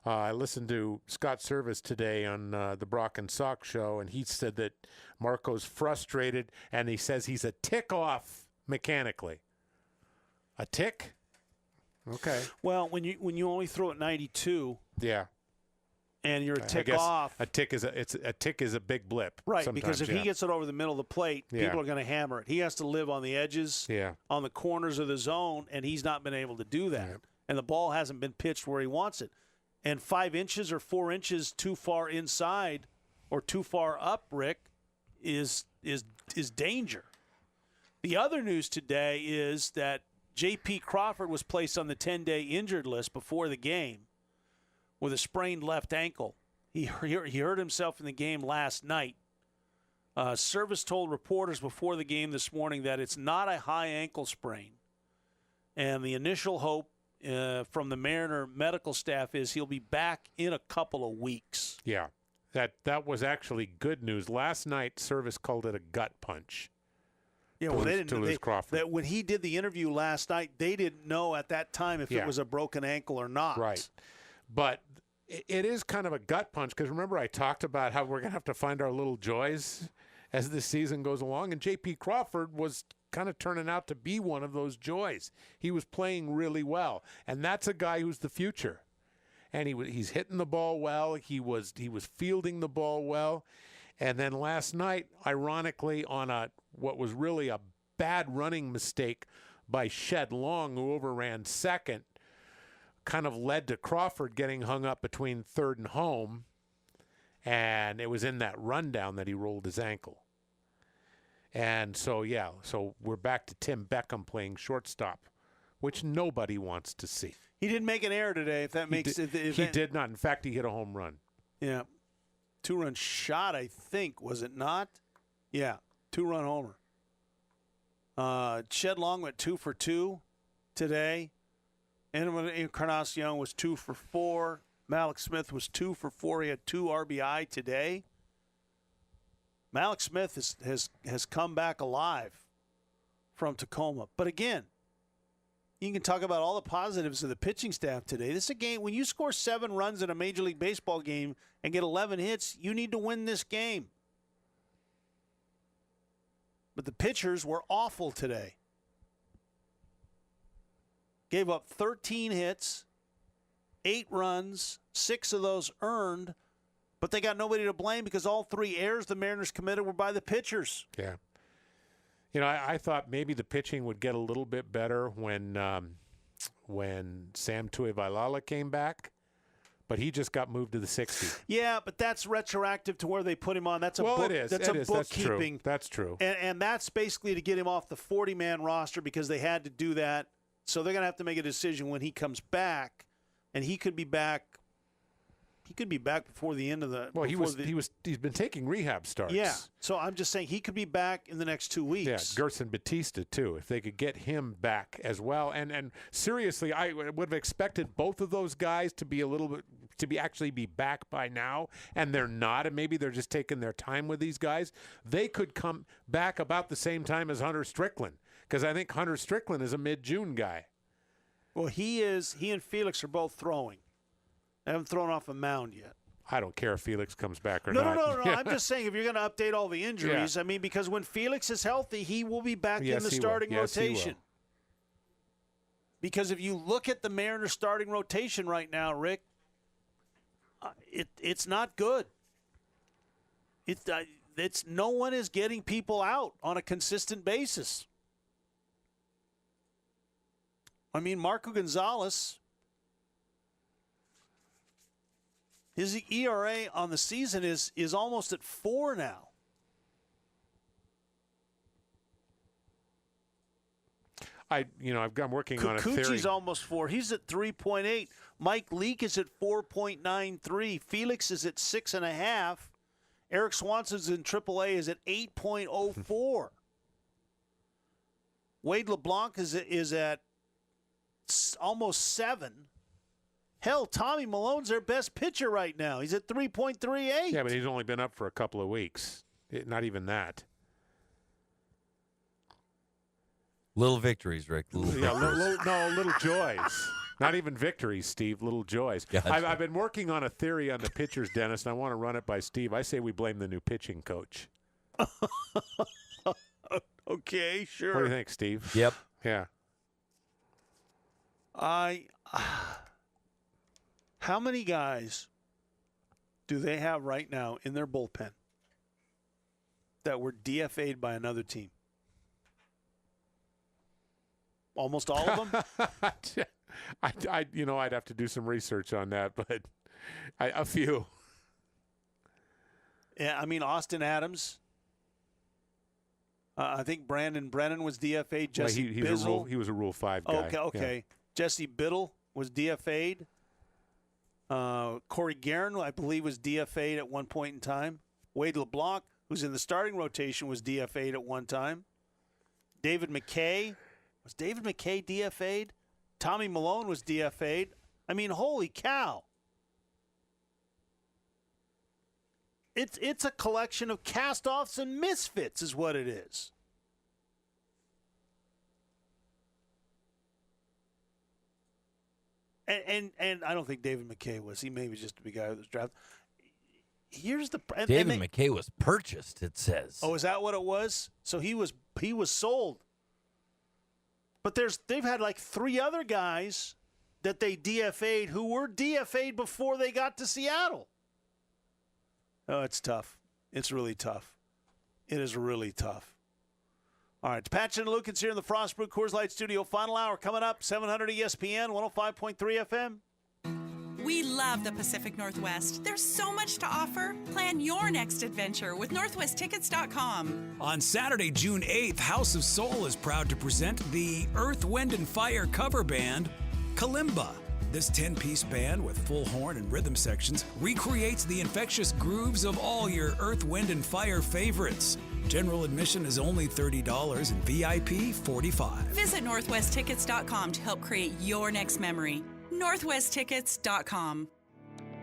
I listened to Scott Service today on the Brock and Sock show, and he said that Marco's frustrated, and he says he's a tick off mechanically. A tick? Okay. Well, when you only throw at 92, and you're a tick off, a tick is a big blip, right? Because if he gets it over the middle of the plate, people are going to hammer it. He has to live on the edges, on the corners of the zone, and he's not been able to do that. And the ball hasn't been pitched where he wants it. And 5 inches or 4 inches too far inside or too far up, Rick, is danger. The other news today is that J.P. Crawford was placed on the 10-day injured list before the game with a sprained left ankle. He hurt himself in the game last night. Service told reporters before the game this morning that it's not a high ankle sprain. And the initial hope from the Mariner medical staff is he'll be back in a couple of weeks. Yeah, that was actually good news. Last night, Service called it a gut punch. Yeah, well, they didn't lose Crawford. When he did the interview last night, they didn't know at that time if it was a broken ankle or not. Right, but it is kind of a gut punch because remember I talked about how we're going to have to find our little joys as the season goes along, and J.P. Crawford was kind of turning out to be one of those joys. He was playing really well, and that's a guy who's the future. And he's hitting the ball well. He was fielding the ball well, And then last night, ironically, on what was really a bad running mistake by Shed Long, who overran second, kind of led to Crawford getting hung up between third and home. And it was in that rundown that he rolled his ankle. And so we're back to Tim Beckham playing shortstop, which nobody wants to see. He didn't make an error today, if that makes it. He did not. In fact, he hit a home run. Yeah. 2-run shot, I think, was it not? Yeah, 2-run homer. Shed Long went 2 for 2 today. Encarnacion was 2 for 4. Malik Smith was 2 for 4. He had 2 RBI today. Malik Smith has come back alive from Tacoma. But again, you can talk about all the positives of the pitching staff today. This is a game, when you score 7 runs in a Major League Baseball game and get 11 hits, you need to win this game. But the pitchers were awful today. Gave up 13 hits, 8 runs, 6 of those earned, but they got nobody to blame because all 3 errors the Mariners committed were by the pitchers. Yeah. You know, I thought maybe the pitching would get a little bit better when Sam Tuivailala came back, but he just got moved to the 60. Yeah, but that's retroactive to where they put him on. That's a it is. That's bookkeeping. That's true. And that's basically to get him off the 40-man roster because they had to do that. So they're going to have to make a decision when he comes back, and he could be back. He could be back before the end of the. Well, he's been taking rehab starts. Yeah, so I'm just saying he could be back in the next 2 weeks. Yeah, Gerson Batista too. If they could get him back as well, and seriously, I would have expected both of those guys to be actually be back by now, and they're not, and maybe they're just taking their time with these guys. They could come back about the same time as Hunter Strickland, because I think Hunter Strickland is a mid-June guy. Well, he is. He and Felix are both throwing. They haven't thrown off a mound yet. I don't care if Felix comes back or not. No. I'm just saying if you're going to update all the injuries, I mean, because when Felix is healthy, he will be back in the starting rotation. Because if you look at the Mariners starting rotation right now, Rick, it's not good. It's no one is getting people out on a consistent basis. I mean, Marco Gonzalez, his ERA on the season is almost at 4 now. I'm working on a theory. Kikuchi's almost 4. He's at 3.8. Mike Leake is at 4.93. Felix is at 6.5. Eric Swanson's in AAA is at 8.04. Wade LeBlanc is at almost 7. Hell, Tommy Malone's their best pitcher right now. He's at 3.38. Yeah, but he's only been up for a couple of weeks. Not even that. Little victories, Rick. Little joys. Not even victories, Steve. Little joys. Gotcha. I've been working on a theory on the pitchers, Dennis, and I want to run it by Steve. I say we blame the new pitching coach. Okay, sure. What do you think, Steve? Yep. Yeah. How many guys do they have right now in their bullpen that were DFA'd by another team? Almost all of them? I'd have to do some research on that, but a few. Yeah, I mean, Austin Adams. I think Brandon Brennan was DFA'd. Jesse Bizzle. He was a Rule 5 guy. Okay. Yeah. Jesse Biddle was DFA'd. Corey Guerin, I believe, was DFA'd at one point in time. Wade LeBlanc, who's in the starting rotation, was DFA'd at one time. David McKay. Was David McKay DFA'd? Tommy Malone was DFA'd. I mean, holy cow. It's a collection of cast-offs and misfits is what it is. And I don't think David McKay was. He may be just a guy who was drafted. Here's the David McKay was purchased, it says. Oh, is that what it was? So he was sold. But they've had like 3 other guys that they DFA'd who were DFA'd before they got to Seattle. Oh, it's tough. It's really tough. It is really tough. All right, Patchin and Lukens here in the Frostbrew Coors Light Studio. Final hour coming up, 700 ESPN, 105.3 FM. We love the Pacific Northwest. There's so much to offer. Plan your next adventure with NorthwestTickets.com. On Saturday, June 8th, House of Soul is proud to present the Earth, Wind, and Fire cover band, Kalimba. This 10-piece band with full horn and rhythm sections recreates the infectious grooves of all your Earth, Wind, and Fire favorites. General admission is only $30 and VIP $45. Visit NorthwestTickets.com to help create your next memory. NorthwestTickets.com.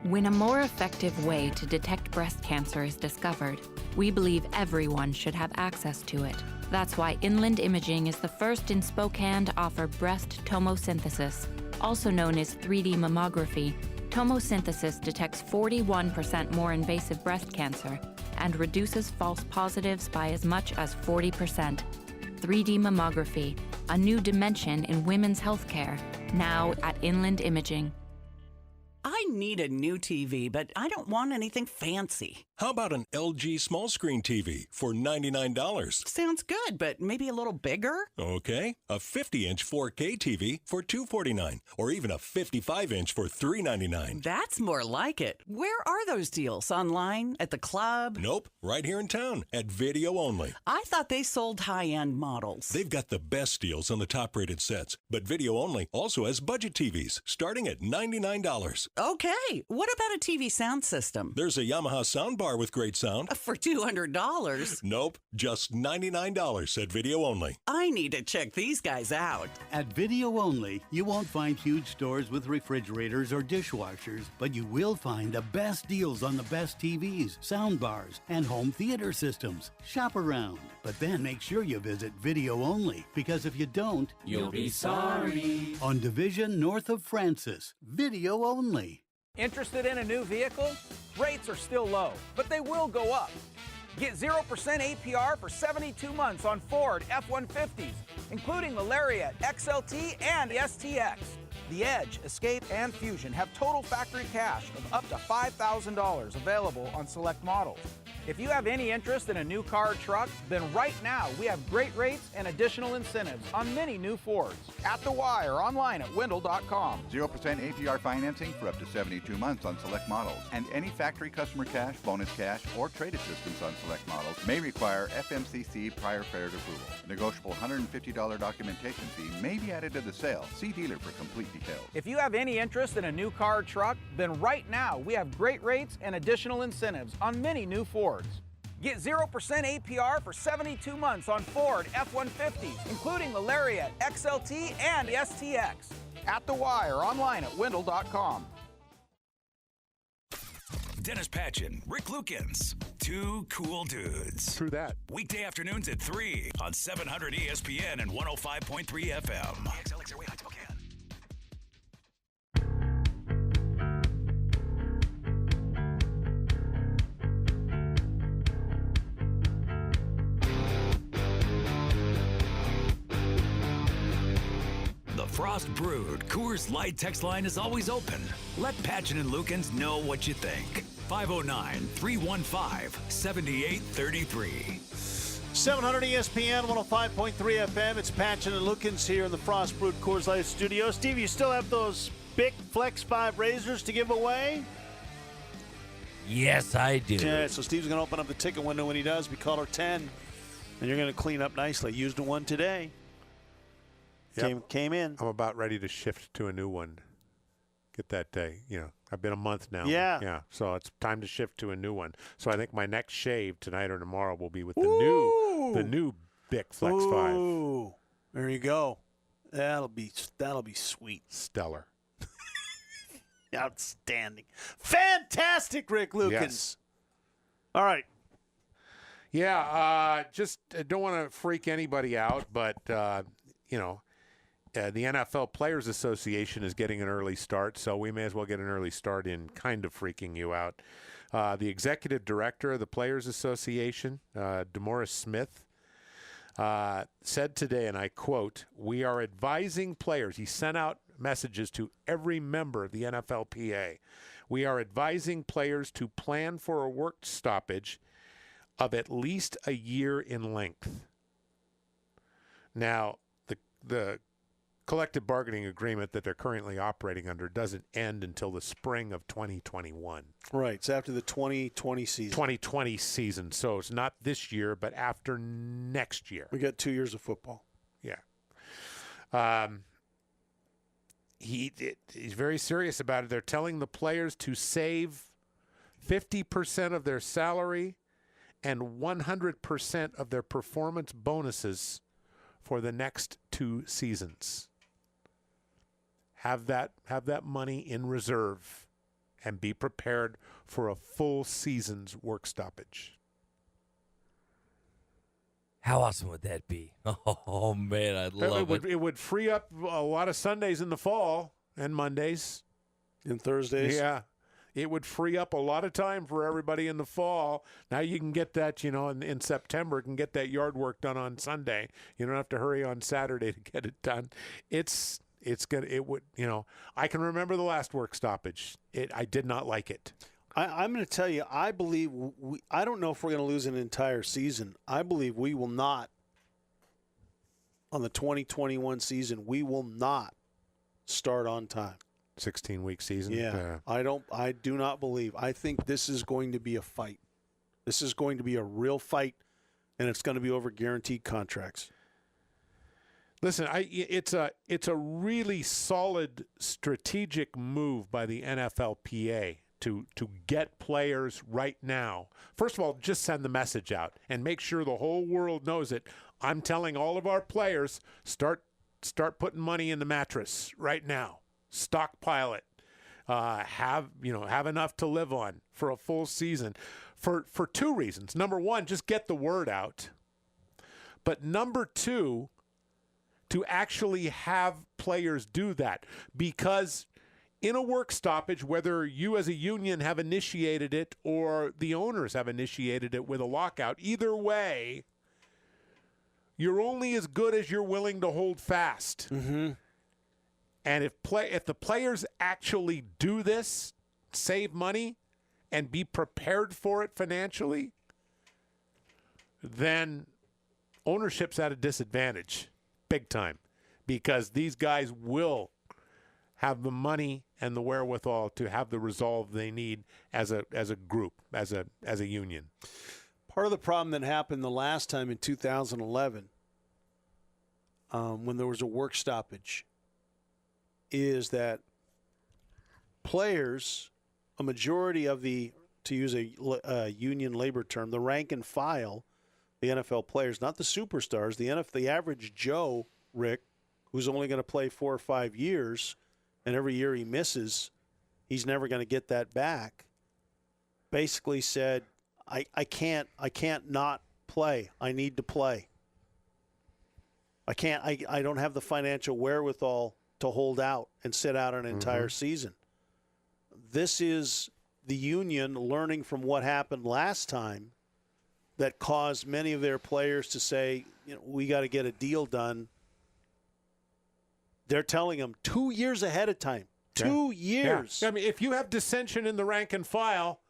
When a more effective way to detect breast cancer is discovered, we believe everyone should have access to it. That's why Inland Imaging is the first in Spokane to offer breast tomosynthesis, also known as 3D mammography. Tomosynthesis detects 41% more invasive breast cancer and reduces false positives by as much as 40%. 3D mammography, a new dimension in women's healthcare, now at Inland Imaging. I need a new TV, but I don't want anything fancy. How about an LG small screen TV for $99? Sounds good, but maybe a little bigger? Okay, a 50-inch 4K TV for $249, or even a 55-inch for $399. That's more like it. Where are those deals? Online? At the club? Nope, right here in town at Video Only. I thought they sold high-end models. They've got the best deals on the top-rated sets, but Video Only also has budget TVs starting at $99. Okay, what about a TV sound system? There's a Yamaha soundbar with great sound. For $200? Nope, just $99 at Video Only. I need to check these guys out. At Video Only, you won't find huge stores with refrigerators or dishwashers, but you will find the best deals on the best TVs, soundbars, and home theater systems. Shop around, but then make sure you visit Video Only, because if you don't, you'll be sorry. On Division north of Francis, Video Only. Interested in a new vehicle? Rates are still low, but they will go up. Get 0% APR for 72 months on Ford F-150s, including the Lariat, XLT, and the STX. The Edge, Escape, and Fusion have total factory cash of up to $5,000 available on select models. If you have any interest in a new car or truck, then right now we have great rates and additional incentives on many new Fords. At the Y or online at Wendell.com. 0% APR financing for up to 72 months on select models. And any factory customer cash, bonus cash, or trade assistance on select models may require FMCC prior credit approval. Negotiable $150 documentation fee may be added to the sale. See dealer for complete details. If you have any interest in a new car or truck, then right now we have great rates and additional incentives on many new Fords. Get 0% APR for 72 months on Ford F-150s, including the Lariat, XLT, and the STX. At the Y or online at Wendell.com. Dennis Patchin, Rick Lukens, two cool dudes. True that. Weekday afternoons at 3 on 700 ESPN and 105.3 FM. XLXR Way Heights, Spokane. The Frost Brewed Coors Light text line is always open. Let Patchin and Lukens know what you think. 509-315-7833. 700 ESPN, 105.3 FM. It's Patchin and Lukens here in the Frost Brewed Coors Light studio. Steve, you still have those Bic Flex 5 razors to give away? Yes, I do. Yeah, so Steve's going to open up the ticket window when he does. We call her 10, and you're going to clean up nicely. Used one today. Yep. Came in. I'm about ready to shift to a new one. Get that day. I've been a month now. Yeah. Yeah. So it's time to shift to a new one. So I think my next shave tonight or tomorrow will be with the new Bic Flex 5. There you go. That'll be sweet. Stellar. Outstanding. Fantastic, Rick Lukens. Yes. All right. Yeah, just don't want to freak anybody out, but the NFL Players Association is getting an early start, so we may as well get an early start in kind of freaking you out. The executive director of the Players Association, DeMaurice Smith, said today, and I quote, "We are advising players." He sent out messages to every member of the NFLPA. "We are advising players to plan for a work stoppage of at least a year in length. Now, the collective bargaining agreement that they're currently operating under doesn't end until the spring of 2021. Right. It's after the 2020 season. 2020 season. So it's not this year, but after next year. We got 2 years of football. Yeah. He's very serious about it. They're telling the players to save 50% of their salary and 100% of their performance bonuses for the next 2 seasons. Have that money in reserve and be prepared for a full season's work stoppage. How awesome would that be? Oh, man, I'd love it. It would free up a lot of Sundays in the fall and Mondays. And Thursdays. Yeah. It would free up a lot of time for everybody in the fall. Now you can get that, in September, can get that yard work done on Sunday. You don't have to hurry on Saturday to get it done. I can remember the last work stoppage. I did not like it. I'm going to tell you, I believe I don't know if we're going to lose an entire season. I believe we will not, on the 2021 season, we will not start on time. 16-week season. Yeah. I do not believe. I think this is going to be a fight. This is going to be a real fight, and it's going to be over guaranteed contracts. Listen, it's a really solid strategic move by the NFLPA to get players right now. First of all, just send the message out and make sure the whole world knows it. I'm telling all of our players, start putting money in the mattress right now. Stockpile it. Have enough to live on for a full season for 2 reasons. Number one, just get the word out. But number two, to actually have players do that, because in a work stoppage, whether you as a union have initiated it or the owners have initiated it with a lockout, either way, you're only as good as you're willing to hold fast. Mm-hmm. And if the players actually do this, save money, and be prepared for it financially, then ownership's at a disadvantage, big time, because these guys will have the money and the wherewithal to have the resolve they need as a group, as a union. Part of the problem that happened the last time in 2011, when there was a work stoppage, is that players, a majority of the, to use a union labor term, the rank and file, the NFL players, not the superstars, the average Joe, Rick, who's only going to play 4 or 5 years, and every year he misses, he's never going to get that back, basically said, I can't not play. I need to play. I don't have the financial wherewithal to hold out and sit out an entire season. This is the union learning from what happened last time that caused many of their players to say, we got to get a deal done. They're telling them 2 years ahead of time. 2 years. Yeah. I mean, if you have dissension in the rank and file,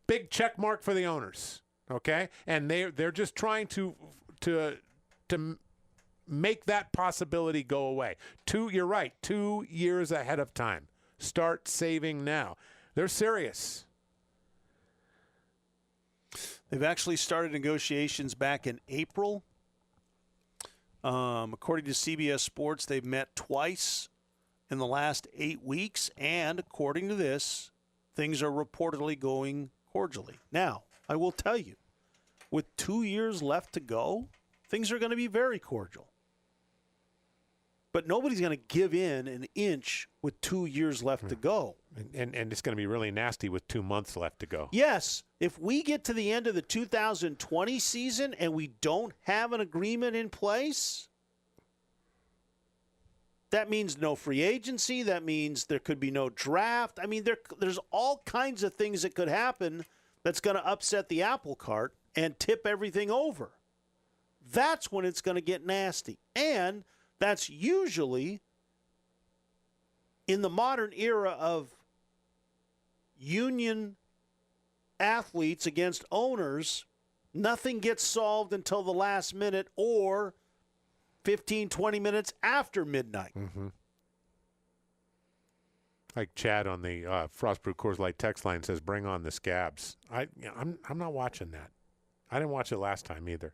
big check mark for the owners, okay? And they're just trying to make that possibility go away. You're right, 2 years ahead of time. Start saving now. They're serious. They've actually started negotiations back in April. According to CBS Sports, they've met twice in the last 8 weeks, and according to this, things are reportedly going cordially. Now, I will tell you, with 2 years left to go, things are going to be very cordial. But nobody's going to give in an inch with 2 years left to go. And it's going to be really nasty with 2 months left to go. Yes. If we get to the end of the 2020 season and we don't have an agreement in place, that means no free agency. That means there could be no draft. I mean, there's all kinds of things that could happen that's going to upset the apple cart and tip everything over. That's when it's going to get nasty. And that's usually, in the modern era of union athletes against owners, Nothing gets solved until the last minute or 15, 20 minutes after midnight. Mm-hmm. Like Chad on the Frostbrew Coors Light text line says, "Bring on the scabs." I'm not watching that. I didn't watch it last time either.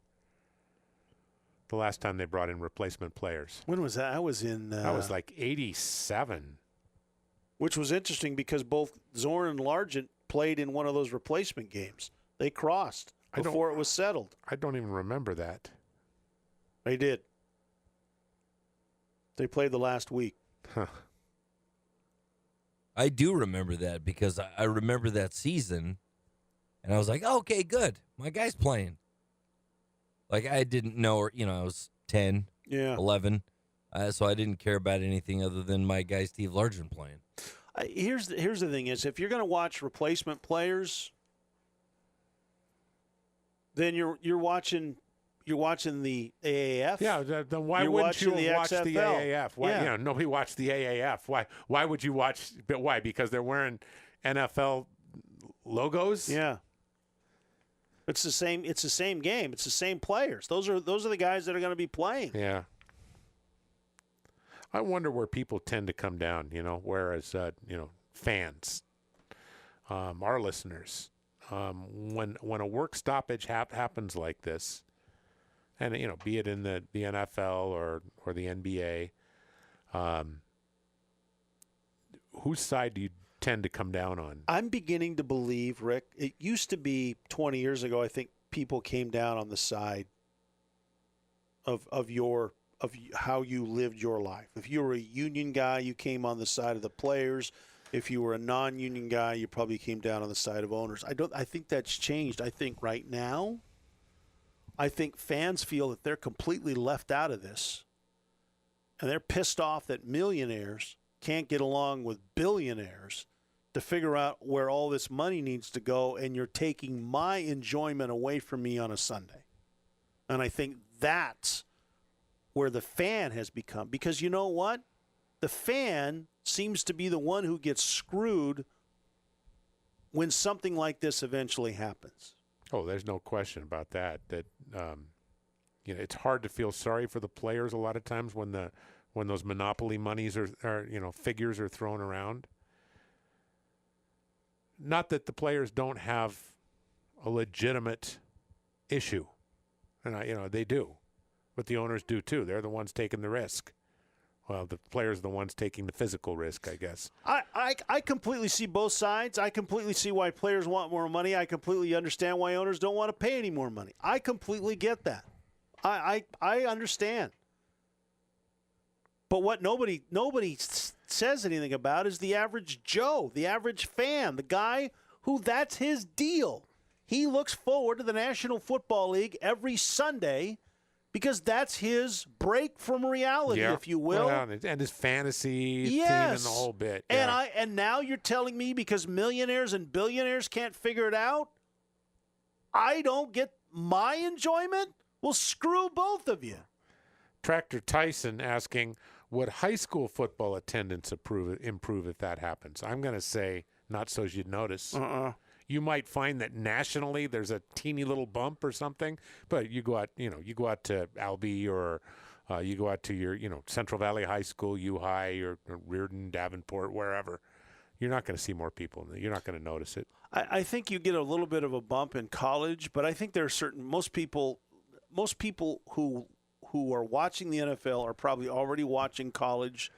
The last time they brought in replacement players. When was that? I was in. That was like 87. Which was interesting because both Zorn and Largent played in one of those replacement games. They crossed before it was settled. I don't even remember that. They did. They played the last week. Huh. I do remember that because I remember that season, and I was like, okay, good. My guy's playing. Like, I didn't know, or I was 10, 11, so I didn't care about anything other than my guy Steve Largent playing. Here's the thing is, if you're going to watch replacement players, then you're watching the AAF. Yeah, then why wouldn't you watch the AAF? Why? Yeah. Nobody watched the AAF. Why would you watch? But why? Because they're wearing NFL logos. Yeah. It's the same. It's the same game. It's the same players. Those are the guys that are going to be playing. Yeah. I wonder where people tend to come down. Whereas fans, our listeners, when a work stoppage happens like this, and be it in the NFL or the NBA, whose side do you tend to come down on? I'm beginning to believe, Rick, it used to be 20 years ago, I think people came down on the side of how you lived your life. If you were a union guy, you came on the side of the players. If you were a non-union guy, you probably came down on the side of owners. I think that's changed. I think right now, fans feel that they're completely left out of this. And they're pissed off that millionaires can't get along with billionaires to figure out where all this money needs to go, and you're taking my enjoyment away from me on a Sunday. And I think that's where the fan has become. Because you know what? The fan seems to be the one who gets screwed when something like this eventually happens. Oh, there's no question about that. It's hard to feel sorry for the players a lot of times when those monopoly monies are figures are thrown around. Not that the players don't have a legitimate issue, and they do, but the owners do too. They're the ones taking the risk. Well, the players are the ones taking the physical risk, I guess. I completely see both sides. I completely see why players want more money. I completely understand why owners don't want to pay any more money. I completely get that. I understand. But what nobody says anything about is the average Joe, the average fan, the guy who that's his deal. He looks forward to the National Football League every Sunday because that's his break from reality, if you will. Well, and his fantasy team and the whole bit. Yeah. And now you're telling me because millionaires and billionaires can't figure it out, I don't get my enjoyment? Well, screw both of you. Tractor Tyson asking, would high school football attendance improve if that happens? I'm going to say not so as you'd notice. You might find that nationally there's a teeny little bump or something, but you go out to Albee or you go out to your, Central Valley High School, U-High or Reardon, Davenport, wherever. You're not going to see more people. You're not going to notice it. I think you get a little bit of a bump in college, but I think there are most people who are watching the NFL are probably already watching college,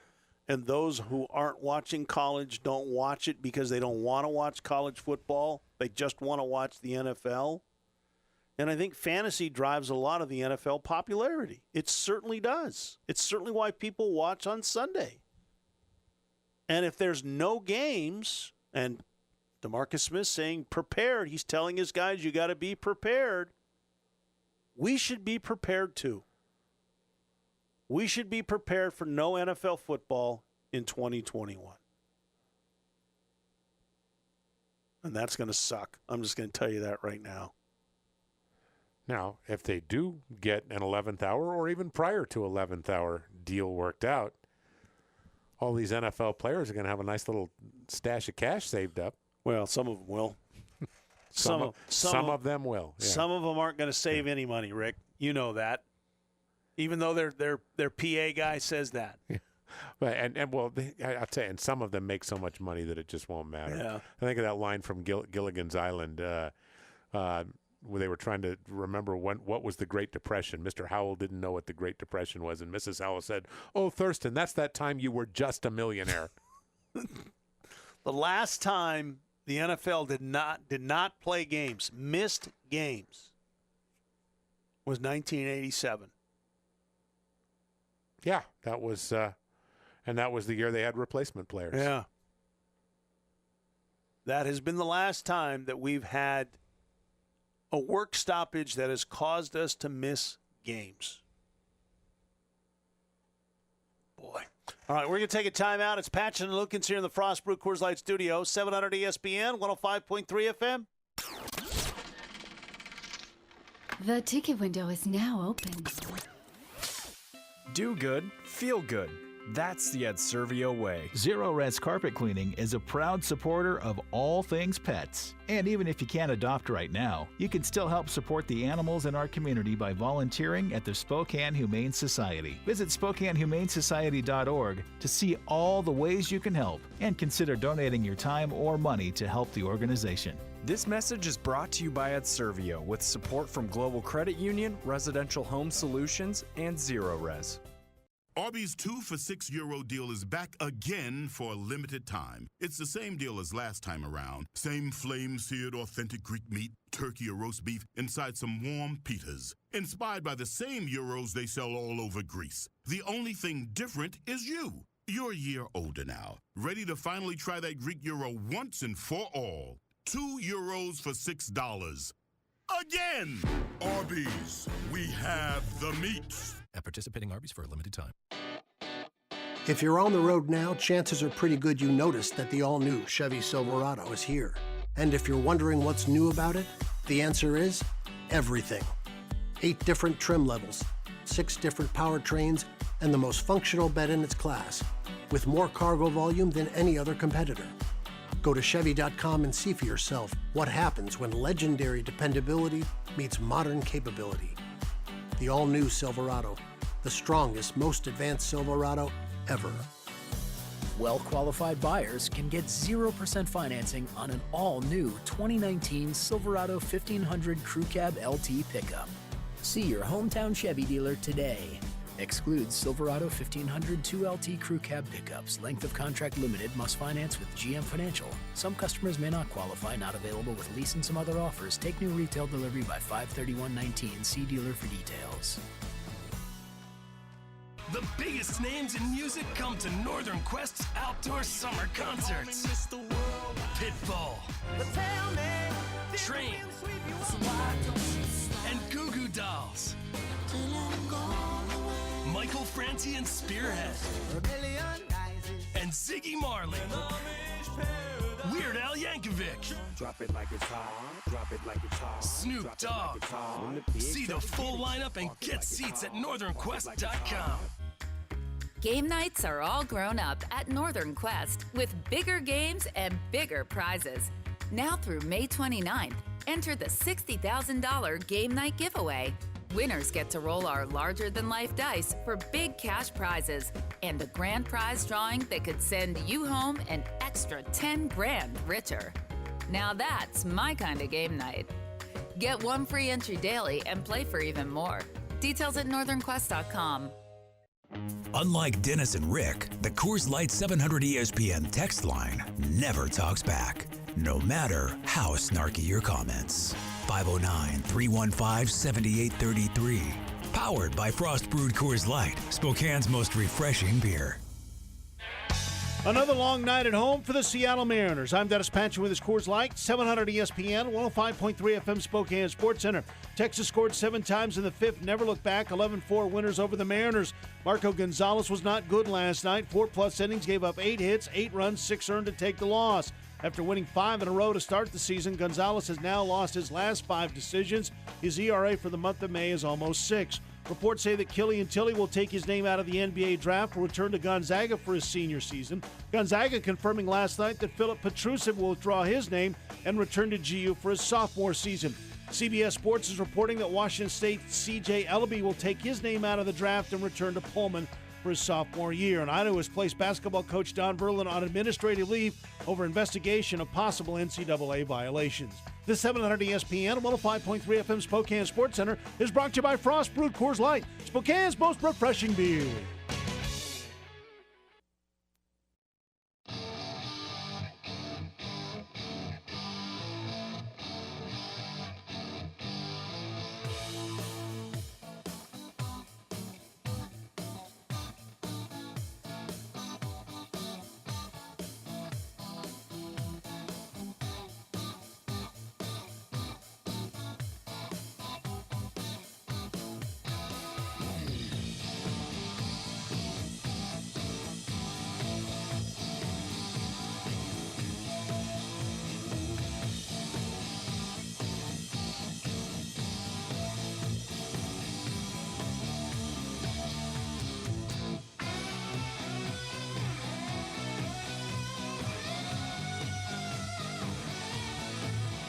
and those who aren't watching college don't watch it because they don't want to watch college football. They just want to watch the NFL. And I think fantasy drives a lot of the NFL popularity. It certainly does. It's certainly why people watch on Sunday. And if there's no games, and DeMarcus Smith saying prepared, he's telling his guys you got to be prepared. We should be prepared too. We should be prepared for no NFL football in 2021. And that's going to suck. I'm just going to tell you that right now. Now, if they do get an 11th hour or even prior to 11th hour deal worked out, all these NFL players are going to have a nice little stash of cash saved up. Well, some of them will. Some of them will. Yeah. Some of them aren't going to save any money, Rick. You know that. Even though their PA guy says that. Yeah. But I'll tell you, and some of them make so much money that it just won't matter. Yeah. I think of that line from Gilligan's Island, where they were trying to remember what was the Great Depression. Mr. Howell didn't know what the Great Depression was, and Mrs. Howell said, "Oh, Thurston, that's that time you were just a millionaire." The last time the NFL did not play games, missed games, was 1987. Yeah, that was, and that was the year they had replacement players. Yeah. That has been the last time that we've had a work stoppage that has caused us to miss games. Boy. All right, we're going to take a timeout. It's Patchin and Lukens here in the Frostbrew Coors Light Studio, 700 ESPN, 105.3 FM. The ticket window is now open. Do good, feel good. That's the Ed Servio way. Zero Res Carpet Cleaning is a proud supporter of all things pets. And even if you can't adopt right now, you can still help support the animals in our community by volunteering at the Spokane Humane Society. Visit SpokaneHumaneSociety.org to see all the ways you can help and consider donating your time or money to help the organization. This message is brought to you by Ed Servio with support from Global Credit Union, Residential Home Solutions, and Zero Res. Arby's 2 for €6 deal is back again for a limited time. It's the same deal as last time around. Same flame-seared authentic Greek meat, turkey or roast beef inside some warm pitas. Inspired by the same euros they sell all over Greece. The only thing different is you. You're a year older now. Ready to finally try that Greek euro once and for all. €2 for $6. Again! Arby's, we have the meats. At participating Arby's for a limited time. If you're on the road now, chances are pretty good you noticed that the all-new Chevy Silverado is here. And if you're wondering what's new about it, the answer is everything. 8 different trim levels, 6 different powertrains, and the most functional bed in its class, with more cargo volume than any other competitor. Go to Chevy.com and see for yourself what happens when legendary dependability meets modern capability. The all-new Silverado, the strongest, most advanced Silverado ever. Well-qualified buyers can get 0% financing on an all-new 2019 Silverado 1500 Crew Cab LT pickup. See your hometown Chevy dealer today. Excludes Silverado 1500 2LT Crew Cab pickups. Length of contract limited. Must finance with GM Financial. Some customers may not qualify. Not available with lease and some other offers. Take new retail delivery by 5/31/19. See dealer for details. The biggest names in music come to Northern Quest's outdoor summer concerts. Pitbull, Train, and Goo Goo Dolls. Michael Franti and Spearhead, and Ziggy Marley, Weird Al Yankovic, drop it like it's hot, drop it like it's hot, Snoop Dogg. See the full lineup and get seats at northernquest.com. Game nights are all grown up at Northern Quest with bigger games and bigger prizes. Now through May 29th, enter the $60,000 game night giveaway. Winners get to roll our larger-than-life dice for big cash prizes and a grand prize drawing that could send you home an extra $10,000 richer. Now that's my kind of game night. Get one free entry daily and play for even more. Details at northernquest.com. Unlike Dennis and Rick, the Coors Light 700 ESPN text line never talks back, no matter how snarky your comments. 509-315-7833. Powered by Frost Brewed Coors Light, Spokane's most refreshing beer. Another long night at home for the Seattle Mariners. I'm Dennis Patchin with his Coors Light, 700 ESPN, 105.3 FM Spokane Sports Center. Texas scored 7 times in the 5th, never looked back, 11-4 winners over the Mariners. Marco Gonzalez was not good last night. 4+ innings, gave up 8 hits, 8 runs, 6 earned to take the loss. After winning 5 in a row to start the season, Gonzalez has now lost his last 5 decisions. His ERA for the month of May is almost 6. Reports say that Killian Tilly will take his name out of the NBA draft, will return to Gonzaga for his senior season. Gonzaga confirming last night that Philip Petrusev will withdraw his name and return to GU for his sophomore season. CBS Sports is reporting that Washington State's C.J. Ellaby will take his name out of the draft and return to Pullman for his sophomore year. And Idaho's placed basketball coach Don Verlin on administrative leave over investigation of possible NCAA violations. This 700 ESPN 105.3 FM Spokane Sports Center is brought to you by Frost Brewed Coors Light, Spokane's most refreshing beer.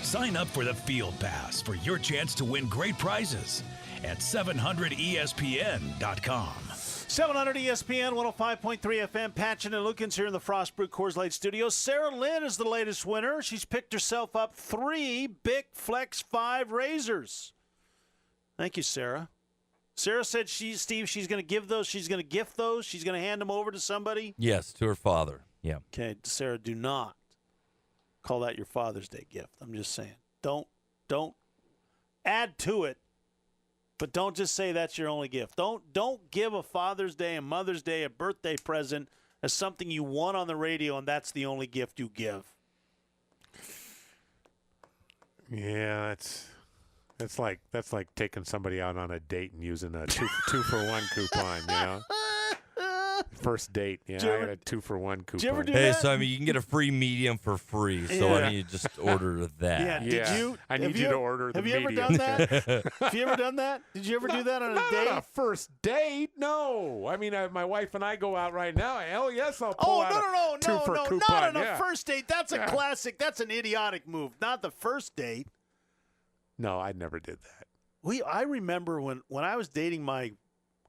Sign up for the Field Pass for your chance to win great prizes at 700ESPN.com. 700 ESPN 105.3 FM. Patchin and Lukens here in the Frost Brewed Coors Light studio. Sarah Lynn is the latest winner. She's picked herself up 3 Bic Flex 5 razors. Thank you, Sarah. Sarah said she's going to give those. She's going to gift those. She's going to hand them over to somebody. Yes, to her father. Yeah. Okay, Sarah, do not call that your Father's Day gift. I'm just saying. Don't add to it, but don't just say that's your only gift. Don't give a Father's Day, a Mother's Day, a birthday present as something you want on the radio, and that's the only gift you give. Yeah, that's like taking somebody out on a date and using a two for one coupon, you know? First date, yeah, I got a 2-for-1 coupon. Did you ever do Hey, that? so I mean, you can get a free medium for free. So why don't you just order that? Yeah. Did you? I need you to order the medium. Have you ever done that? Have you ever done that? Did you ever do that on a date? On a first date? No. I mean, my wife and I go out right now. Hell yes, I'll pull out a 2-for coupon. Not on a first date. That's a classic. That's an idiotic move. Not the first date. No, I never did that. I remember when I was dating my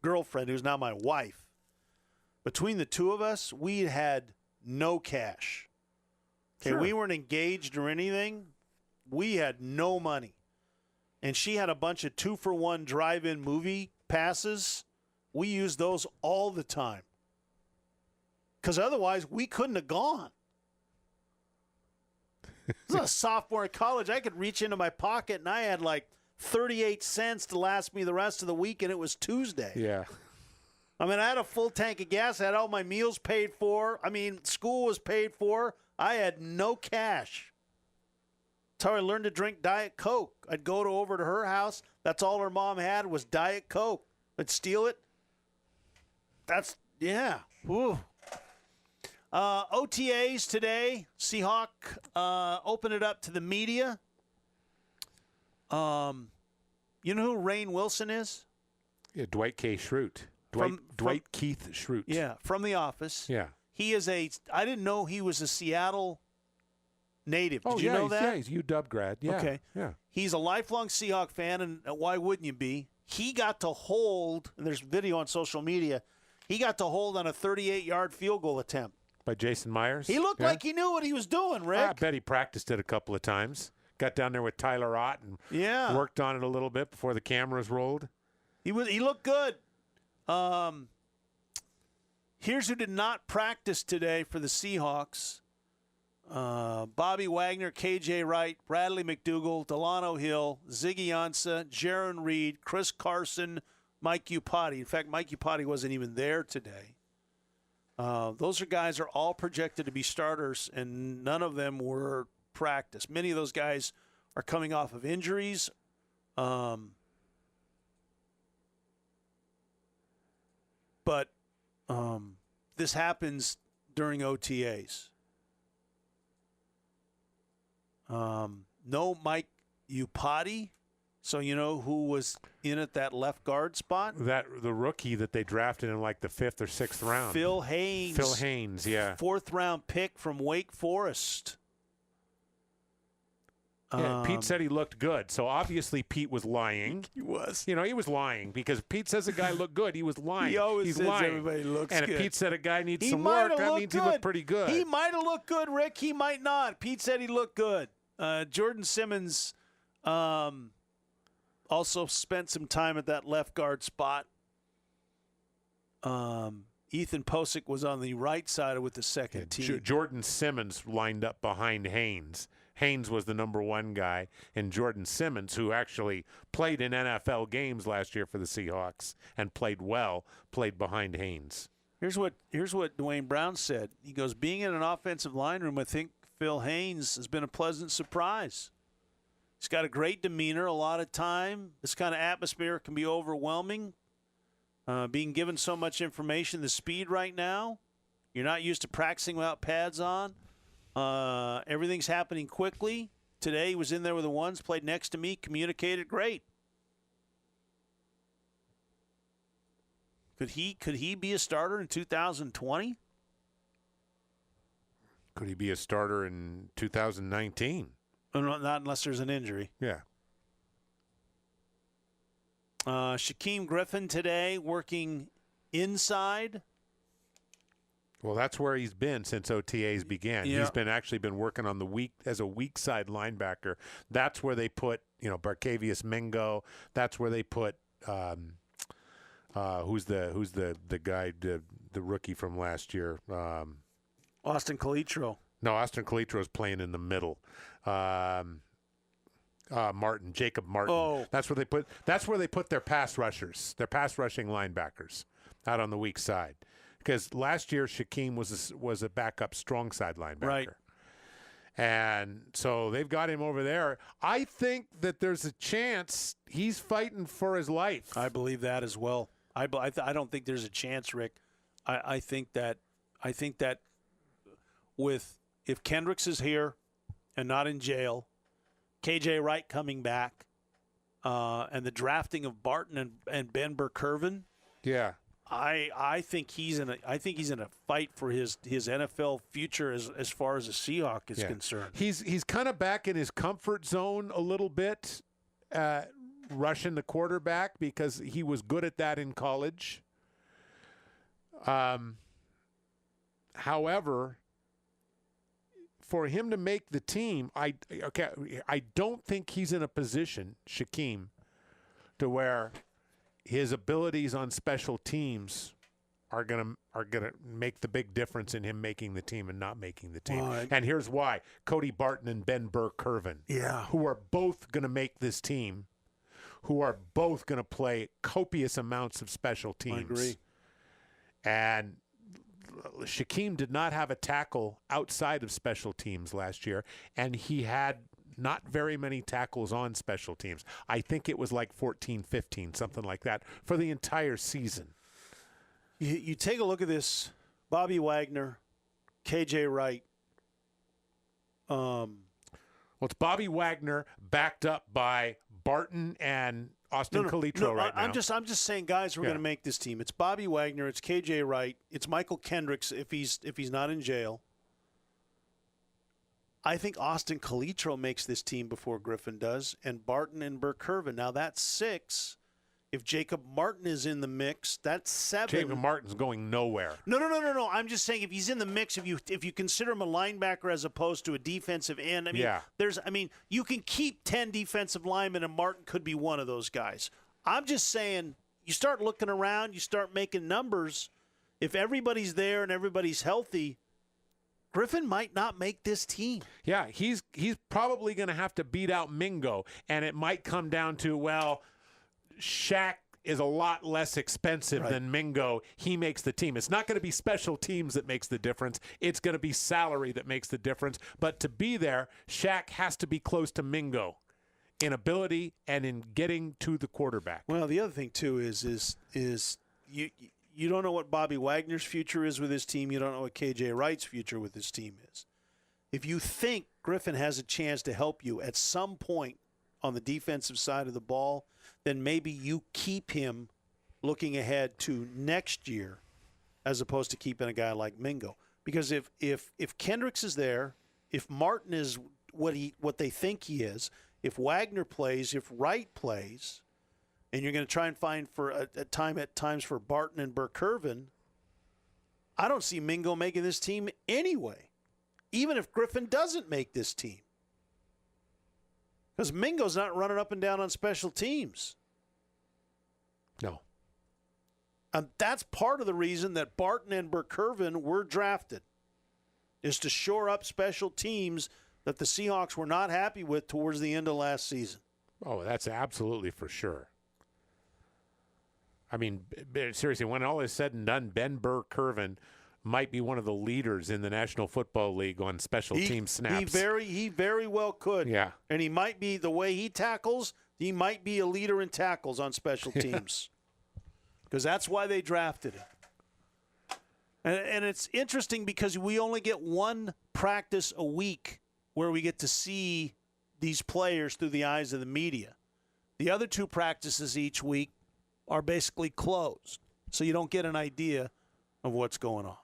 girlfriend, who's now my wife. Between the two of us, we had no cash. Okay, Sure. We weren't engaged or anything. We had no money. And she had a bunch of 2-for-1 drive-in movie passes. We used those all the time. Because otherwise, we couldn't have gone. This was a sophomore in college. I could reach into my pocket, and I had like 38 cents to last me the rest of the week, and it was Tuesday. Yeah. I mean, I had a full tank of gas. I had all my meals paid for. I mean, school was paid for. I had no cash. That's how I learned to drink Diet Coke. I'd go over to her house. That's all her mom had was Diet Coke. I'd steal it. Whew. OTAs today. Seahawk open it up to the media. You know who Rainn Wilson is? Yeah, Dwight K. Schrute. Dwight Keith Schrute. Yeah, from The Office. Yeah. He is I didn't know he was a Seattle native. Did you know that? Yeah, he's UW grad. Yeah. Okay. Yeah. He's a lifelong Seahawk fan, and why wouldn't you be? He got to hold, and there's video on social media, he got to hold on a 38-yard field goal attempt. By Jason Myers? He looked like he knew what he was doing, Rick. I bet he practiced it a couple of times. Got down there with Tyler Ott and worked on it a little bit before the cameras rolled. He looked good. Here's who did not practice today for the Seahawks. Bobby Wagner, KJ Wright, Bradley McDougall, Delano Hill, Ziggy Ansah, Jaron Reed, Chris Carson, Mike Iupati. In fact, Mike Iupati wasn't even there today. Those guys are all projected to be starters, and none of them were practice. Many of those guys are coming off of injuries. But this happens during OTAs. No Mike Iupati, so you know who was in at that left guard spot? The rookie that they drafted in like the 5th or 6th round. Phil Haynes. Phil Haynes, yeah. 4th round pick from Wake Forest. Yeah, Pete said he looked good, so obviously Pete was lying. He was. He was lying because Pete says a guy looked good. He was lying. He always He's says lying. everybody looks and good. And if Pete said a guy needs He some might work, have that looked means good. he looked pretty good. He might have looked good, Rick. He might not. Pete said he looked good. Jordan Simmons also spent some time at that left guard spot. Ethan Posick was on the right side with the second team. Jordan Simmons lined up behind Haynes. Haynes was the number one guy, and Jordan Simmons, who actually played in NFL games last year for the Seahawks and played well, played behind Haynes. Here's what Dwayne Brown said. He goes, being in an offensive line room, I think Phil Haynes has been a pleasant surprise. He's got a great demeanor a lot of time. This kind of atmosphere can be overwhelming. Being given so much information, the speed right now, you're not used to practicing without pads on. Everything's happening quickly. Today he was in there with the ones, played next to me, communicated great. Could he be a starter in 2020? Could he be a starter in 2019? Not unless there's an injury. Yeah. Shaquem Griffin today working inside. Well, that's where he's been since OTAs began. Yeah. He's been working on the weak side linebacker. That's where they put, Barkevious Mingo. That's where they put who's the guy, the rookie from last year? Austin Calitro. No, Austin Calitro is playing in the middle. Jacob Martin. Oh. That's where they put their pass rushers, their pass rushing linebackers out on the weak side. Because last year Shaquem was a backup strong side linebacker. Right. And so they've got him over there. I think that there's a chance he's fighting for his life. I believe that as well. I don't think there's a chance, Rick. I think that if Kendricks is here and not in jail, KJ Wright coming back, and the drafting of Barton and Ben Burkervin. Yeah. I think he's in a fight for his NFL future as far as a Seahawk is concerned. He's kind of back in his comfort zone a little bit, rushing the quarterback because he was good at that in college. However, for him to make the team, I don't think he's in a position, Shaquem, to where his abilities on special teams are gonna make the big difference in him making the team and not making the team. Well, and here's why: Cody Barton and Ben Burkervin, who are both gonna make this team, who are both gonna play copious amounts of special teams. I agree. And Shaquem did not have a tackle outside of special teams last year, and he had not very many tackles on special teams. I think it was like 14, 15, something like that, for the entire season. You take a look at this, Bobby Wagner, KJ Wright. Well, it's Bobby Wagner backed up by Barton and Austin Calitro right now. I'm just saying guys who are going to make this team. It's Bobby Wagner, it's KJ Wright, it's Michael Kendricks if he's not in jail. I think Austin Calitro makes this team before Griffin does, and Barton and Burkervin. Now that's 6. If Jacob Martin is in the mix, that's 7. Jacob Martin's going nowhere. No. I'm just saying if he's in the mix, if you consider him a linebacker as opposed to a defensive end, you can keep 10 defensive linemen, and Martin could be one of those guys. I'm just saying you start looking around, you start making numbers. If everybody's there and everybody's healthy, Griffin might not make this team. Yeah, he's probably going to have to beat out Mingo, and it might come down to, well, Shaq is a lot less expensive than Mingo. He makes the team. It's not going to be special teams that makes the difference. It's going to be salary that makes the difference. But to be there, Shaq has to be close to Mingo in ability and in getting to the quarterback. Well, the other thing, too, is you don't know what Bobby Wagner's future is with his team. You don't know what KJ Wright's future with his team is. If you think Griffin has a chance to help you at some point on the defensive side of the ball, then maybe you keep him looking ahead to next year as opposed to keeping a guy like Mingo. Because if Kendricks is there, if Martin is what they think he is. If Wagner plays, if Wright plays, and you're going to try and find for at times for Barton and Burke-Irvin, I don't see Mingo making this team anyway, even if Griffin doesn't make this team. Because Mingo's not running up and down on special teams. No. And that's part of the reason that Barton and Burke-Irvin were drafted, is to shore up special teams that the Seahawks were not happy with towards the end of last season. Oh, that's absolutely for sure. I mean, seriously, when all is said and done, Ben Burke-Irvin might be one of the leaders in the National Football League on special team snaps. He very well could. Yeah. And he might be, the way he tackles, he might be a leader in tackles on special teams. Because that's why they drafted him. And it's interesting because we only get one practice a week where we get to see these players through the eyes of the media. The other two practices each week are basically closed, so you don't get an idea of what's going on.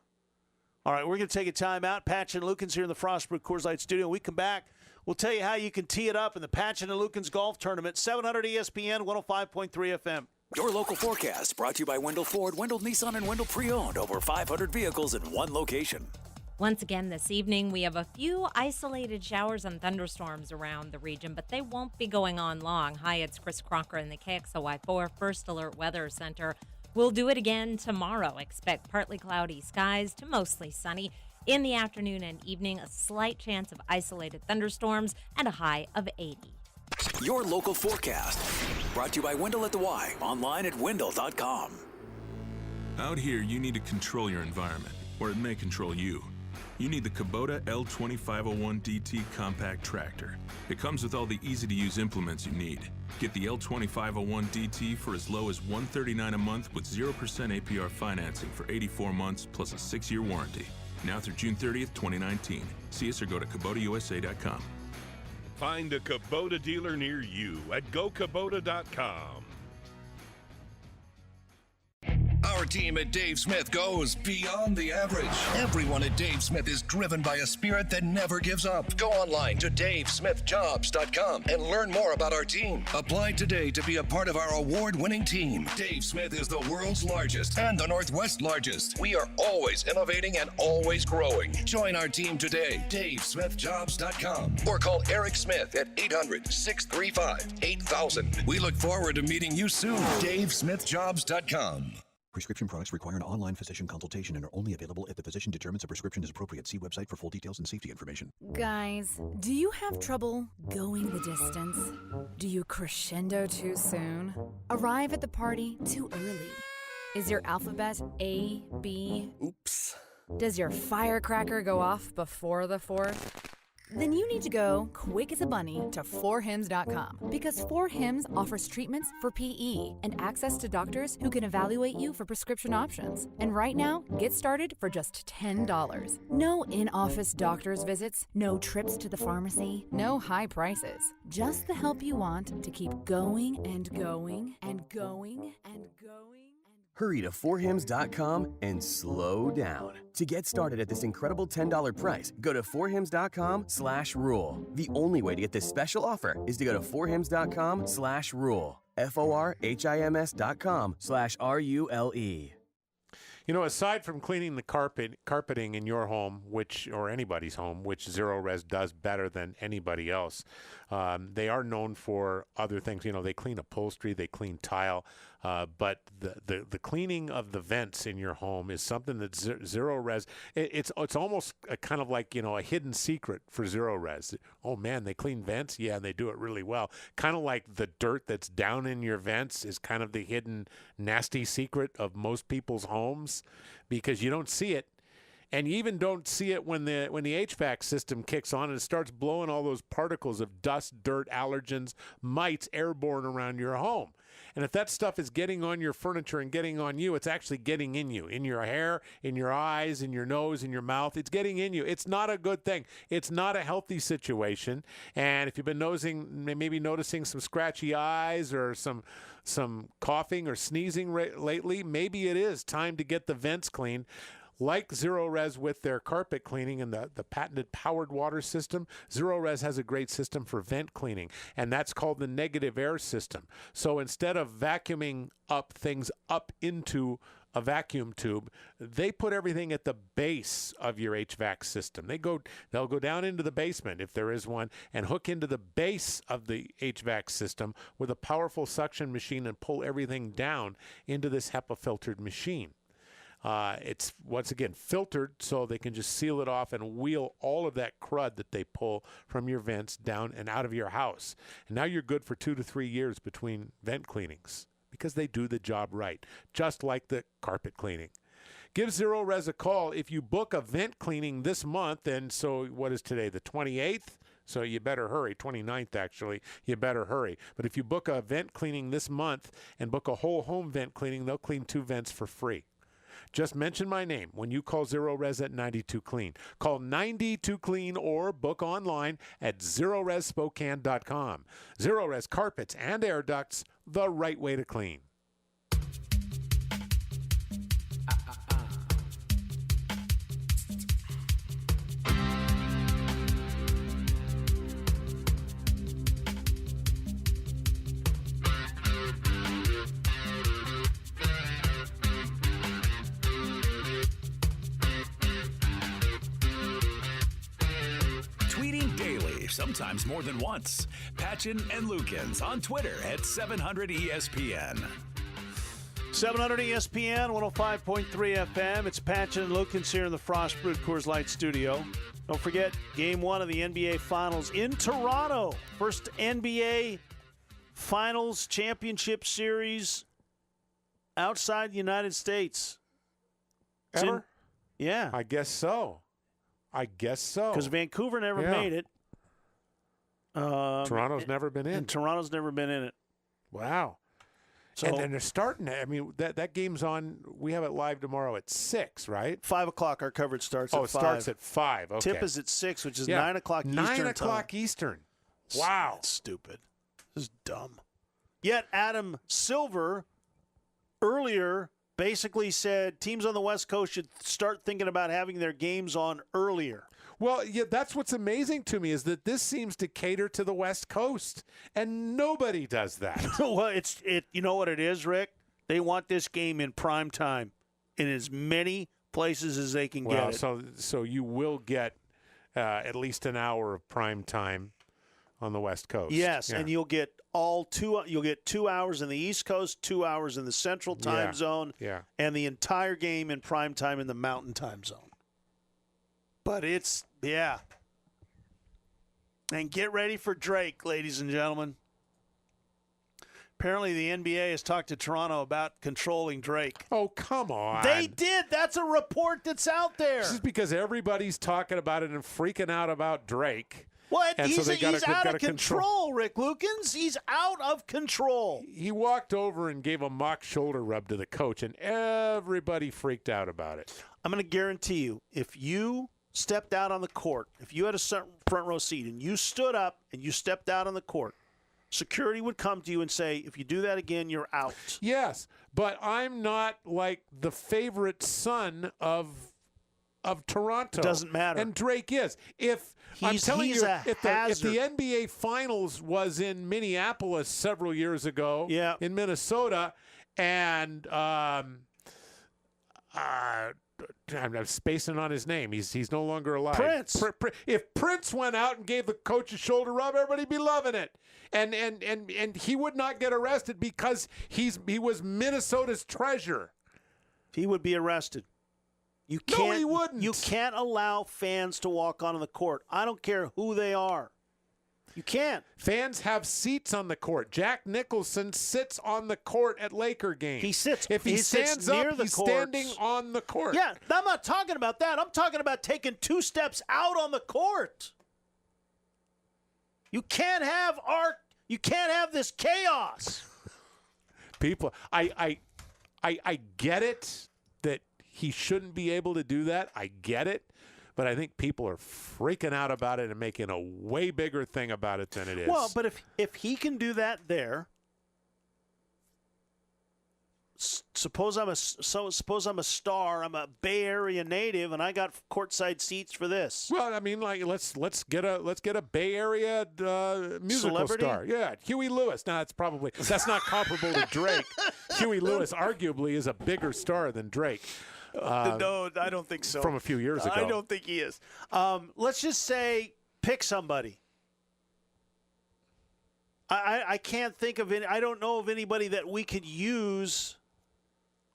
All right, we're going to take a timeout. Patchin and Lukens here in the Frostbrook Coors Light Studio. When we come back, we'll tell you how you can tee it up in the Patchin and Lukens Golf Tournament, 700 ESPN, 105.3 FM. Your local forecast brought to you by Wendell Ford, Wendell Nissan, and Wendell Pre-Owned. Over 500 vehicles in one location. Once again this evening, we have a few isolated showers and thunderstorms around the region, but they won't be going on long. Hi, it's Chris Crocker in the KXLY4 First Alert Weather Center. We'll do it again tomorrow. Expect partly cloudy skies to mostly sunny. In the afternoon and evening, a slight chance of isolated thunderstorms and a high of 80. Your local forecast brought to you by Wendell at the Y, online at wendell.com. Out here, you need to control your environment, or it may control you. You need the Kubota L2501DT compact tractor. It comes with all the easy-to-use implements you need. Get the L2501DT for as low as $139 a month with 0% APR financing for 84 months plus a 6-year warranty. Now through June 30th, 2019. See us or go to KubotaUSA.com. Find a Kubota dealer near you at GoKubota.com. Our team at Dave Smith goes beyond the average. Everyone at Dave Smith is driven by a spirit that never gives up. Go online to davesmithjobs.com and learn more about our team. Apply today to be a part of our award-winning team. Dave Smith is the world's largest and the Northwest largest. We are always innovating and always growing. Join our team today, davesmithjobs.com, or call Eric Smith at 800-635-8000. We look forward to meeting you soon. davesmithjobs.com. Prescription products require an online physician consultation and are only available if the physician determines a prescription is appropriate. See website for full details and safety information. Guys, do you have trouble going the distance? Do you crescendo too soon? Arrive at the party too early? Is your alphabet A, B? Oops. Does your firecracker go off before the fourth? Then you need to go quick as a bunny to 4hims.com, because 4hims offers treatments for PE and access to doctors who can evaluate you for prescription options. And right now, get started for just $10. No in-office doctor's visits, no trips to the pharmacy, no high prices. Just the help you want to keep going and going and going and going. Hurry to 4hims.com and slow down. To get started at this incredible $10 price, go to 4hims.com/rule. The only way to get this special offer is to go to 4hims.com/rule. FORHIMS.com/RULE. You know, aside from cleaning the carpeting in your home, or anybody's home, which Zero Res does better than anybody else, they are known for other things. You know, they clean upholstery, they clean tile, but the cleaning of the vents in your home is something that Zero Res. It's almost kind of like, you know, a hidden secret for Zero Res. Oh man, they clean vents, yeah, and they do it really well. Kind of like the dirt that's down in your vents is kind of the hidden nasty secret of most people's homes, because you don't see it. And you even don't see it when the HVAC system kicks on and it starts blowing all those particles of dust, dirt, allergens, mites airborne around your home. And if that stuff is getting on your furniture and getting on you, it's actually getting in you, in your hair, in your eyes, in your nose, in your mouth. It's getting in you. It's not a good thing. It's not a healthy situation. And if you've been maybe noticing some scratchy eyes or some coughing or sneezing lately, maybe it is time to get the vents cleaned. like Zero Res with their carpet cleaning and the patented powered water system, Zero Res has a great system for vent cleaning, and that's called the negative air system. So instead of vacuuming up things up into a vacuum tube, they put everything at the base of your HVAC system. They'll go down into the basement, if there is one, and hook into the base of the HVAC system with a powerful suction machine and pull everything down into this HEPA filtered machine. It's, once again, filtered so they can just seal it off and wheel all of that crud that they pull from your vents down and out of your house. And now you're good for 2 to 3 years between vent cleanings, because they do the job right, just like the carpet cleaning. Give Zero Res a call if you book a vent cleaning this month. And so what is today, the 28th? So you better hurry, 29th actually, you better hurry. But if you book a vent cleaning this month and book a whole home vent cleaning, they'll clean 2 vents for free. Just mention my name when you call Zero Res at 92 Clean. Call 92 Clean or book online at ZeroResSpokane.com. Zero Res carpets and air ducts, the right way to clean. Tweeting daily, sometimes more than once. Patchin and Lukens on Twitter at 700ESPN. 700 ESPN, 105.3 FM. It's Patchin and Lukens here in the Frostbrewed Coors Light studio. Don't forget, Game 1 of the NBA Finals in Toronto. First NBA Finals Championship Series outside the United States. Ever? Yeah. I guess so. Because Vancouver never made it. Toronto's never been in. And Toronto's never been in it. Wow. So, and they're starting it. I mean, that game's on. We have it live tomorrow at 6, right? 5 o'clock. Our coverage starts at 5. Oh, it starts at 5. Okay. Tip is at 6, which is 9 o'clock Eastern 9 o'clock time. Eastern. Wow. That's stupid. This is dumb. Yet Adam Silver earlier basically said teams on the West Coast should start thinking about having their games on earlier. Well, yeah, that's what's amazing to me is that this seems to cater to the West Coast, and nobody does that. Well, you know what it is, Rick? They want this game in prime time in as many places as they can get it. So you will get at least an hour of prime time on the West Coast. Yes, and you'll get you'll get 2 hours in the East Coast, 2 hours in the Central Time Zone, and the entire game in prime time in the Mountain Time Zone. But and get ready for Drake, ladies and gentlemen. Apparently the NBA has talked to Toronto about controlling Drake. Oh, come on. They did. That's a report that's out there. This is because everybody's talking about it and freaking out about Drake. What? And He's out of gotta control, Rick Lukens. He's out of control. He walked over and gave a mock shoulder rub to the coach, and everybody freaked out about it. I'm going to guarantee you, if you stepped out on the court, if you had a front row seat and you stood up and you stepped out on the court, security would come to you and say, if you do that again, you're out. Yes, but I'm not like the favorite son of Toronto. Doesn't matter. And Drake is. If the NBA Finals was in Minneapolis several years ago, in Minnesota, and I'm spacing on his name. He's no longer alive. Prince. If Prince went out and gave the coach a shoulder rub, everybody'd be loving it. And he would not get arrested because he was Minnesota's treasure. He would be arrested. No, he wouldn't. You can't allow fans to walk onto the court. I don't care who they are. You can't. Fans have seats on the court. Jack Nicholson sits on the court at Laker games. He sits. If he stands near up, the he's courts. standing on the court. Yeah, I'm not talking about that. I'm talking about taking 2 steps out on the court. You can't have You can't have this chaos. People, I get it that he shouldn't be able to do that. I get it. But I think people are freaking out about it and making a way bigger thing about it than it is. Well, but if he can do that there, Suppose I'm a star. I'm a Bay Area native, and I got courtside seats for this. Well, I mean, like let's get a Bay Area musical Celebrity? star. Yeah, Huey Lewis. Now that's not comparable to Drake. Huey Lewis arguably is a bigger star than Drake. No, I don't think so. From a few years ago. I don't think he is. Let's just say pick somebody. I can't think of any. I don't know of anybody that we could use.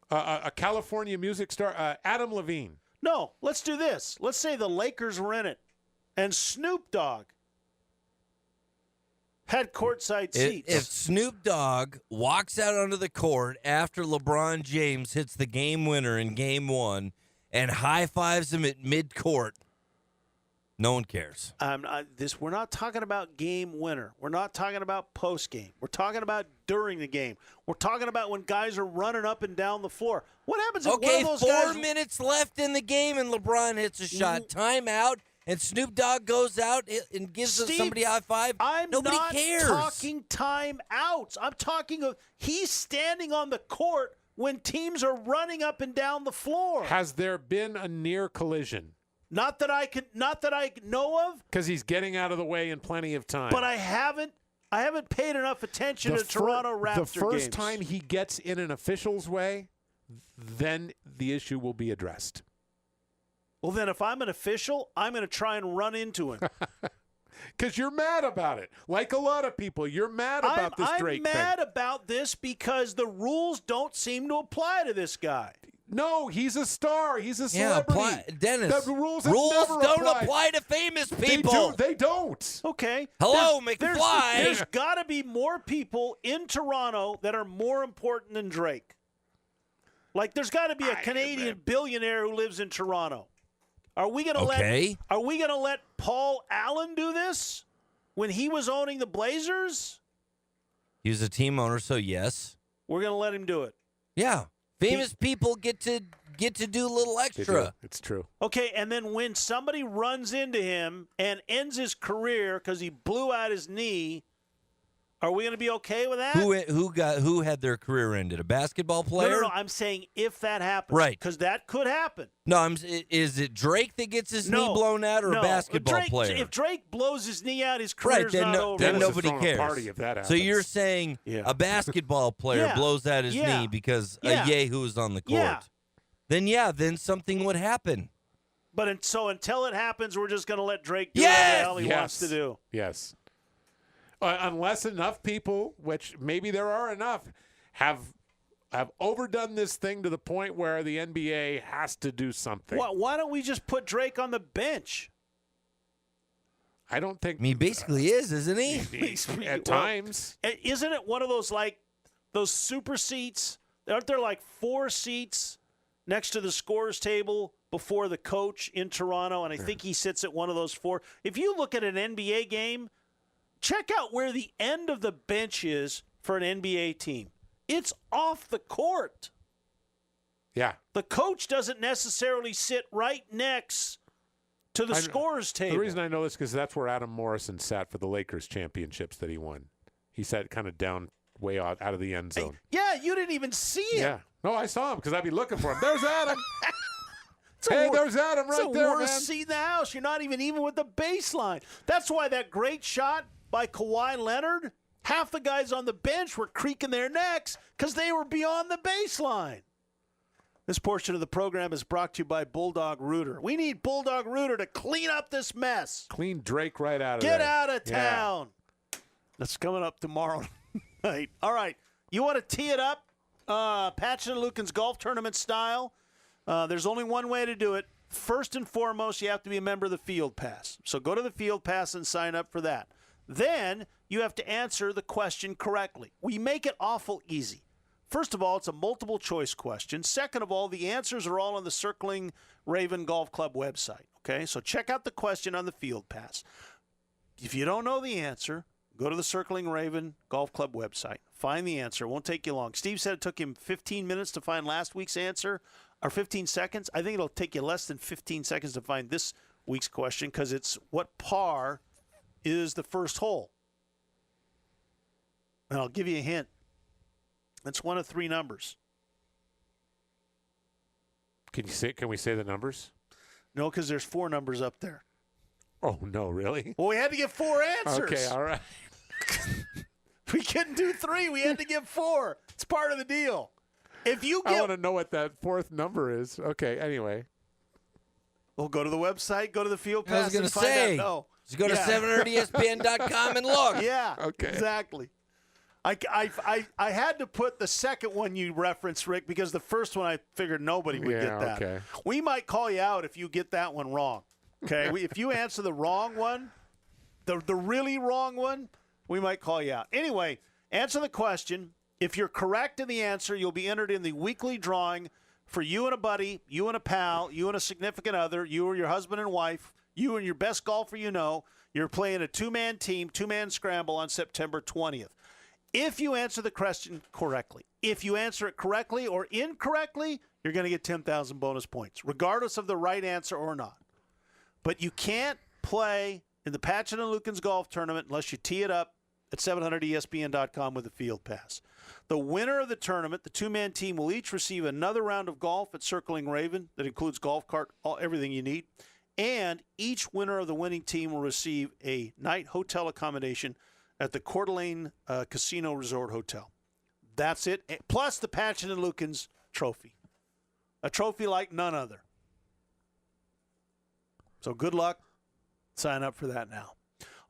A California music star, Adam Levine. No, let's do this. Let's say the Lakers were in it, and Snoop Dogg had courtside seats. If Snoop Dogg walks out onto the court after LeBron James hits the game winner in Game 1 and high-fives him at mid-court, no one cares. We're not talking about game winner. We're not talking about post game. We're talking about during the game. We're talking about when guys are running up and down the floor. What happens if one of those guys... 4 minutes left in the game and LeBron hits a shot. Timeout, and Snoop Dogg goes out and gives somebody a high five. Nobody cares. I'm not talking timeouts. I'm talking of he's standing on the court when teams are running up and down the floor. Has there been a near collision? Not that I know of. Because he's getting out of the way in plenty of time. But I haven't paid enough attention to Toronto Raptors games. The first time he gets in an official's way, then the issue will be addressed. Well, then if I'm an official, I'm going to try and run into him. Because you're mad about it. Like a lot of people, you're mad about this Drake thing. I'm mad about this because the rules don't seem to apply to this guy. No, he's a star. He's a celebrity. Dennis, the rules don't apply to famous people. They don't. Okay. Hello, McFly. There's got to be more people in Toronto that are more important than Drake. Like, there's got to be a Canadian billionaire who lives in Toronto. Are we going to let Paul Allen do this when he was owning the Blazers? He was a team owner, so yes. We're going to let him do it. Yeah. Famous people get to do a little extra. It's true. Okay, and then when somebody runs into him and ends his career because he blew out his knee, are we going to be okay with that? Who had their career ended? A basketball player? No. I'm saying if that happens, right? Because that could happen. No, is it Drake that gets his knee blown out, or a basketball player? If Drake blows his knee out, his career's not over. Then nobody cares. Party if that happens. So you're saying a basketball player blows out his knee because a yahoo is on the court? Then something would happen. But until it happens, we're just going to let Drake do whatever the hell he wants to do. Yes. Unless enough people, which maybe there are enough, have overdone this thing to the point where the NBA has to do something. Why don't we just put Drake on the bench? I don't think. I mean, he basically isn't he? At times. Isn't it one of those super seats? Aren't there like 4 seats next to the scorer's table before the coach in Toronto? And I think he sits at one of those 4. If you look at an NBA game, check out where the end of the bench is for an NBA team. It's off the court. Yeah. The coach doesn't necessarily sit right next to the scorer's table. The reason I know this is because that's where Adam Morrison sat for the Lakers championships that he won. He sat kind of down way out of the end zone. Yeah, you didn't even see him. Yeah. No, I saw him because I'd be looking for him. There's Adam. There's Adam right there, man. It's the worst seat in the house. You're not even with the baseline. That's why that great shot by Kawhi Leonard, half the guys on the bench were creaking their necks because they were beyond the baseline. This portion of the program is brought to you by Bulldog Rooter. We need Bulldog Rooter to clean up this mess. Clean Drake right out of there. Get out of town. Yeah. That's coming up tomorrow night. All right. You want to tee it up? Patchin and Lukens golf tournament style. There's only one way to do it. First and foremost, you have to be a member of the Field Pass. So go to the Field Pass and sign up for that. Then you have to answer the question correctly. We make it awful easy. First of all, it's a multiple choice question. Second of all, the answers are all on the Circling Raven Golf Club website. Okay, so check out the question on the Field Pass. If you don't know the answer, go to the Circling Raven Golf Club website. Find the answer. It won't take you long. Steve said it took him 15 minutes to find last week's answer, or 15 seconds. I think it'll take you less than 15 seconds to find this week's question because it's what par is the first hole. And I'll give you a hint. It's one of 3 numbers. Can we say the numbers? No, because there's 4 numbers up there. Oh, no, really? Well, we had to get 4 answers. Okay, all right. We couldn't do 3. We had to get 4. It's part of the deal. If you get, I want to know what that 4th number is. Okay, anyway. Well, go to the website, go to the Field Pass. I was going to say, just go to 700ESPN.com and look. Yeah, okay. Exactly. I had to put the second one you referenced, Rick, because the first one I figured nobody would get that. Okay. We might call you out if you get that one wrong. Okay, if you answer the wrong one, the really wrong one, we might call you out. Anyway, answer the question. If you're correct in the answer, you'll be entered in the weekly drawing for you and a buddy, you and a pal, you and a significant other, you or your husband and wife, you and your best golfer you know. You're playing a 2-man team, 2-man scramble on September 20th. If you answer the question correctly, if you answer it correctly or incorrectly, you're going to get 10,000 bonus points, regardless of the right answer or not. But you can't play in the Patchin and Lukens golf tournament unless you tee it up at 700ESPN.com with a field pass. The winner of the tournament, the 2-man team, will each receive another round of golf at Circling Raven that includes golf cart, everything you need. And each winner of the winning team will receive a night hotel accommodation at the Coeur d'Alene Casino Resort Hotel. That's it. Plus the Patchin and Lukens trophy. A trophy like none other. So good luck. Sign up for that now.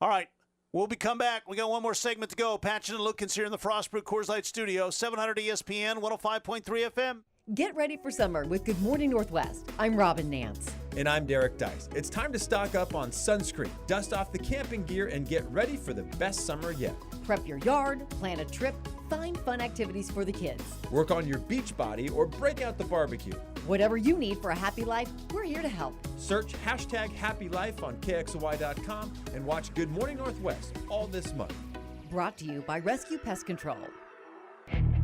All right. We'll come back. We got one more segment to go. Patchin and Lukens here in the Frostproof Coors Light Studio. 700 ESPN, 105.3 FM. Get ready for summer with Good Morning Northwest. I'm Robin Nance. And I'm Derek Dice. It's time to stock up on sunscreen, dust off the camping gear, and get ready for the best summer yet. Prep your yard, plan a trip, find fun activities for the kids. Work on your beach body or break out the barbecue. Whatever you need for a happy life, we're here to help. Search #HappyLife on KXOY.com and watch Good Morning Northwest all this month. Brought to you by Rescue Pest Control.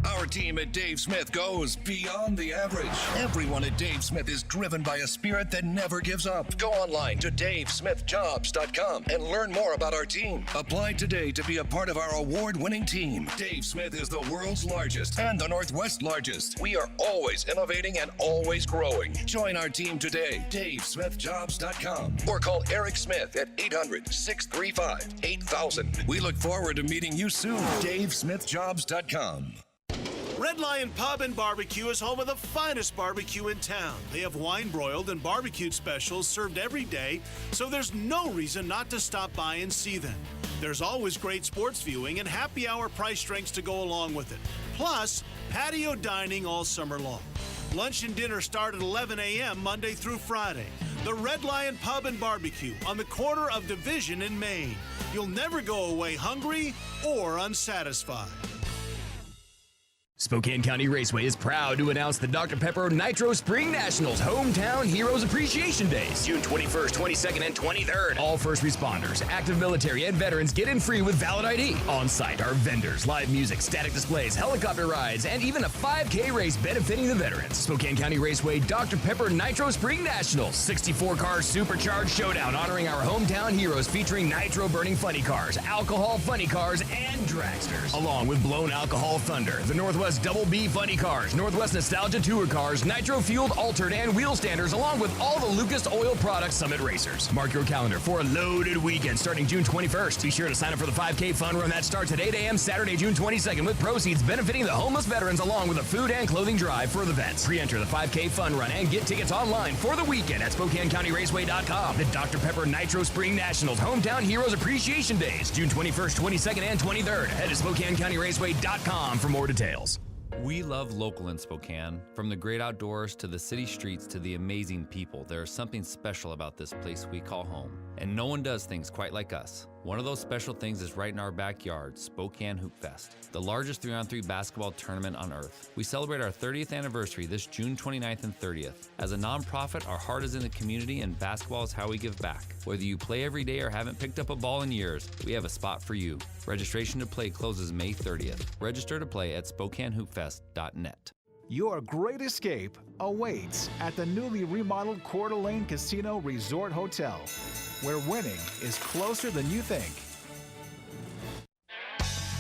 Our team at Dave Smith goes beyond the average. Everyone at Dave Smith is driven by a spirit that never gives up. Go online to DaveSmithJobs.com and learn more about our team. Apply today to be a part of our award-winning team. Dave Smith is the world's largest and the Northwest largest. We are always innovating and always growing. Join our team today, DaveSmithJobs.com, or call Eric Smith at 800-635-8000. We look forward to meeting you soon. DaveSmithJobs.com. Red Lion Pub and Barbecue is home of the finest barbecue in town. They have wine broiled and barbecued specials served every day, so there's no reason not to stop by and see them. There's always great sports viewing and happy hour price drinks to go along with it. Plus, patio dining all summer long. Lunch and dinner start at 11 a.m. Monday through Friday. The Red Lion Pub and Barbecue on the corner of Division in Maine. You'll never go away hungry or unsatisfied. Spokane County Raceway is proud to announce the Dr. Pepper Nitro Spring Nationals Hometown Heroes Appreciation Days, June 21st, 22nd, and 23rd. All first responders, active military, and veterans get in free with valid ID. On site are vendors, live music, static displays, helicopter rides, and even a 5K race benefiting the veterans. Spokane County Raceway Dr. Pepper Nitro Spring Nationals, 64-car supercharged showdown honoring our hometown heroes featuring nitro-burning funny cars, alcohol funny cars, and dragsters, along with blown alcohol thunder, the Northwest Double B funny cars, Northwest Nostalgia Tour cars, nitro-fueled altered and wheel standers, along with all the Lucas Oil Products Summit racers. Mark your calendar for a loaded weekend starting June 21st. Be sure to sign up for the 5K fun run that starts at 8 a.m. Saturday, June 22nd, with proceeds benefiting the homeless veterans, along with a food and clothing drive for the vets. Pre-enter the 5K fun run and get tickets online for the weekend at SpokaneCountyRaceway.com. The Dr. Pepper Nitro Spring Nationals Hometown Heroes Appreciation Days, June 21st, 22nd, and 23rd. Head to SpokaneCountyRaceway.com for more details. We love local in Spokane. From the great outdoors to the city streets to the amazing people, there is something special about this place we call home. And no one does things quite like us. One of those special things is right in our backyard, Spokane Hoop Fest, the largest 3-on-3 basketball tournament on earth. We celebrate our 30th anniversary this June 29th and 30th. As a nonprofit, our heart is in the community and basketball is how we give back. Whether you play every day or haven't picked up a ball in years, we have a spot for you. Registration to play closes May 30th. Register to play at SpokaneHoopFest.net. Your great escape awaits at the newly remodeled Coeur d'Alene Casino Resort Hotel, where winning is closer than you think.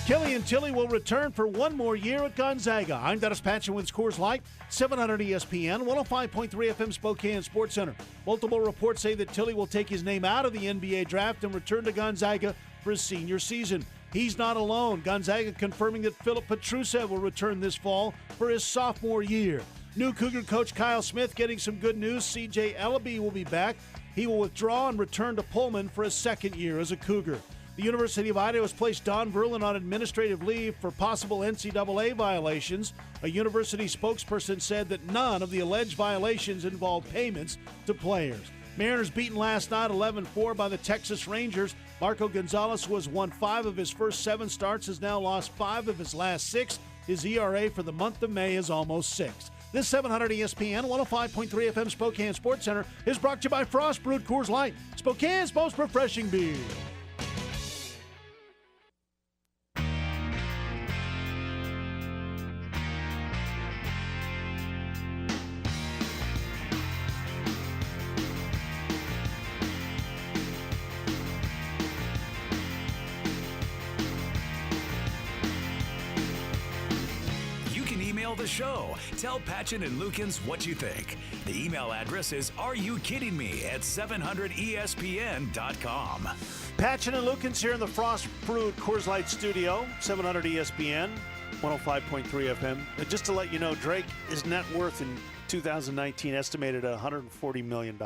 Killian Tilly will return for one more year at Gonzaga. I'm Dennis Patchin with Coors Light, 700 ESPN, 105.3 FM Spokane Sports Center. Multiple reports say that Tilly will take his name out of the NBA draft and return to Gonzaga for his senior season. He's not alone. Gonzaga confirming that Philip Petrusev will return this fall for his sophomore year. New Cougar coach Kyle Smith getting some good news. C.J. Ellaby will be back. He will withdraw and return to Pullman for his second year as a Cougar. The University of Idaho has placed Don Verlin on administrative leave for possible NCAA violations. A university spokesperson said that none of the alleged violations involved payments to players. Mariners beaten last night 11-4 by the Texas Rangers. Marco Gonzalez, who has won 5 of his first 7 starts, has now lost 5 of his last 6. His ERA for the month of May is almost 6. This 700 ESPN 105.3 FM Spokane Sports Center is brought to you by Frost Brewed Coors Light, Spokane's most refreshing beer. The show. Tell Patchin and Lukens what you think. The email address is areyoukiddingme@700ESPN.com. Patchin and Lukens here in the Frost Brewed Coors Light studio, 700 ESPN, 105.3 FM. And just to let you know, Drake, his net worth in 2019 estimated at $140 million.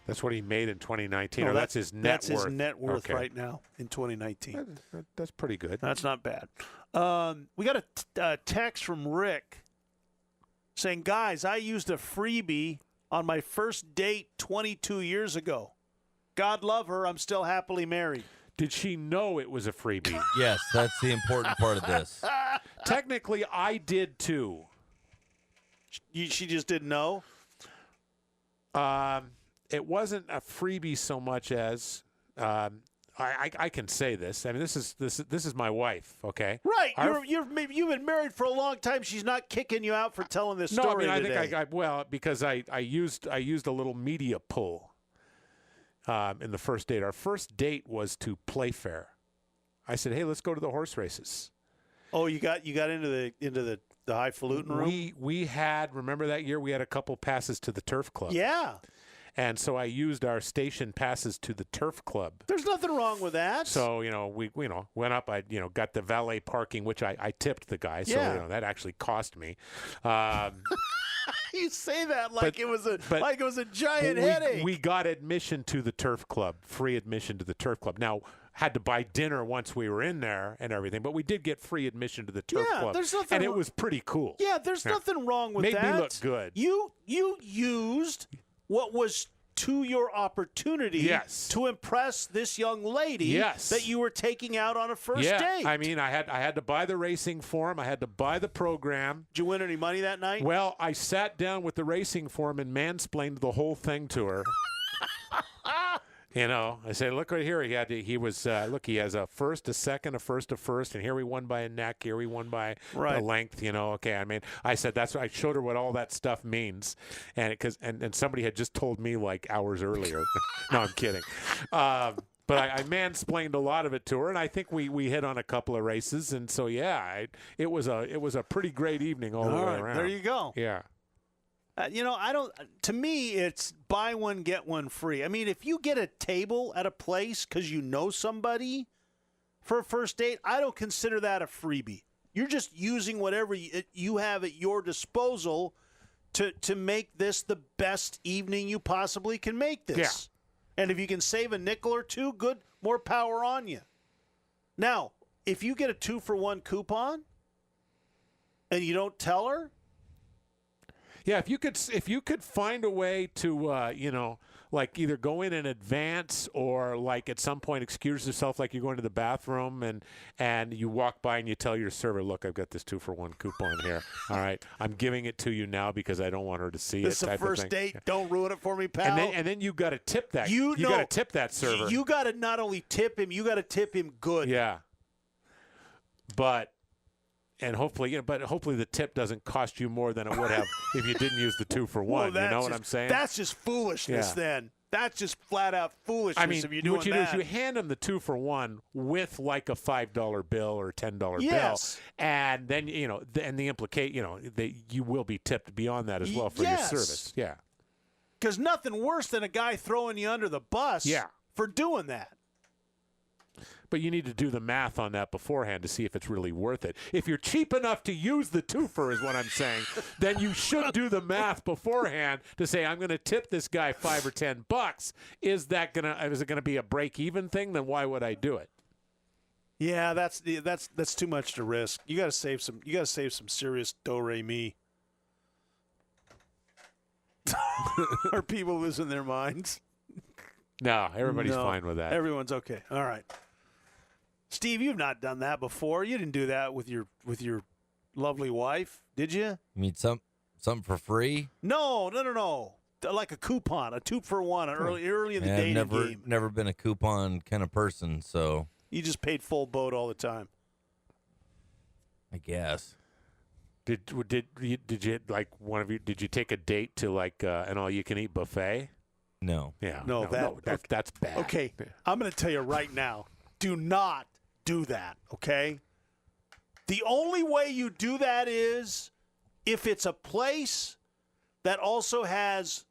That's what he made in 2019, or that's his net worth? That's his net worth right now in 2019. That's pretty good. That's not bad. We got a text from Rick saying, guys, I used a freebie on my first date 22 years ago. God love her. I'm still happily married. Did she know it was a freebie? Yes, that's the important part of this. Technically, I did too. She just didn't know? It wasn't a freebie so much as I can say this. I mean, this is my wife. Okay, right. You've been married for a long time. She's not kicking you out for telling this story. No, I mean, today. I think because I used a little media pull in the first date. Our first date was to Playfair. I said, hey, let's go to the horse races. Oh, you got into the highfalutin room? We had, remember that year we had a couple passes to the Turf Club. Yeah. And so I used our station passes to the Turf Club. There's nothing wrong with that. So, we went up. I got the valet parking, which I tipped the guy. So, that actually cost me. You say that like it was a giant headache. We got admission to the Turf Club, free admission to the Turf Club. Now, had to buy dinner once we were in there and everything, but we did get free admission to the Turf Club. There's nothing and it was pretty cool. Yeah, there's nothing wrong with that. Made me look good. You used what was to your opportunity to impress this young lady that you were taking out on a first date. I mean, I had to buy the racing form. I had to buy the program. Did you win any money that night? Well, I sat down with the racing form and mansplained the whole thing to her. I said, look right here. He has a first, a second, a first, and here we won by a neck. Here we won by a length. Okay. I mean, I said that's. I showed her what all that stuff means, and somebody had just told me like hours earlier. No, I'm kidding. But I mansplained a lot of it to her, and I think we hit on a couple of races, and so it was a pretty great evening all the way around. There you go. Yeah. To me, it's buy one, get one free. I mean, if you get a table at a place because you know somebody for a first date, I don't consider that a freebie. You're just using whatever you have at your disposal to make this the best evening you possibly can make this. Yeah. And if you can save a nickel or two, good, more power on you. Now, if you get a 2-for-1 coupon and you don't tell her, yeah, if you could find a way to like either go in advance or like at some point excuse yourself like you're going to the bathroom and you walk by and you tell your server, look, I've got this 2-for-1 coupon here. All right, I'm giving it to you now because I don't want her to see this it. This is a first date. Don't ruin it for me, pal. And then you got to tip that. You got to tip that server. You got to not only tip him, you got to tip him good. Yeah. And hopefully the tip doesn't cost you more than it would have if you didn't use the 2-for-1. You know what I'm saying? That's just foolishness then. That's just flat out foolishness. I mean, if you're doing what you that. do is you hand them the 2-for-1 with like a $5 bill or a $10 bill, and then and the implicate that you will be tipped beyond that as well for your service. Yeah, because nothing worse than a guy throwing you under the bus. Yeah. For doing that. But you need to do the math on that beforehand to see if it's really worth it. If you're cheap enough to use the twofer, is what I'm saying, then you should do the math beforehand to say, I'm going to tip this guy $5 or $10. Is it gonna be a break-even thing? Then why would I do it? Yeah, that's too much to risk. You got to save some. You got to save some serious do-re-mi. Are people losing their minds? No, everybody's fine with that. Everyone's okay. All right. Steve, you've not done that before. You didn't do that with your lovely wife, did you? You mean something for free? No. Like a coupon, a 2-for-1 early in the dating game. Never been a coupon kind of person, so You just paid full boat all the time. I guess. Did you like one of you? Did you take a date to like an all-you-can-eat buffet? No. Yeah. No, that's bad. Okay, I'm going to tell you right now. Do not do that, okay? The only way you do that is if it's a place that also has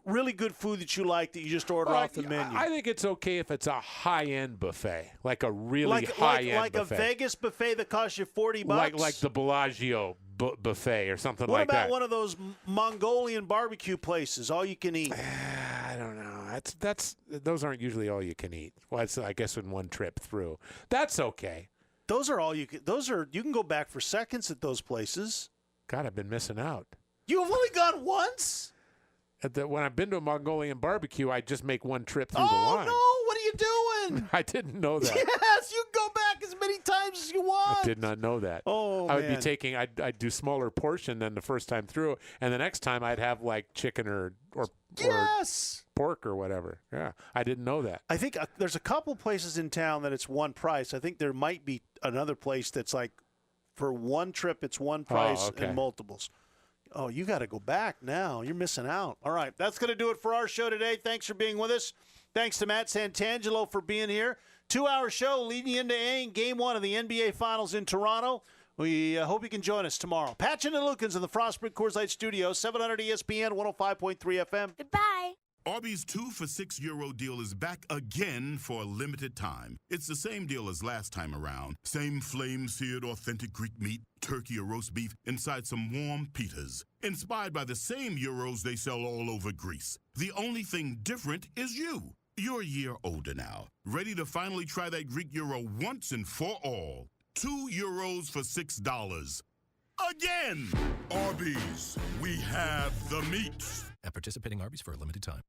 really good food that you like that you just order off the menu. I think it's okay if it's a high-end buffet, like a really high-end like buffet. a Vegas buffet that costs you $40. Like the Bellagio buffet or something like that. What about one of those Mongolian barbecue places, all you can eat? I don't know. Those aren't usually all you can eat. Well, it's, I guess in one trip through. That's okay. Those are all you can. You can go back for seconds at those places. God, I've been missing out. You've only gone once? When I've been to a Mongolian barbecue, I just make one trip through the line. Oh, no. What are you doing? I didn't know that. Yes, you can go back as many times as you want. I did not know that. Oh, I would be taking, I'd do smaller portion than the first time through, and the next time I'd have like chicken or pork or whatever. Yeah, I didn't know that. I think there's a couple places in town that it's one price. I think there might be another place that's like for one trip it's one price and multiples. Oh, you got to go back now. You're missing out. All right, that's going to do it for our show today. Thanks for being with us. Thanks to Matt Santangelo for being here. 2-hour show leading you into Game 1 of the NBA Finals in Toronto. We hope you can join us tomorrow. Patchin and Lukens in the Frostburg Coors Light Studio, 700 ESPN, 105.3 FM. Goodbye. Arby's 2 for €6 deal is back again for a limited time. It's the same deal as last time around. Same flame-seared authentic Greek meat, turkey or roast beef inside some warm pitas. Inspired by the same euros they sell all over Greece. The only thing different is you. You're a year older now. Ready to finally try that Greek euro once and for all. €2 for $6. Again! Arby's, we have the meats. At participating Arby's for a limited time.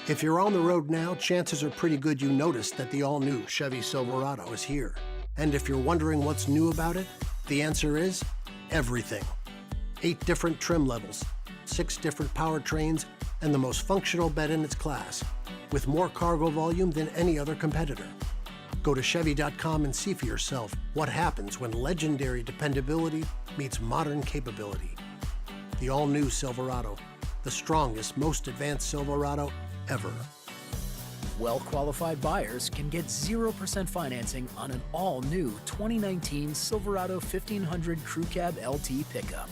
If you're on the road now, chances are pretty good you noticed that the all-new Chevy Silverado is here. And if you're wondering what's new about it, the answer is everything. 8 different trim levels, 6 different powertrains, and the most functional bed in its class, with more cargo volume than any other competitor. Go to Chevy.com and see for yourself what happens when legendary dependability meets modern capability. The all-new Silverado, the strongest, most advanced Silverado ever. Well-qualified buyers can get 0% financing on an all-new 2019 Silverado 1500 Crew Cab LT pickup.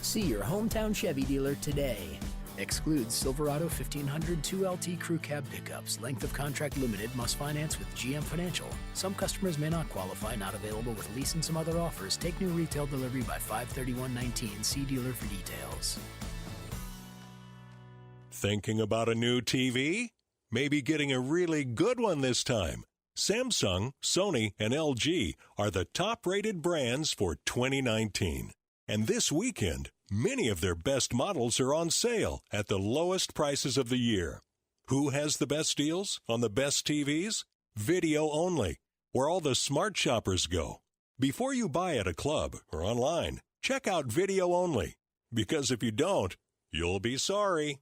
See your hometown Chevy dealer today. Excludes Silverado 1500 2LT Crew Cab pickups. Length of contract limited. Must finance with GM Financial. Some customers may not qualify. Not available with lease and some other offers. Take new retail delivery by 5/31/19. See dealer for details. Thinking about a new TV? Maybe getting a really good one this time. Samsung, Sony, and LG are the top-rated brands for 2019. And this weekend, many of their best models are on sale at the lowest prices of the year. Who has the best deals on the best TVs? Video Only, where all the smart shoppers go. Before you buy at a club or online, check out Video Only, because if you don't, you'll be sorry.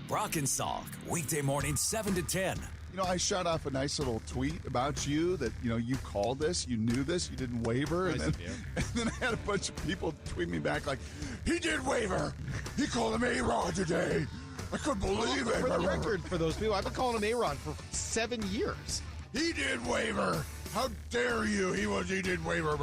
Brock and Salk, weekday morning 7 to 10. You know, I shot off a nice little tweet about you that, you called this, you knew this, you didn't waver. And then I had a bunch of people tweet me back like, he did waver. He called him A-Rod today. I couldn't believe it. For the record, for those people, I've been calling him A-Rod for 7 years. He did waver. How dare you? He did waver.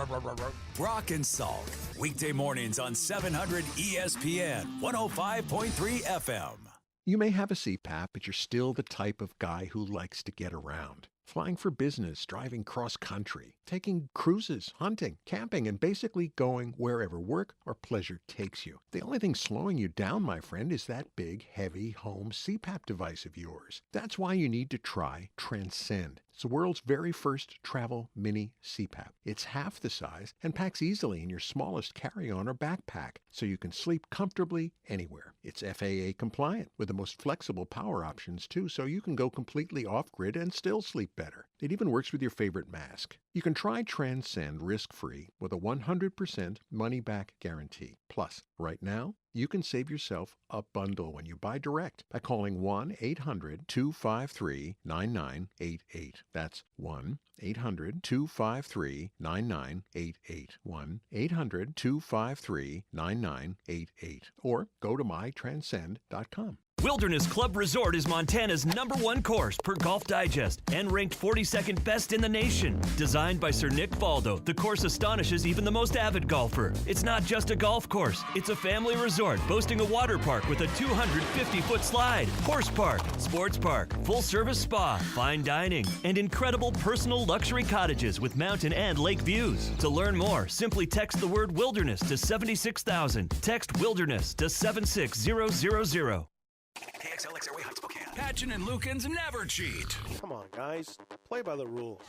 Brock and Salk. Weekday mornings on 700 ESPN 105.3 FM. You may have a CPAP, but you're still the type of guy who likes to get around. Flying for business, driving cross-country, taking cruises, hunting, camping, and basically going wherever work or pleasure takes you. The only thing slowing you down, my friend, is that big, heavy home CPAP device of yours. That's why you need to try Transcend. It's the world's very first travel mini CPAP. It's half the size and packs easily in your smallest carry-on or backpack, so you can sleep comfortably anywhere. It's FAA compliant with the most flexible power options too, so you can go completely off-grid and still sleep better. It even works with your favorite mask. You can try Transcend risk-free with a 100% money-back guarantee. Plus, right now, you can save yourself a bundle when you buy direct by calling 1-800-253-9988. That's 1-800-253-9988. 1-800-253-9988. Or go to mytranscend.com. Wilderness Club Resort is Montana's #1 course per Golf Digest and ranked 42nd best in the nation. Designed by Sir Nick Faldo, the course astonishes even the most avid golfer. It's not just a golf course, it's a family resort boasting a water park with a 250-foot slide, horse park, sports park, full-service spa, fine dining, and incredible personal luxury cottages with mountain and lake views. To learn more, simply text the word wilderness to 76,000. Text wilderness to 76000. KXLX Airway Heights, Spokane. Patchin and Lukens never cheat. Come on, guys. Play by the rules.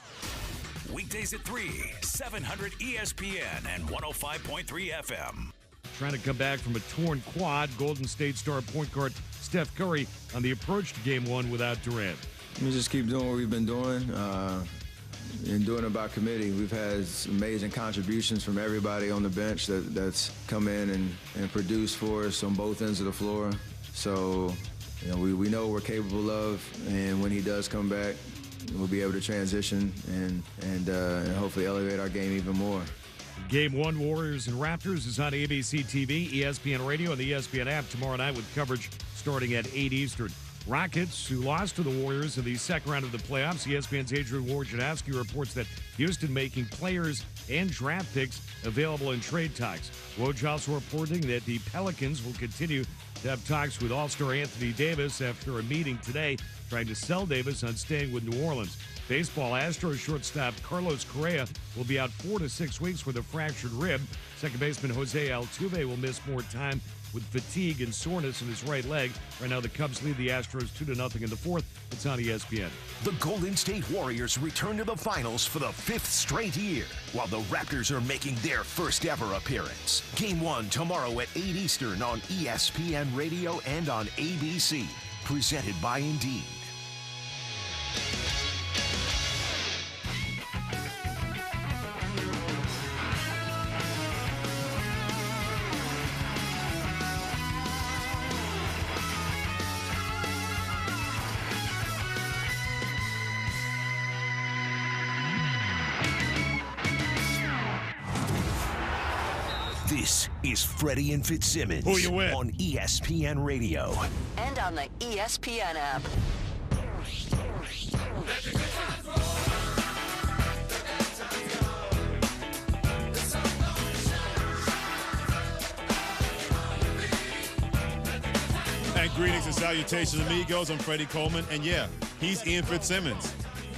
Weekdays at 3, 700 ESPN and 105.3 FM. Trying to come back from a torn quad, Golden State star point guard Steph Curry on the approach to Game 1 without Durant. We just keep doing what we've been doing and doing it by committee. We've had amazing contributions from everybody on the bench that's come in and produced for us on both ends of the floor. So, we know what we're capable of, and when he does come back, we'll be able to transition and hopefully elevate our game even more. Game 1, Warriors and Raptors, is on ABC TV, ESPN Radio, and the ESPN app tomorrow night with coverage starting at 8 Eastern. Rockets, who lost to the Warriors in the second round of the playoffs. ESPN's Adrian Wojnarowski reports that Houston making players and draft picks available in trade talks. Woj also reporting that the Pelicans will continue to have talks with All-Star Anthony Davis after a meeting today trying to sell Davis on staying with New Orleans. Baseball, Astros shortstop Carlos Correa will be out 4 to 6 weeks with a fractured rib. Second baseman Jose Altuve will miss more time with fatigue and soreness in his right leg. Right now, the Cubs lead the Astros 2-0 in the fourth. It's on ESPN. The Golden State Warriors return to the finals for the 5th straight year, while the Raptors are making their first ever appearance. Game 1 tomorrow at 8 Eastern on ESPN Radio and on ABC. Presented by Indeed. This is Freddie and Fitzsimmons. Who you with? On ESPN Radio. And on the ESPN app. And greetings and salutations, amigos. I'm Freddie Coleman. And yeah, he's Ian Fitzsimmons.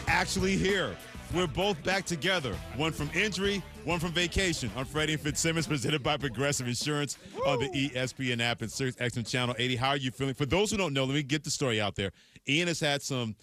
Actually here. We're both back together. One from injury, one from vacation. On Freddie and Fitzsimmons, presented by Progressive Insurance. Woo! On the ESPN app and Sirius XM Channel 80. How are you feeling? For those who don't know, let me get the story out there. Ian has had some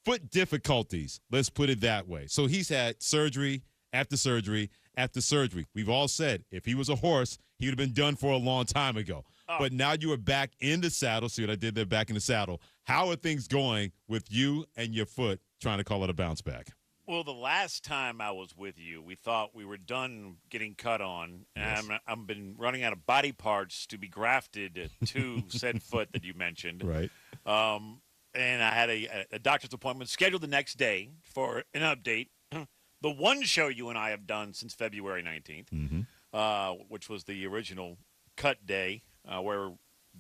foot difficulties. Let's put it that way. So he's had surgery after surgery after surgery. We've all said if he was a horse, he would have been done for a long time ago. Oh. But now you are back in the saddle. See what I did there? Back in the saddle. How are things going with you and your foot trying to call it a bounce back? Well, the last time I was with you, we thought we were done getting cut on. And yes. I've been running out of body parts to be grafted to said foot that you mentioned. Right. And I had a doctor's appointment scheduled the next day for an update. The one show you and I have done since February 19th, which was the original cut day, where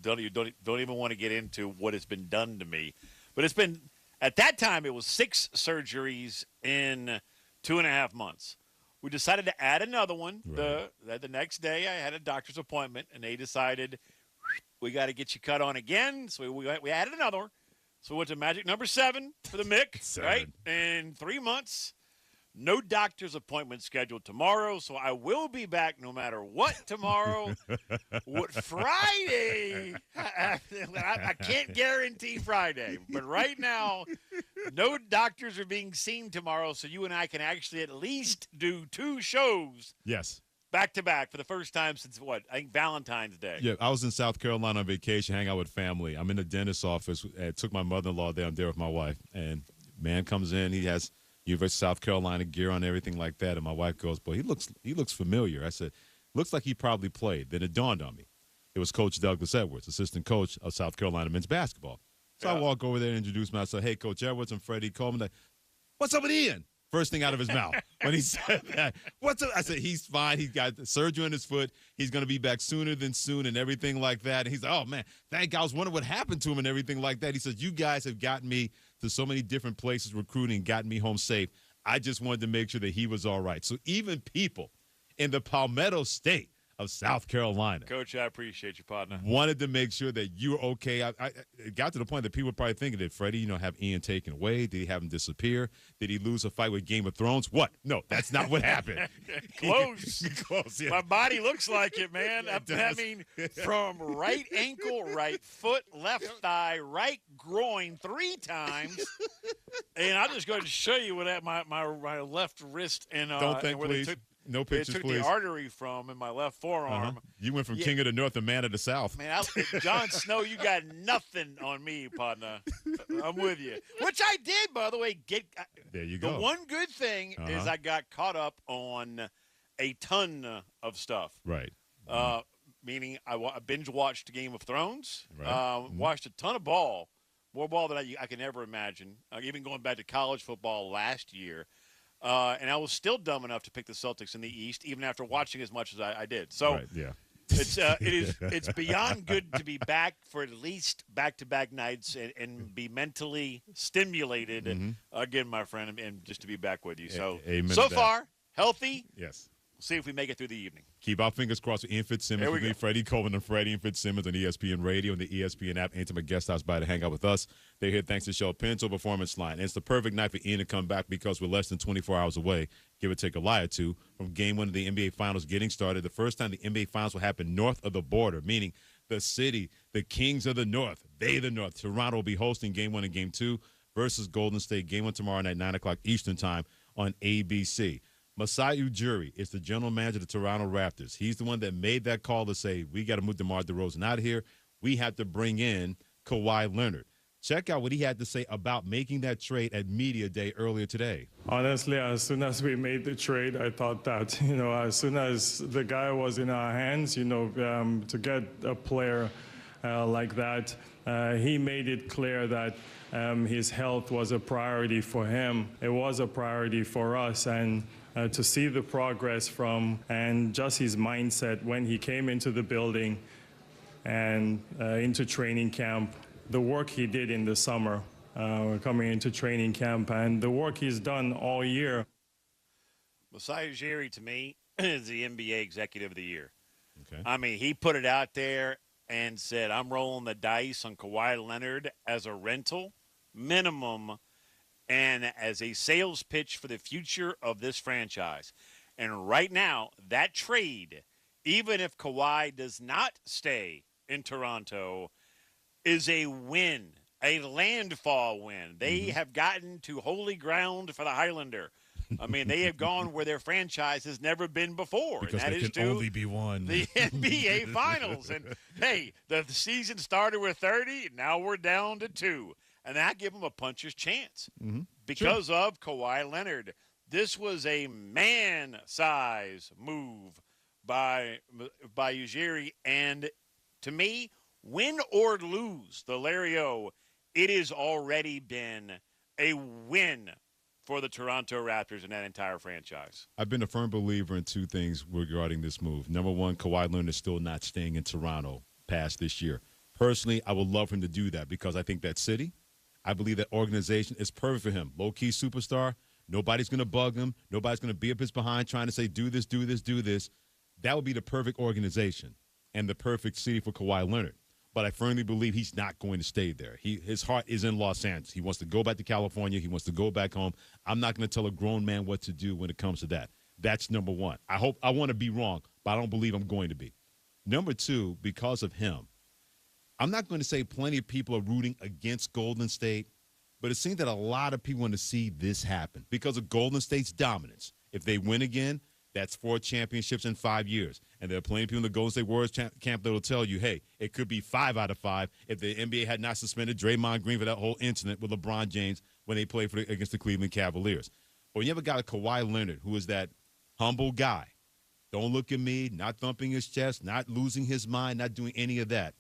don't even want to get into what has been done to me. But it's been, at that time, it was 6 surgeries in 2.5 months. We decided to add another one. Right. The next day, I had a doctor's appointment, and they decided we got to get you cut on again. So we added another one. So we went to magic number 7 for the Mick, right? In 3 months. No doctor's appointment scheduled tomorrow, so I will be back no matter what tomorrow. Friday, I can't guarantee Friday, but right now, no doctors are being seen tomorrow, so you and I can actually at least do 2 shows. Yes. Back-to-back for the first time since, I think Valentine's Day. Yeah, I was in South Carolina on vacation, hang out with family. I'm in the dentist's office. I took my mother-in-law there. I'm there with my wife, and man comes in. He has University of South Carolina gear on, everything like that. And my wife goes, "Boy, he looks familiar." I said, "Looks like he probably played." Then it dawned on me. It was Coach Douglas Edwards, assistant coach of South Carolina men's basketball. So I walk over there and introduce myself. "Hey, Coach Edwards, I'm Freddie Coleman." Like, "What's up with Ian?" First thing out of his mouth when he said that. "What's up?" I said, "He's fine. He's got surgery on his foot. He's going to be back sooner than soon," and everything like that. And he's like, "Oh, man, thank God. I was wondering what happened to him," and everything like that. He says, "You guys have gotten me to so many different places recruiting, gotten me home safe. I just wanted to make sure that he was all right." So even people in the Palmetto State of South Carolina, Coach, I appreciate you, partner, wanted to make sure that you were okay. It got to the point that people were probably thinking, did Freddie, have Ian taken away? Did he have him disappear? Did he lose a fight with Game of Thrones? What? No, that's not what happened. Close. Close, yeah. My body looks like it, man. I mean, from right ankle, right foot, left thigh, right groin 3 times. And I'm just going to show you what my left wrist and don't think, where please. They took, no pictures, they took please. the artery from in my left forearm. You went from king of the north to man of the south. Man, Jon Snow, you got nothing on me, partner. I'm with you. Which I did, by the way. There you go. The one good thing is I got caught up on a ton of stuff. Right. Meaning I binge watched Game of Thrones. Right. Watched a ton of ball. More ball than I can ever imagine. Even going back to college football last year. And I was still dumb enough to pick the Celtics in the East, even after watching as much as I did. So it's beyond good to be back for at least back-to-back nights and be mentally stimulated again, my friend, and just to be back with you. So so far, healthy. Yes. We'll see if we make it through the evening. Keep our fingers crossed with Ian Fitzsimmons. There we go. Freddie Coleman and Freddie and Fitzsimmons on ESPN Radio and the ESPN app. Anytime a guest stops by to hang out with us, they're here thanks to Shell Pinto Performance Line. And it's the perfect night for Ian to come back because we're less than 24 hours away, give or take a lie or two, from Game 1 of the NBA Finals getting started. The first time the NBA Finals will happen north of the border, meaning the city, the Kings of the North, they the North. Toronto will be hosting Game 1 and Game 2 versus Golden State. Game 1 tomorrow night, 9 o'clock Eastern Time on ABC. Masai Ujiri is the general manager of the Toronto Raptors. He's the one that made that call to say, we got to move DeMar DeRozan out of here. We have to bring in Kawhi Leonard. Check out what he had to say about making that trade at Media Day earlier today. Honestly, as soon as we made the trade, I thought that, as soon as the guy was in our hands, to get a player like that, he made it clear that his health was a priority for him. It was a priority for us. And to see the progress and just his mindset when he came into the building and into training camp, the work he did in the summer, coming into training camp, and the work he's done all year. Masai Ujiri, to me, is the NBA Executive of the Year. Okay. I mean, he put it out there and said, I'm rolling the dice on Kawhi Leonard as a rental, minimum, and as a sales pitch for the future of this franchise. And right now, that trade, even if Kawhi does not stay in Toronto, is a win, a landfall win. They have gotten to holy ground for the Highlander. I mean, they have gone where their franchise has never been before. Because and that there is can only be one. The NBA Finals. And, hey, the season started with 30, now we're down to 2. And that give them a puncher's chance because of Kawhi Leonard. This was a man-size move by Ujiri. And to me, win or lose the Larry O, it has already been a win for the Toronto Raptors and that entire franchise. I've been a firm believer in 2 things regarding this move. Number one, Kawhi Leonard is still not staying in Toronto past this year. Personally, I would love for him to do that because I think that city, I believe that organization is perfect for him. Low-key superstar. Nobody's going to bug him. Nobody's going to be up his behind trying to say, do this, do this, do this. That would be the perfect organization and the perfect city for Kawhi Leonard. But I firmly believe he's not going to stay there. His heart is in Los Angeles. He wants to go back to California. He wants to go back home. I'm not going to tell a grown man what to do when it comes to that. That's number one. I want to be wrong, but I don't believe I'm going to be. Number two, because of him, I'm not going to say plenty of people are rooting against Golden State, but it seems that a lot of people want to see this happen because of Golden State's dominance. If they win again, that's 4 championships in 5 years. And there are plenty of people in the Golden State Warriors camp that will tell you, hey, it could be 5 out of 5 if the NBA had not suspended Draymond Green for that whole incident with LeBron James when they played against the Cleveland Cavaliers. But when you ever got a Kawhi Leonard who is that humble guy, don't look at me, not thumping his chest, not losing his mind, not doing any of that,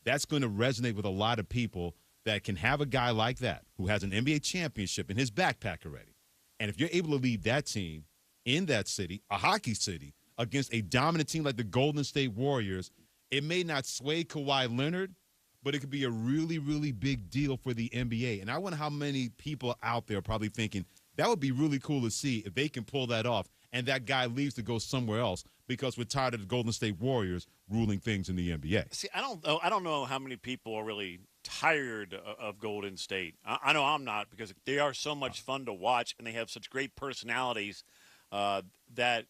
that's going to resonate with a lot of people that can have a guy like that who has an NBA championship in his backpack already. And if you're able to lead that team in that city, a hockey city, against a dominant team like the Golden State Warriors, it may not sway Kawhi Leonard, but it could be a really, really big deal for the NBA. And I wonder how many people out there are probably thinking that would be really cool to see if they can pull that off and that guy leaves to go somewhere else because we're tired of the Golden State Warriors ruling things in the NBA. See, I don't know how many people are really tired of Golden State. I know I'm not because they are so much fun to watch and they have such great personalities that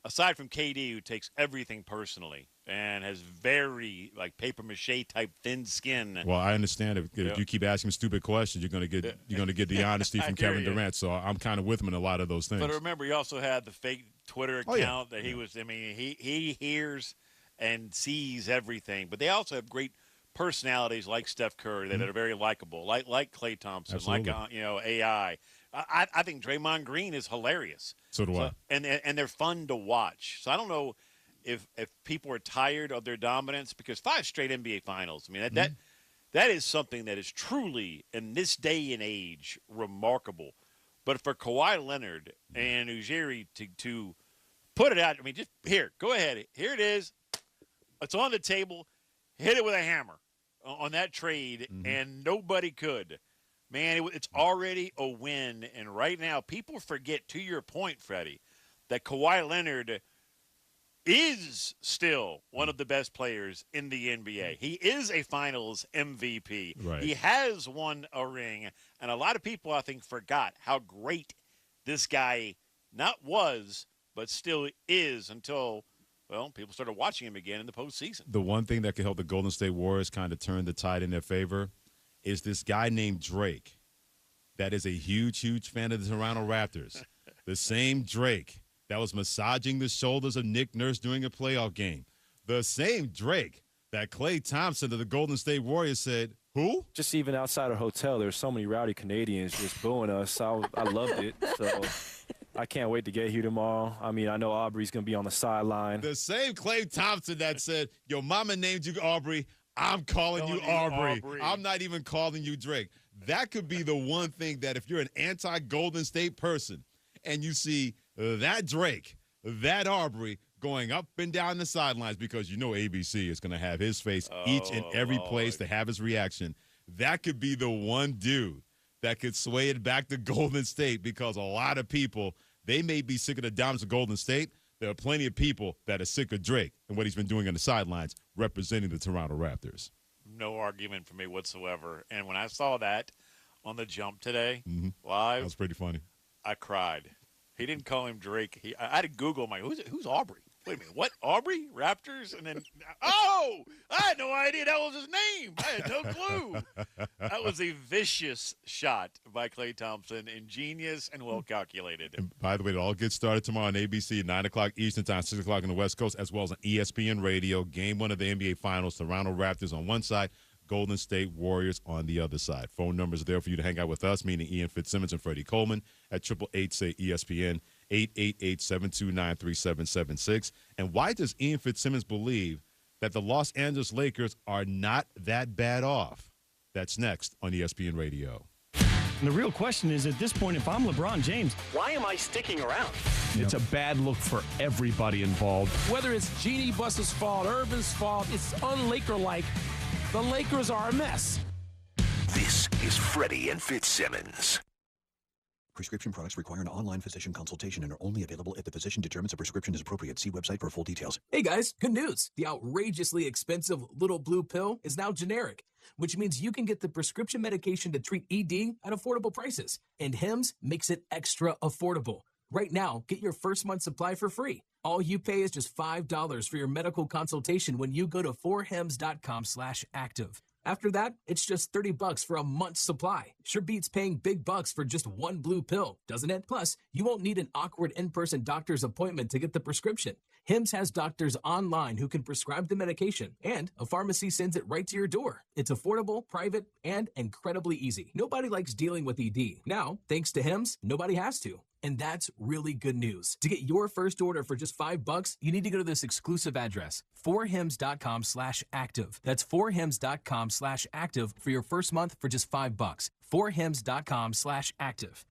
aside from KD, who takes everything personally and has very paper mache type thin skin. Well, I understand if you keep asking stupid questions, you're going to get the honesty from Kevin Durant. So I'm kind of with him in a lot of those things. But remember, he also had the fake Twitter account that he was. I mean, he hears and sees everything. But they also have great personalities like Steph Curry that are very likable, like Klay Thompson, Absolutely. like AI. I think Draymond Green is hilarious. So do I. And they're fun to watch. So I don't know if people are tired of their dominance because 5 straight NBA Finals. I mean that is something that is truly in this day and age remarkable. But for Kawhi Leonard and Ujiri to put it out, I mean, just here, go ahead. Here it is. It's on the table. Hit it with a hammer on that trade, and nobody could. Man, it's already a win. And right now, people forget, to your point, Freddie, that Kawhi Leonard is still one of the best players in the NBA. He is a Finals MVP. Right. He has won a ring. And a lot of people, I think, forgot how great this guy not was, but still is until, well, people started watching him again in the postseason. The one thing that could help the Golden State Warriors kind of turn the tide in their favor is this guy named Drake that is a huge, huge fan of the Toronto Raptors. The same Drake that was massaging the shoulders of Nick Nurse during a playoff game. The same Drake that Klay Thompson of the Golden State Warriors said, who? Just even outside our hotel, there's so many rowdy Canadians just booing us. I loved it. So I can't wait to get here tomorrow. I mean, I know Aubrey's going to be on the sideline. The same Klay Thompson that said, your mama named you Aubrey. I'm calling you Aubrey. I'm not even calling you Drake. That could be the one thing that if you're an anti-Golden State person and you see that Drake, that Aubrey going up and down the sidelines because you know ABC is going to have his face each and every place to have his reaction, that could be the one dude that could sway it back to Golden State because a lot of people, they may be sick of the dominance of Golden State. There are plenty of people that are sick of Drake and what he's been doing on the sidelines representing the Toronto Raptors. No argument for me whatsoever. And when I saw that on the jump today, That was pretty funny. I cried. He didn't call him Drake. I had to Google who's Aubrey? Wait a minute, what? Aubrey? Raptors? And then, I had no idea that was his name. I had no clue. That was a vicious shot by Klay Thompson, ingenious and well calculated. And by the way, it all gets started tomorrow on ABC, 9 o'clock Eastern Time, 6 o'clock on the West Coast, as well as on ESPN Radio. Game 1 of the NBA Finals, Toronto Raptors on one side, Golden State Warriors on the other side. Phone numbers are there for you to hang out with us, meaning Ian Fitzsimmons and Freddie Coleman at 888-SAY-ESPN, 888-729-3776. And why does Ian Fitzsimmons believe that the Los Angeles Lakers are not that bad off? That's next on ESPN Radio. And the real question is, at this point, if I'm LeBron James, why am I sticking around? It's a bad look for everybody involved. Whether it's Jeannie Buss's fault, Irvin's fault, it's un-Laker-like The Lakers are a mess. This is Freddie and Fitzsimmons. Prescription products require an online physician consultation and are only available if the physician determines a prescription is appropriate. See website for full details. Hey guys, good news. The outrageously expensive little blue pill is now generic, which means you can get the prescription medication to treat ED at affordable prices. And Hims makes it extra affordable. Right now, get your first month supply for free. All you pay is just $5 for your medical consultation when you go to 4hims.com/active. After that, it's just $30 for a month's supply. Sure beats paying big bucks for just one blue pill, doesn't it? Plus, you won't need an awkward in-person doctor's appointment to get the prescription. Hims has doctors online who can prescribe the medication, and a pharmacy sends it right to your door. It's affordable, private, and incredibly easy. Nobody likes dealing with ED. Now, thanks to Hims, nobody has to. And that's really good news. To get your first order for just $5, you need to go to this exclusive address, 4hims.com/active. That's 4hims.com/active for your first month for just $5. 4hims.com/active.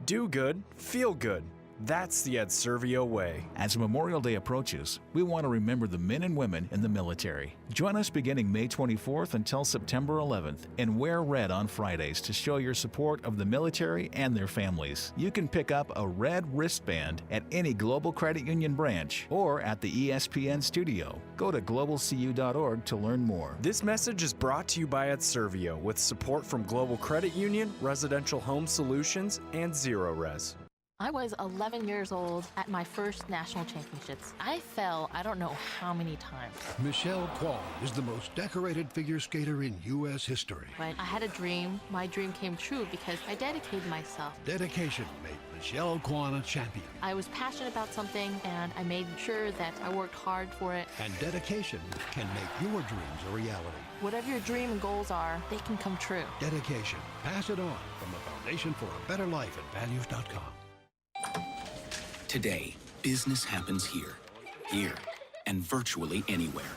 Do good, feel good. That's the Ed Servio way. As Memorial Day approaches, we want to remember the men and women in the military. Join us beginning May 24th until September 11th and wear red on Fridays to show your support of the military and their families. You can pick up a red wristband at any Global Credit Union branch or at the ESPN studio. Go to globalcu.org to learn more. This message is brought to you by Ed Servio with support from Global Credit Union, Residential Home Solutions, and Zero Res. I was 11 years old at my first national championships. I fell I don't know how many times. Michelle Kwan is the most decorated figure skater in U.S. history. But I had a dream. My dream came true because I dedicated myself. Dedication made Michelle Kwan a champion. I was passionate about something, and I made sure that I worked hard for it. And dedication can make your dreams a reality. Whatever your dream and goals are, they can come true. Dedication. Pass it on from the Foundation for a Better Life at values.com. Today, business happens here, and virtually anywhere.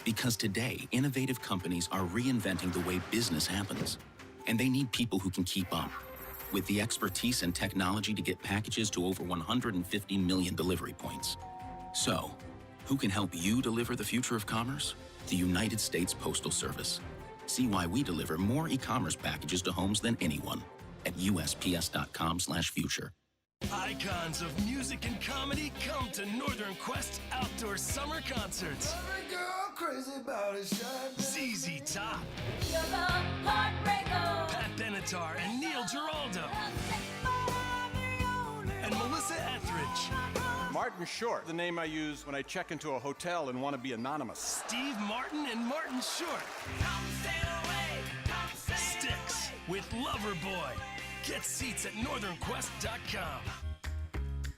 Because today, innovative companies are reinventing the way business happens. And they need people who can keep up. With the expertise and technology to get packages to over 150 million delivery points. So, who can help you deliver the future of commerce? The United States Postal Service. See why we deliver more e-commerce packages to homes than anyone at USPS.com/future. Icons of music and comedy come to Northern Quest Outdoor Summer Concerts. ZZ Top, Pat Benatar and Neil Giraldo, and Melissa Etheridge. Martin Short, the name I use when I check into a hotel and want to be anonymous. Steve Martin and Martin Short. Styx with Loverboy. Get seats at northernquest.com.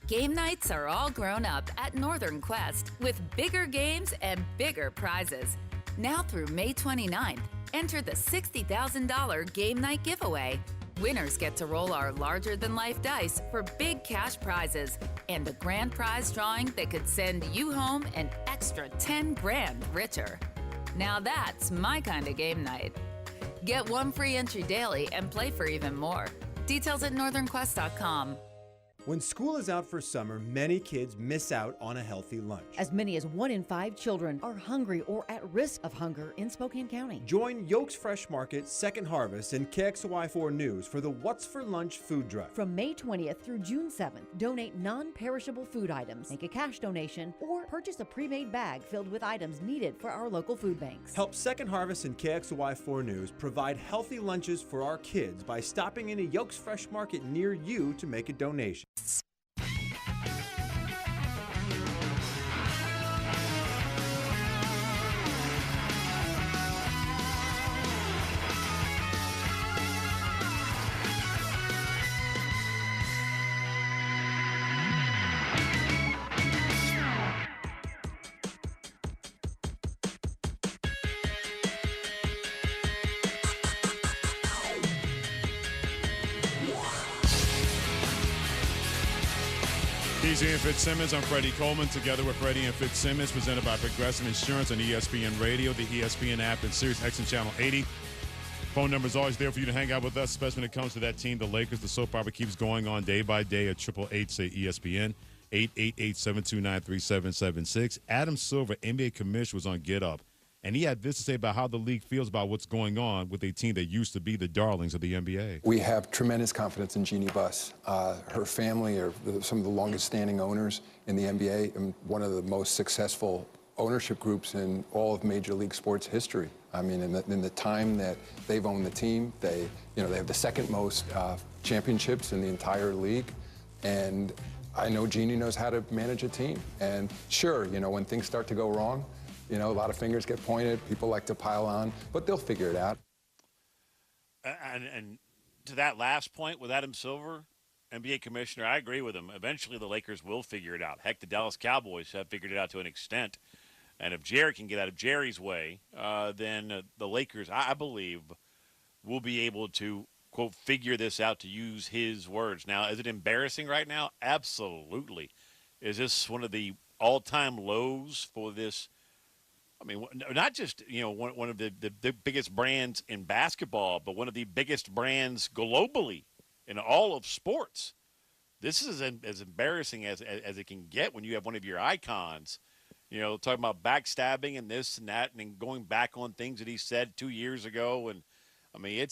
Game nights are all grown up at Northern Quest with bigger games and bigger prizes. Now through May 29th, enter the $60,000 game night giveaway. Winners get to roll our larger-than-life dice for big cash prizes and a grand prize drawing that could send you home an extra 10 grand richer. Now that's my kind of game night. Get one free entry daily and play for even more. Details at northernquest.com. When school is out for summer, many kids miss out on a healthy lunch. As many as 1 in 5 children are hungry or at risk of hunger in Spokane County. Join Yolks Fresh Market, Second Harvest, and KXLY4 News for the What's for Lunch food drive. From May 20th through June 7th, donate non-perishable food items, make a cash donation, or purchase a pre-made bag filled with items needed for our local food banks. Help Second Harvest and KXLY4 News provide healthy lunches for our kids by stopping in a Yolks Fresh Market near you to make a donation. He's Ian Fitzsimmons. I'm Freddie Coleman, together with Freddie and Fitzsimmons, presented by Progressive Insurance on ESPN Radio, the ESPN app, and Sirius XM Channel 80. Phone number is always there for you to hang out with us, especially when it comes to that team, the Lakers. The soap opera keeps going on day by day at 888-SAY-ESPN, 888-729-3776. Adam Silver, NBA commissioner, was on Get Up And he had this to say about how the league feels about what's going on with a team that used to be the darlings of the NBA. We have tremendous confidence in Jeannie Buss. Her family are some of the longest-standing owners in the NBA and one of the most successful ownership groups in all of Major League Sports history. I mean, in the time that they've owned the team, they have the second most championships in the entire league. And I know Jeannie knows how to manage a team. And sure, when things start to go wrong, a lot of fingers get pointed. People like to pile on, but they'll figure it out. And to that last point with Adam Silver, NBA commissioner, I agree with him. Eventually the Lakers will figure it out. Heck, the Dallas Cowboys have figured it out to an extent. And if Jerry can get out of Jerry's way, then the Lakers, I believe, will be able to, quote, figure this out, to use his words. Now, is it embarrassing right now? Absolutely. Is this one of the all-time lows for this? I mean, not just, one of the biggest brands in basketball, but one of the biggest brands globally in all of sports. This is as embarrassing as it can get when you have one of your icons, talking about backstabbing and this and that, and then going back on things that he said 2 years ago. And, I mean,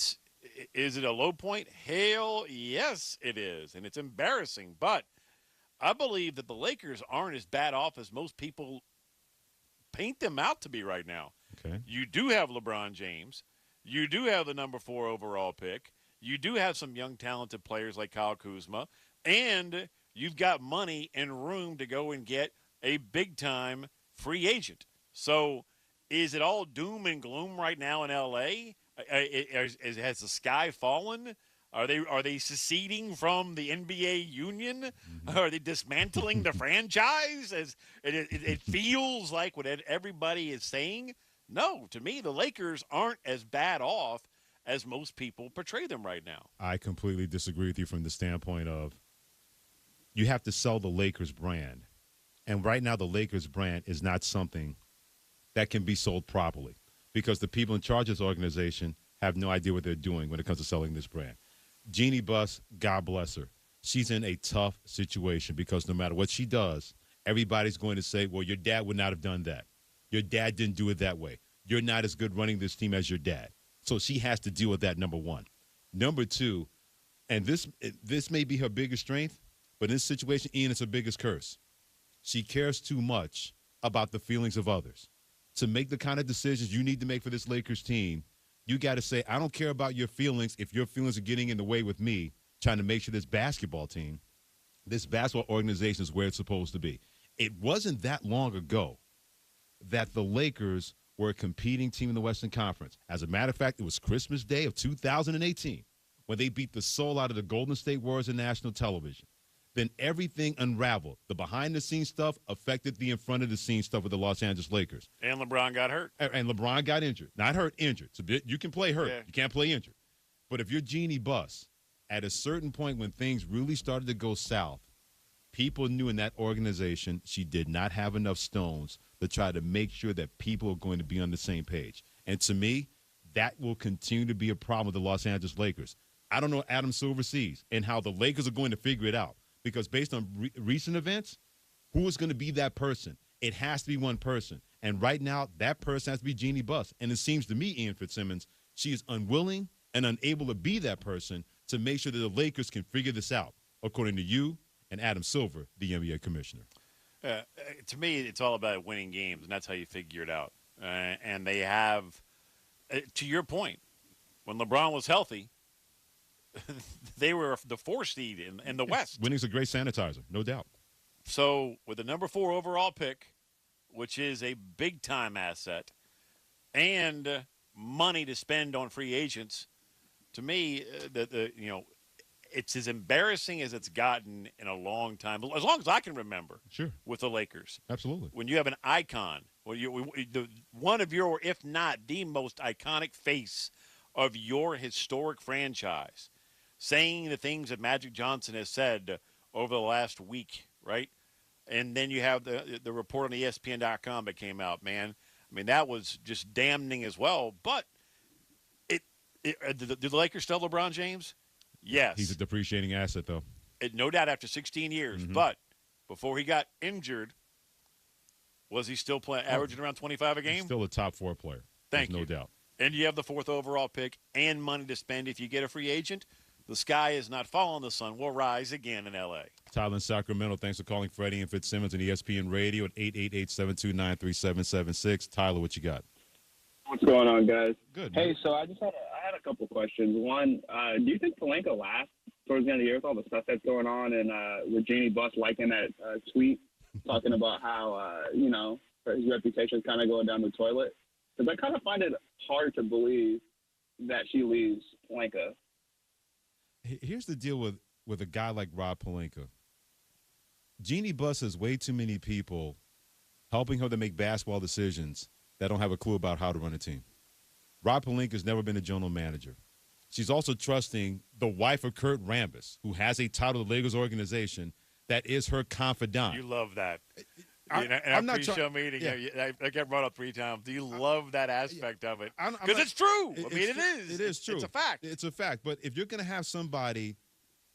is it a low point? Hell yes, it is. And it's embarrassing. But I believe that the Lakers aren't as bad off as most people paint them out to be right now. Okay. You do have LeBron James. You do have the number 4 overall pick. You do have some young, talented players like Kyle Kuzma. And you've got money and room to go and get a big-time free agent. So is it all doom and gloom right now in L.A.? Has the sky fallen? Are they seceding from the NBA union? Mm-hmm. Are they dismantling the franchise? As it feels like what everybody is saying. No, to me, the Lakers aren't as bad off as most people portray them right now. I completely disagree with you from the standpoint of you have to sell the Lakers brand. And right now the Lakers brand is not something that can be sold properly because the people in charge of this organization have no idea what they're doing when it comes to selling this brand. Jeannie Buss, God bless her. She's in a tough situation because no matter what she does, everybody's going to say, well, your dad would not have done that. Your dad didn't do it that way. You're not as good running this team as your dad. So she has to deal with that, number one. Number two, and this may be her biggest strength, but in this situation, Ian, it's her biggest curse. She cares too much about the feelings of others. To make the kind of decisions you need to make for this Lakers team, you got to say, I don't care about your feelings if your feelings are getting in the way with me trying to make sure this basketball team, this basketball organization is where it's supposed to be. It wasn't that long ago that the Lakers were a competing team in the Western Conference. As a matter of fact, it was Christmas Day of 2018 when they beat the soul out of the Golden State Warriors on national television. Then everything unraveled. The behind-the-scenes stuff affected the in-front-of-the-scenes stuff with the Los Angeles Lakers. And LeBron got hurt. And LeBron got injured. Not hurt, injured. So you can play hurt. Yeah. You can't play injured. But if you're Jeannie Buss, at a certain point when things really started to go south, people knew in that organization she did not have enough stones to try to make sure that people are going to be on the same page. And to me, that will continue to be a problem with the Los Angeles Lakers. I don't know what Adam Silver sees and how the Lakers are going to figure it out. Because based on recent events, who is going to be that person? It has to be one person. And right now, that person has to be Jeannie Buss. And it seems to me, Ian Fitzsimmons, she is unwilling and unable to be that person to make sure that the Lakers can figure this out, according to you and Adam Silver, the NBA commissioner. To me, it's all about winning games, and that's how you figure it out. And they have, to your point, when LeBron was healthy, they were the 4 seed in the West. Winning's a great sanitizer, no doubt. So with the number 4 overall pick, which is a big-time asset, and money to spend on free agents, to me, it's as embarrassing as it's gotten in a long time, as long as I can remember. Sure. With the Lakers. Absolutely. When you have an icon, one of your, if not the most iconic face of your historic franchise, saying the things that Magic Johnson has said over the last week, right? And then you have the report on ESPN.com that came out, man. I mean, that was just damning as well. But did the Lakers still LeBron James? Yes. He's a depreciating asset, though. No doubt after 16 years. Mm-hmm. But before he got injured, Was he still averaging around 25 a game? He's still a top 4 player. Thank you. No doubt. And you have the 4th overall pick and money to spend if you get a free agent. The sky is not falling. The sun will rise again in L.A. Tyler in Sacramento, thanks for calling Freddie and Fitzsimmons on ESPN Radio at 888-729-3776. Tyler, what you got? What's going on, guys? Good. Hey, so I had a couple questions. One, do you think Pelinka lasts towards the end of the year with all the stuff that's going on, and with Jeannie Buss liking that tweet talking about how his reputation is kind of going down the toilet? Because I kind of find it hard to believe that she leaves Pelinka. Here's the deal with a guy like Rob Pelinka. Jeannie Buss has way too many people helping her to make basketball decisions that don't have a clue about how to run a team. Rob Pelinka's never been a general manager. She's also trusting the wife of Kurt Rambis, who has a title of the Lakers organization, that is her confidant. You love that. I'm not pre-show meeting, I got brought up 3 times. Do you love that aspect of it? Because it's true. It is. It is true. It's a fact. It's a fact. But if you're going to have somebody,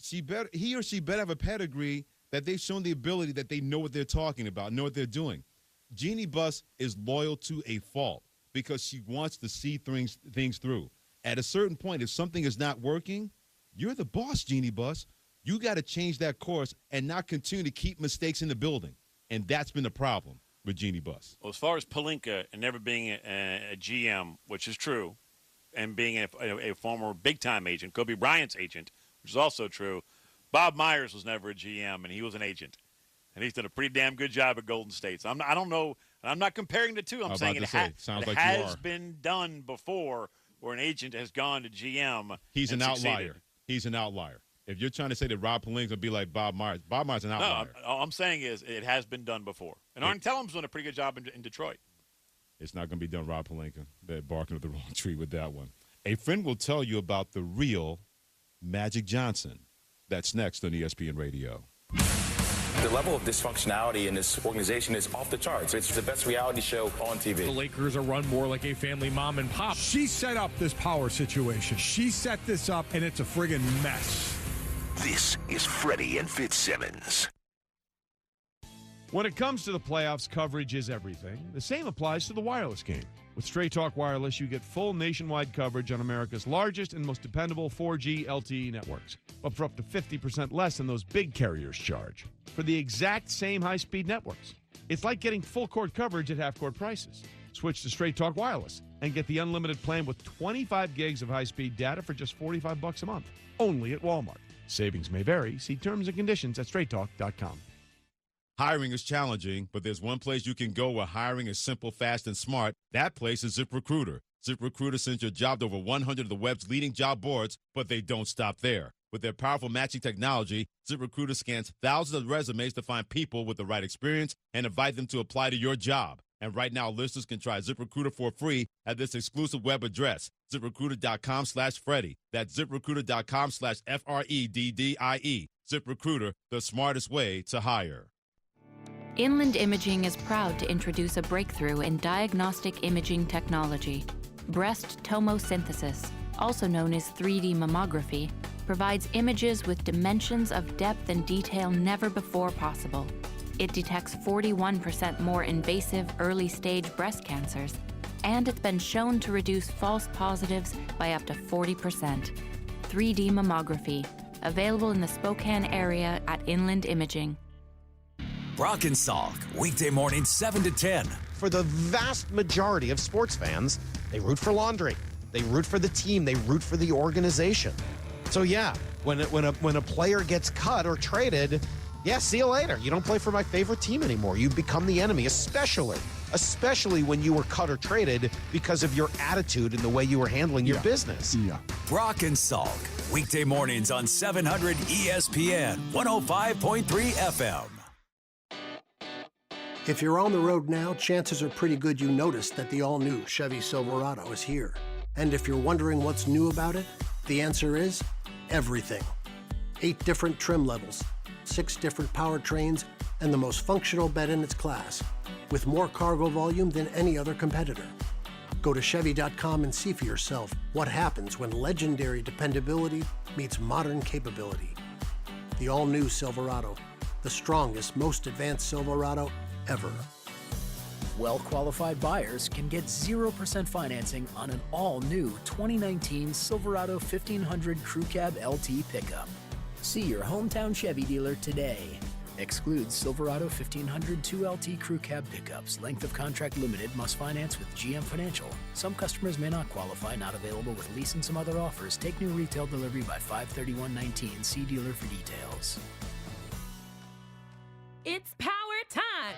he or she better have a pedigree that they've shown the ability that they know what they're talking about, know what they're doing. Jeannie Buss is loyal to a fault because she wants to see things through. At a certain point, if something is not working, you're the boss, Jeannie Buss. You got to change that course and not continue to keep mistakes in the building. And that's been the problem with Jeannie Buss. Well, as far as Pelinka and never being a GM, which is true, and being a former big-time agent, Kobe Bryant's agent, which is also true, Bob Myers was never a GM, and he was an agent. And he's done a pretty damn good job at Golden State. So I don't know, and I'm not comparing the two. I'm saying it has been done before where an agent has gone to GM. He's an succeeded. outlier. He's an outlier. If you're trying to say that Rob Pelinka would be like Bob Myers is an outlier. No, all I'm saying is it has been done before. And Arn Tellum's doing a pretty good job in Detroit. It's not going to be done, Rob Pelinka. They're barking up the wrong tree with that one. A friend will tell you about the real Magic Johnson. That's next on ESPN Radio. The level of dysfunctionality in this organization is off the charts. It's the best reality show on TV. The Lakers are run more like a family mom and pop. She set up this power situation. She set this up, and it's a friggin' mess. This is Freddie and Fitzsimmons. When it comes to the playoffs, coverage is everything. The same applies to the wireless game. With Straight Talk Wireless, you get full nationwide coverage on America's largest and most dependable 4G LTE networks, but for up to 50% less than those big carriers charge, for the exact same high-speed networks. It's like getting full-court coverage at half-court prices. Switch to Straight Talk Wireless and get the unlimited plan with 25 gigs of high-speed data for just $45 a month, only at Walmart. Savings may vary. See terms and conditions at straighttalk.com. Hiring is challenging, but there's one place you can go where hiring is simple, fast, and smart. That place is ZipRecruiter. ZipRecruiter sends your job to over 100 of the web's leading job boards, but they don't stop there. With their powerful matching technology, ZipRecruiter scans thousands of resumes to find people with the right experience and invite them to apply to your job. And right now, listeners can try ZipRecruiter for free at this exclusive web address, ZipRecruiter.com/Freddie. That's ZipRecruiter.com/FREDDIE. ZipRecruiter, the smartest way to hire. Inland Imaging is proud to introduce a breakthrough in diagnostic imaging technology. Breast tomosynthesis, also known as 3D mammography, provides images with dimensions of depth and detail never before possible. It detects 41% more invasive early-stage breast cancers, and it's been shown to reduce false positives by up to 40%. 3D mammography, available in the Spokane area at Inland Imaging. Brock and Salk, weekday mornings 7 to 10. For the vast majority of sports fans, they root for laundry. They root for the team. They root for the organization. So yeah, when a player gets cut or traded, yeah, see you later. You don't play for my favorite team anymore. You become the enemy, especially when you were cut or traded because of your attitude and the way you were handling your business. Yeah. Brock and Salk, weekday mornings on 700 ESPN, 105.3 FM. If you're on the road now, chances are pretty good you noticed that the all-new Chevy Silverado is here. And if you're wondering what's new about it, the answer is everything. 8 different trim levels, 6 different powertrains, and the most functional bed in its class, with more cargo volume than any other competitor. Go to Chevy.com and see for yourself what happens when legendary dependability meets modern capability. The all-new Silverado, the strongest, most advanced Silverado ever. Well-qualified buyers can get 0% financing on an all-new 2019 Silverado 1500 Crew Cab LT pickup. See your hometown Chevy dealer today. Excludes Silverado 1500 2LT Crew Cab pickups. Length of contract limited. Must finance with GM Financial. Some customers may not qualify. Not available with lease and some other offers. Take new retail delivery by 5/31/19. See dealer for details. It's power time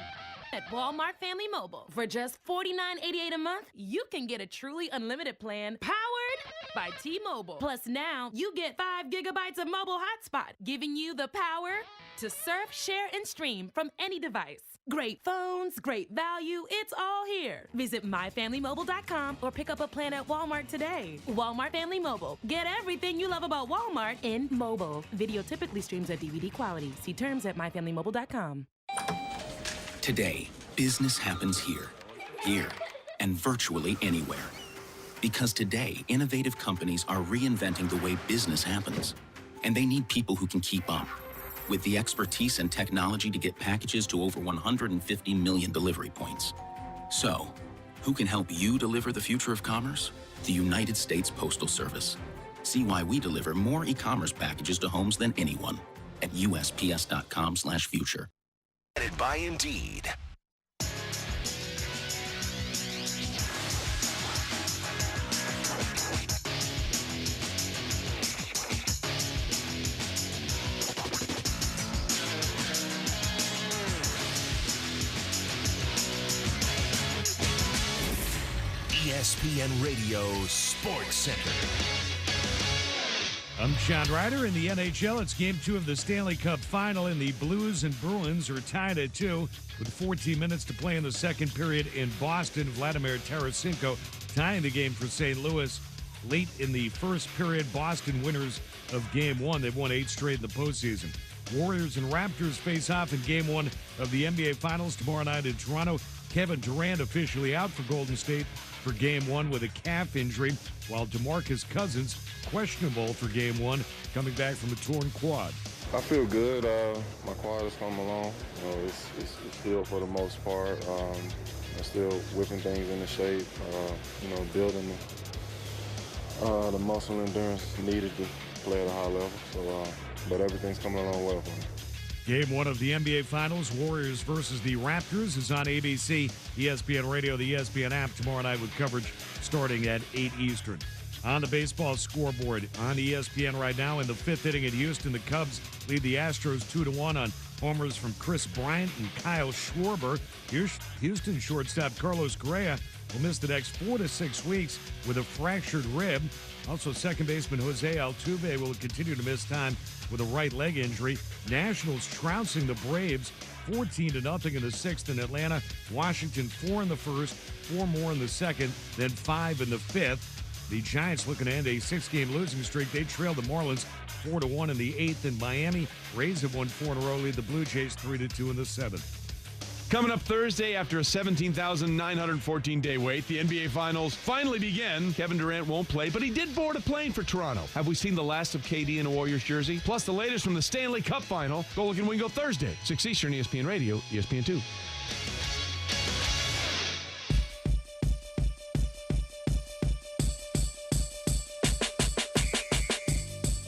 at Walmart Family Mobile. For just $49.88 a month, you can get a truly unlimited plan powered by T-Mobile. Plus now, you get 5 gigabytes of mobile hotspot, giving you the power to surf, share, and stream from any device. Great phones, great value, it's all here. Visit myfamilymobile.com or pick up a plan at Walmart today. Walmart Family Mobile. Get everything you love about Walmart in mobile. Video typically streams at DVD quality. See terms at myfamilymobile.com. Today, business happens here, and virtually anywhere. Because today, innovative companies are reinventing the way business happens. And they need people who can keep up. With the expertise and technology to get packages to over 150 million delivery points. So, who can help you deliver the future of commerce? The United States Postal Service. See why we deliver more e-commerce packages to homes than anyone at USPS.com/future. By Indeed. ESPN Radio Sports Center. I'm John Ryder. In the NHL, it's Game 2 of the Stanley Cup Final, and the Blues and Bruins are tied at 2 with 14 minutes to play in the second period in Boston. Vladimir Tarasenko tying the game for St. Louis. Late in the first period, Boston winners of Game 1. They've won 8 straight in the postseason. Warriors and Raptors face off in Game 1 of the NBA Finals tomorrow night in Toronto. Kevin Durant officially out for Golden State for Game 1 with a calf injury, while DeMarcus Cousins questionable for Game 1, coming back from a torn quad. I feel good. My quad is coming along. You know, it's healed for the most part. I'm still whipping things into shape. You know, building the muscle endurance needed to play at a high level. So, but everything's coming along well for me. Game 1 of the NBA Finals, Warriors versus the Raptors, is on ABC, ESPN Radio, the ESPN app tomorrow night with coverage starting at 8 Eastern. On the baseball scoreboard on ESPN right now, in the 5th inning at Houston, the Cubs lead the Astros 2-1 on homers from Chris Bryant and Kyle Schwarber. Houston shortstop Carlos Correa will miss the next 4 to 6 weeks with a fractured rib. Also, second baseman Jose Altuve will continue to miss time with a right leg injury. Nationals trouncing the Braves 14-0 in the 6th in Atlanta. Washington 4 in the 1st, 4 more in the 2nd, then 5 in the 5th. The Giants looking to end a 6-game losing streak. They trail the Marlins 4-1 in the 8th in Miami. Rays have won 4 in a row, lead the Blue Jays 3-2 in the 7th. Coming up Thursday, after a 17,914-day wait, the NBA Finals finally begin. Kevin Durant won't play, but he did board a plane for Toronto. Have we seen the last of KD in a Warriors jersey? Plus the latest from the Stanley Cup Final. Go Look and Win Go Thursday, 6 Eastern, ESPN Radio, ESPN2.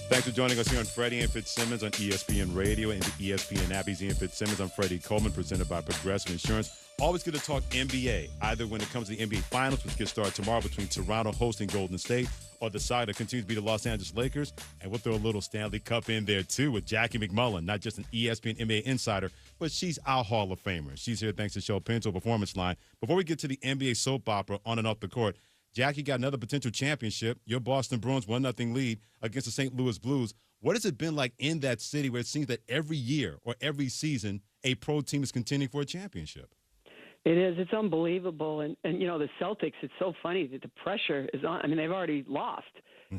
Thanks for joining us here on Freddie and Fitzsimmons on ESPN Radio and the ESPN app. He's Ian Fitzsimmons. I'm Freddie Coleman, presented by Progressive Insurance. Always good to talk NBA, either when it comes to the NBA Finals, which gets started tomorrow between Toronto hosting Golden State, or the side that continues to be the Los Angeles Lakers. And we'll throw a little Stanley Cup in there, too, with Jackie McMullen, not just an ESPN NBA insider, but she's our Hall of Famer. She's here thanks to Show Pinto Performance Line. Before we get to the NBA soap opera on and off the court, Jackie got another potential championship. Your Boston Bruins 1-0 lead against the St. Louis Blues. What has it been like in that city where it seems that every year or every season a pro team is contending for a championship? It is. It's unbelievable. And you know, the Celtics, it's so funny that the pressure is on. I mean, they've already lost,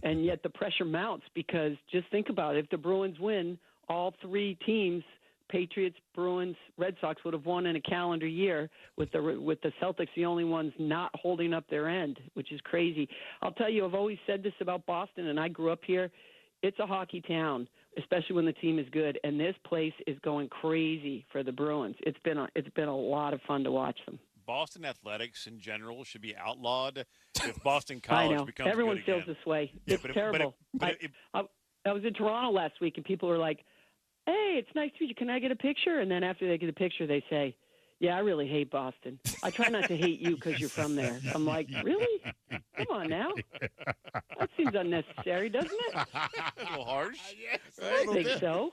and yet the pressure mounts because just think about it. If the Bruins win, all 3 teams, Patriots, Bruins, Red Sox, would have won in a calendar year, with the Celtics the only ones not holding up their end, which is crazy. I'll tell you, I've always said this about Boston, and I grew up here. It's a hockey town, especially when the team is good, and this place is going crazy for the Bruins. It's been a lot of fun to watch them. Boston athletics in general should be outlawed if Boston I College know. becomes Everyone good feels again. this way. Yeah, It's terrible. I was in Toronto last week, and people were like, "Hey, it's nice to meet you. Can I get a picture?" And then after they get a picture, they say, "Yeah, I really hate Boston. I try not to hate you because you're from there." I'm like, really? Come on now. That seems unnecessary, doesn't it? A little harsh. I think so.